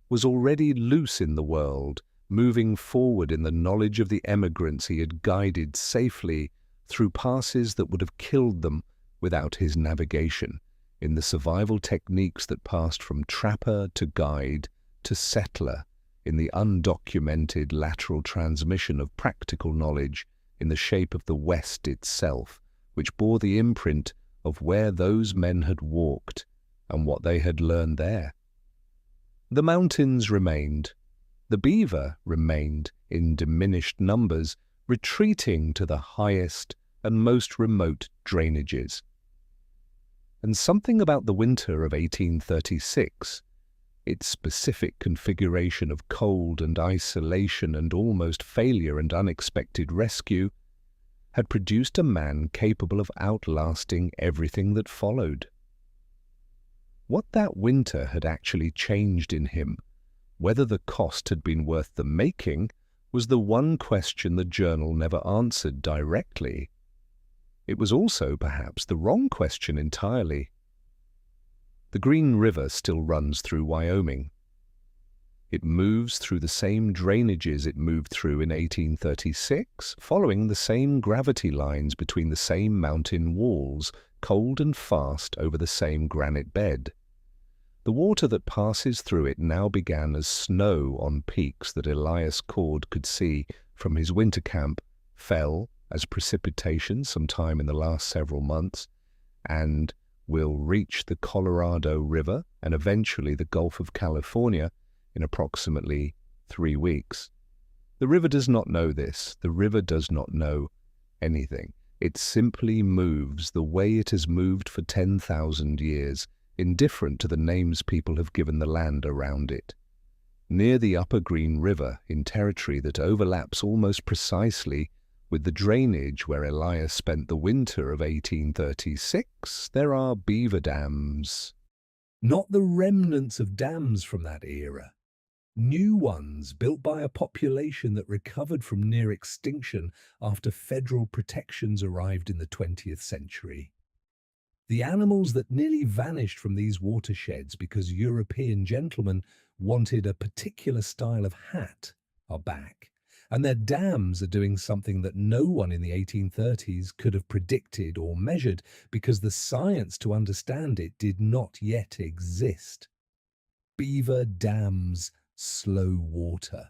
was already loose in the world, moving forward in the knowledge of the emigrants he had guided safely through passes that would have killed them without his navigation, in the survival techniques that passed from trapper to guide to settler, in the undocumented lateral transmission of practical knowledge in the shape of the West itself, which bore the imprint of where those men had walked and what they had learned there. The mountains remained. The beaver remained in diminished numbers, retreating to the highest and most remote drainages. And something about the winter of 1836, its specific configuration of cold and isolation and almost failure and unexpected rescue, had produced a man capable of outlasting everything that followed. What that winter had actually changed in him, whether the cost had been worth the making, was the one question the journal never answered directly. It was also, perhaps, the wrong question entirely. The Green River still runs through Wyoming. It moves through the same drainages it moved through in 1836, following the same gravity lines between the same mountain walls, cold and fast over the same granite bed. The water that passes through it now began as snow on peaks that Elias Cord could see from his winter camp, fell as precipitation sometime in the last several months, and will reach the Colorado River and eventually the Gulf of California in approximately 3 weeks. The river does not know this. The river does not know anything. It simply moves the way it has moved for 10,000 years, indifferent to the names people have given the land around it. Near the upper Green River, in territory that overlaps almost precisely with the drainage where Elias spent the winter of 1836, there are beaver dams. Not the remnants of dams from that era. New ones built by a population that recovered from near extinction after federal protections arrived in the 20th century. The animals that nearly vanished from these watersheds because European gentlemen wanted a particular style of hat are back, and their dams are doing something that no one in the 1830s could have predicted or measured because the science to understand it did not yet exist. Beaver dams slow water.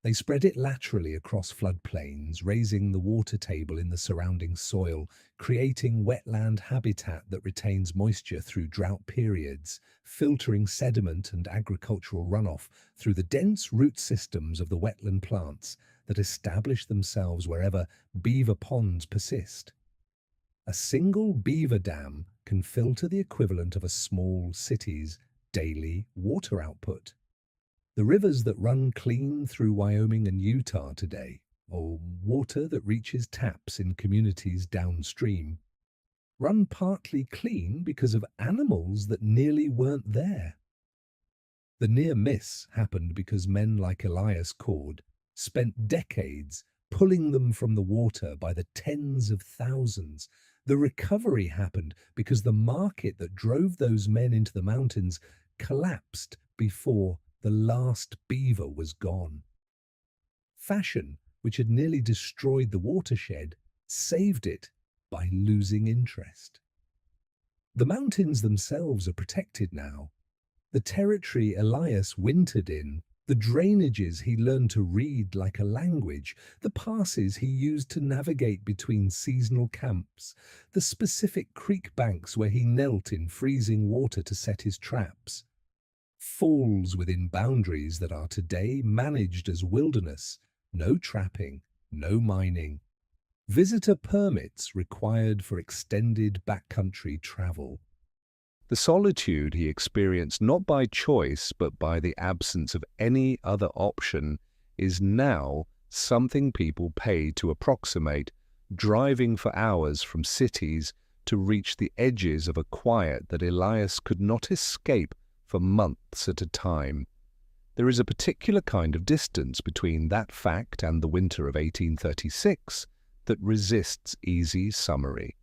They spread it laterally across floodplains, raising the water table in the surrounding soil, creating wetland habitat that retains moisture through drought periods, filtering sediment and agricultural runoff through the dense root systems of the wetland plants that establish themselves wherever beaver ponds persist. A single beaver dam can filter the equivalent of a small city's daily water output. The rivers that run clean through Wyoming and Utah today, or water that reaches taps in communities downstream, run partly clean because of animals that nearly weren't there. The near miss happened because men like Elias Cord spent decades pulling them from the water by the tens of thousands. The recovery happened because the market that drove those men into the mountains collapsed before the last beaver was gone. Fashion, which had nearly destroyed the watershed, saved it by losing interest. The mountains themselves are protected now. The territory Elias wintered in, the drainages he learned to read like a language, the passes he used to navigate between seasonal camps, the specific creek banks where he knelt in freezing water to set his traps, falls within boundaries that are today managed as wilderness, no trapping, no mining, visitor permits required for extended backcountry travel. The solitude he experienced not by choice but by the absence of any other option is now something people pay to approximate, driving for hours from cities to reach the edges of a quiet that Elias could not escape for months at a time. There is a particular kind of distance between that fact and the winter of 1836 that resists easy summary.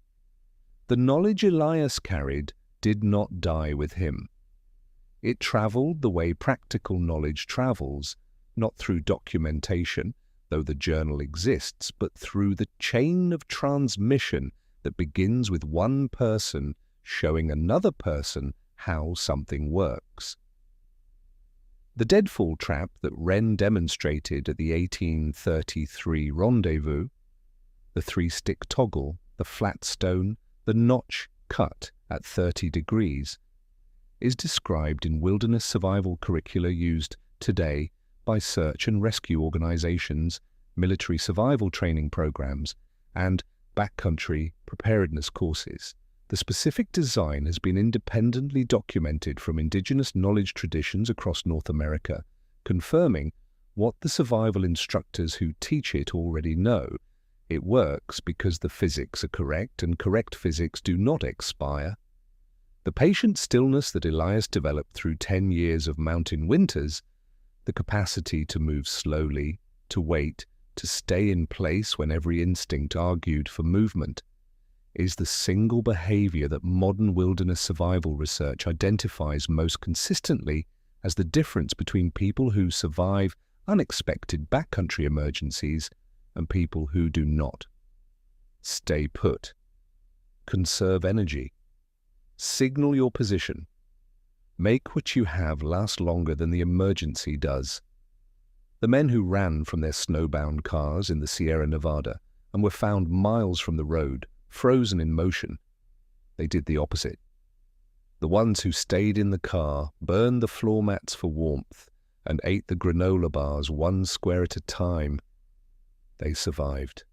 The knowledge Elias carried did not die with him. It travelled the way practical knowledge travels, not through documentation, though the journal exists, but through the chain of transmission that begins with one person showing another person how something works. The deadfall trap that Wren demonstrated at the 1833 rendezvous, the 3-stick toggle, the flat stone, the notch cut at 30 degrees, is described in wilderness survival curricula used today by search and rescue organizations, military survival training programs, and backcountry preparedness courses. The specific design has been independently documented from indigenous knowledge traditions across North America, confirming what the survival instructors who teach it already know. It works because the physics are correct, and correct physics do not expire. The patient stillness that Elias developed through 10 years of mountain winters, the capacity to move slowly, to wait, to stay in place when every instinct argued for movement, is the single behavior that modern wilderness survival research identifies most consistently as the difference between people who survive unexpected backcountry emergencies and people who do not. Stay put. Conserve energy. Signal your position. Make what you have last longer than the emergency does. The men who ran from their snowbound cars in the Sierra Nevada and were found miles from the road, frozen in motion, they did the opposite. The ones who stayed in the car, burned the floor mats for warmth, and ate the granola bars one square at a time, they survived.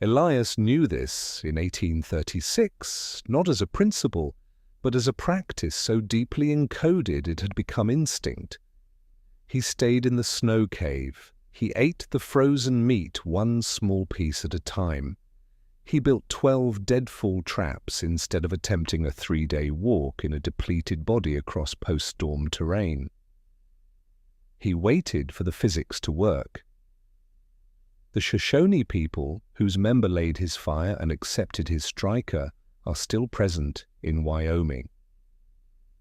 Elias knew this in 1836, not as a principle, but as a practice so deeply encoded it had become instinct. He stayed in the snow cave. He ate the frozen meat one small piece at a time. He built 12 deadfall traps instead of attempting a 3-day walk in a depleted body across post-storm terrain. He waited for the physics to work. The Shoshone people, whose member laid his fire and accepted his striker, are still present in Wyoming.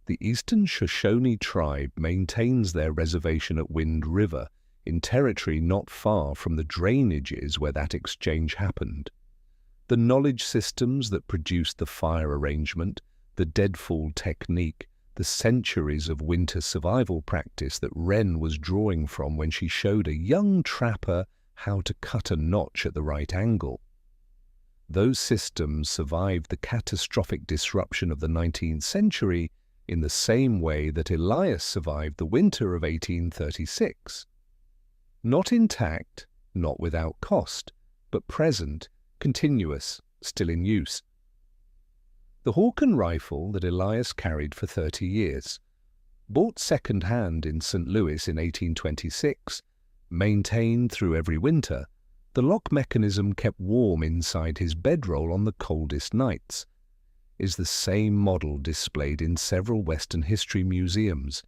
The Eastern Shoshone tribe maintains their reservation at Wind River, in territory not far from the drainages where that exchange happened. The knowledge systems that produced the fire arrangement, the deadfall technique, the centuries of winter survival practice that Wren was drawing from when she showed a young trapper how to cut a notch at the right angle. Those systems survived the catastrophic disruption of the 19th century in the same way that Elias survived the winter of 1836. Not intact, not without cost, but present, continuous, still in use. The Hawken rifle that Elias carried for 30 years, bought second-hand in St. Louis in 1826, maintained through every winter, the lock mechanism kept warm inside his bedroll on the coldest nights, is the same model displayed in several Western history museums.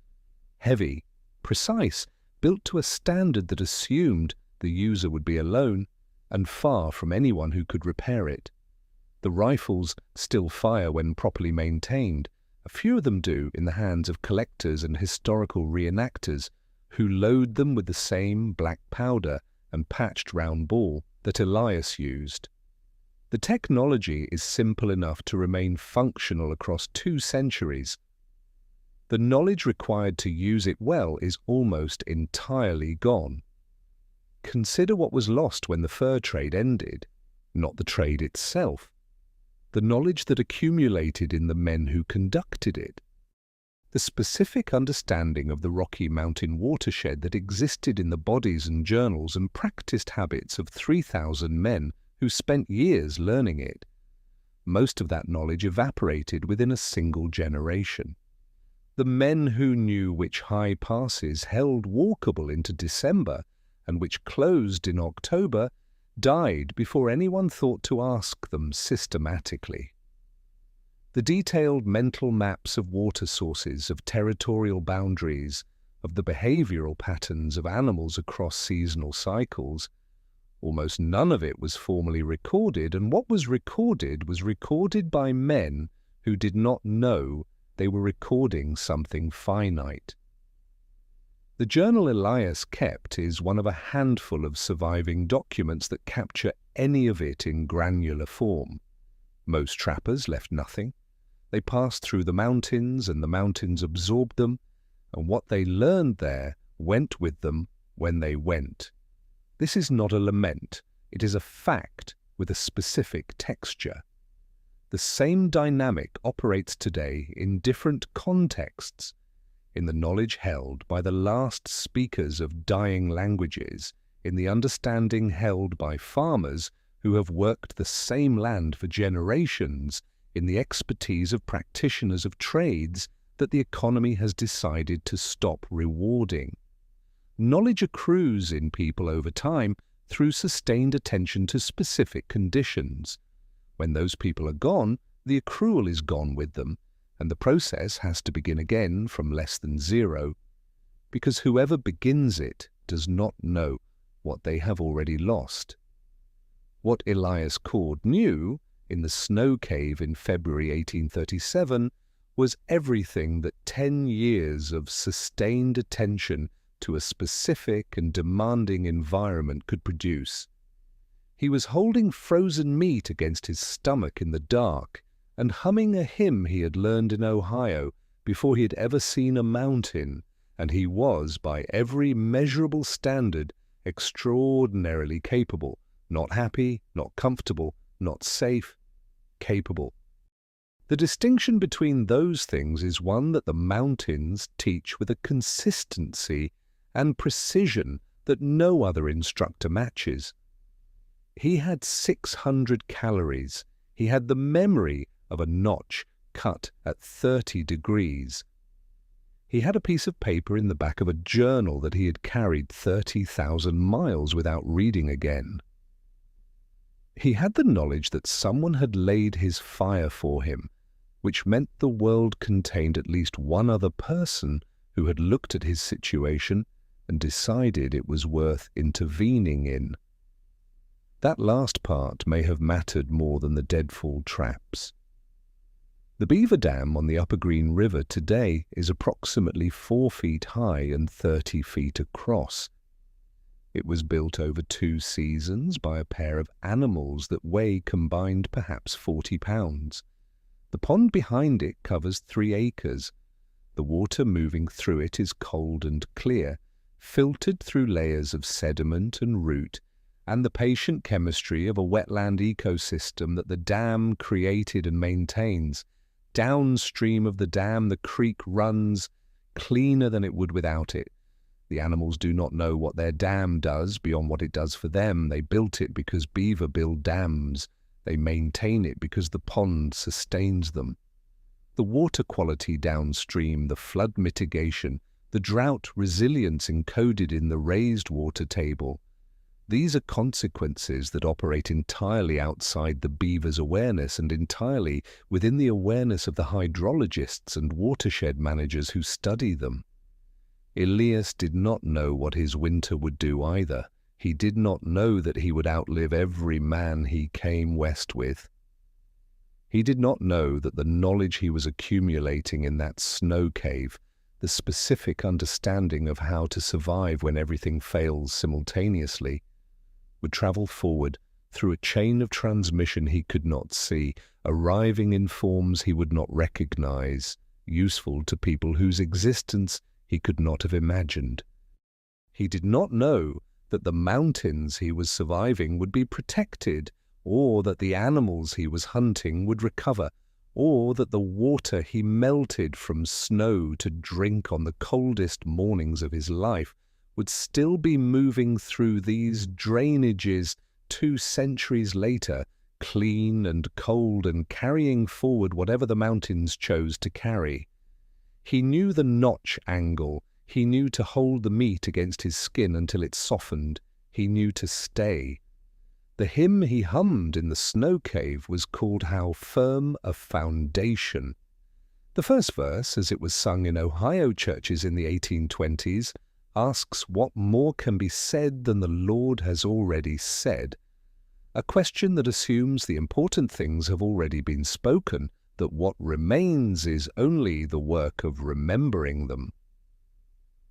Heavy, precise, built to a standard that assumed the user would be alone and far from anyone who could repair it. The rifles still fire when properly maintained. A few of them do in the hands of collectors and historical reenactors who load them with the same black powder and patched round ball that Elias used. The technology is simple enough to remain functional across 2 centuries. The knowledge required to use it well is almost entirely gone. Consider what was lost when the fur trade ended, not the trade itself, the knowledge that accumulated in the men who conducted it. The specific understanding of the Rocky Mountain watershed that existed in the bodies and journals and practiced habits of 3,000 men who spent years learning it. Most of that knowledge evaporated within a single generation. The men who knew which high passes held walkable into December and which closed in October died before anyone thought to ask them systematically. The detailed mental maps of water sources, of territorial boundaries, of the behavioral patterns of animals across seasonal cycles, almost none of it was formally recorded, and what was recorded by men who did not know they were recording something finite. The journal Elias kept is one of a handful of surviving documents that capture any of it in granular form. Most trappers left nothing. They passed through the mountains, and the mountains absorbed them, and what they learned there went with them when they went. This is not a lament. It is a fact with a specific texture. The same dynamic operates today in different contexts, in the knowledge held by the last speakers of dying languages, in the understanding held by farmers who have worked the same land for generations, in the expertise of practitioners of trades that the economy has decided to stop rewarding. Knowledge accrues in people over time through sustained attention to specific conditions. When those people are gone, the accrual is gone with them, and the process has to begin again from less than zero, because whoever begins it does not know what they have already lost. What Elias Cord knew in the snow cave in February 1837 was everything that 10 years of sustained attention to a specific and demanding environment could produce. He was holding frozen meat against his stomach in the dark and humming a hymn he had learned in Ohio before he had ever seen a mountain, and he was, by every measurable standard, extraordinarily capable, not happy, not comfortable, not safe, capable. The distinction between those things is one that the mountains teach with a consistency and precision that no other instructor matches. He had 600 calories. He had the memory of a notch cut at 30 degrees. He had a piece of paper in the back of a journal that he had carried 30,000 miles without reading again. He had the knowledge that someone had laid his fire for him, which meant the world contained at least one other person who had looked at his situation and decided it was worth intervening in. That last part may have mattered more than the deadfall traps. The beaver dam on the Upper Green River today is approximately 4 feet high and 30 feet across. It was built over 2 seasons by a pair of animals that weigh combined perhaps 40 pounds. The pond behind it covers 3 acres. The water moving through it is cold and clear, filtered through layers of sediment and root, and the patient chemistry of a wetland ecosystem that the dam created and maintains. Downstream of the dam, the creek runs cleaner than it would without it. The animals do not know what their dam does beyond what it does for them. They built it because beaver build dams. They maintain it because the pond sustains them. The water quality downstream, the flood mitigation, the drought resilience encoded in the raised water table. These are consequences that operate entirely outside the beaver's awareness and entirely within the awareness of the hydrologists and watershed managers who study them. Elias did not know what his winter would do either. He did not know that he would outlive every man he came west with. He did not know that the knowledge he was accumulating in that snow cave, the specific understanding of how to survive when everything fails simultaneously, would travel forward through a chain of transmission he could not see, arriving in forms he would not recognize, useful to people whose existence he could not have imagined. He did not know that the mountains he was surviving would be protected, or that the animals he was hunting would recover, or that the water he melted from snow to drink on the coldest mornings of his life would still be moving through these drainages 2 centuries later, clean and cold and carrying forward whatever the mountains chose to carry. He knew the notch angle. He knew to hold the meat against his skin until it softened. He knew to stay. The hymn he hummed in the snow cave was called How Firm a Foundation. The first verse, as it was sung in Ohio churches in the 1820s, asks what more can be said than the Lord has already said, a question that assumes the important things have already been spoken, that what remains is only the work of remembering them.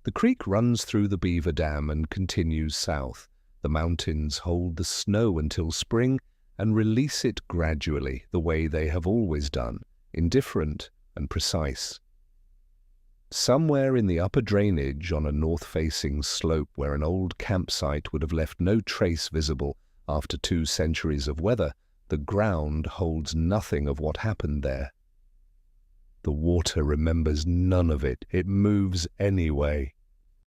The creek runs through the beaver dam and continues south. The mountains hold the snow until spring and release it gradually, the way they have always done, indifferent and precise. Somewhere in the upper drainage on a north-facing slope where an old campsite would have left no trace visible after 2 centuries of weather, the ground holds nothing of what happened there. The water remembers none of it. It moves anyway.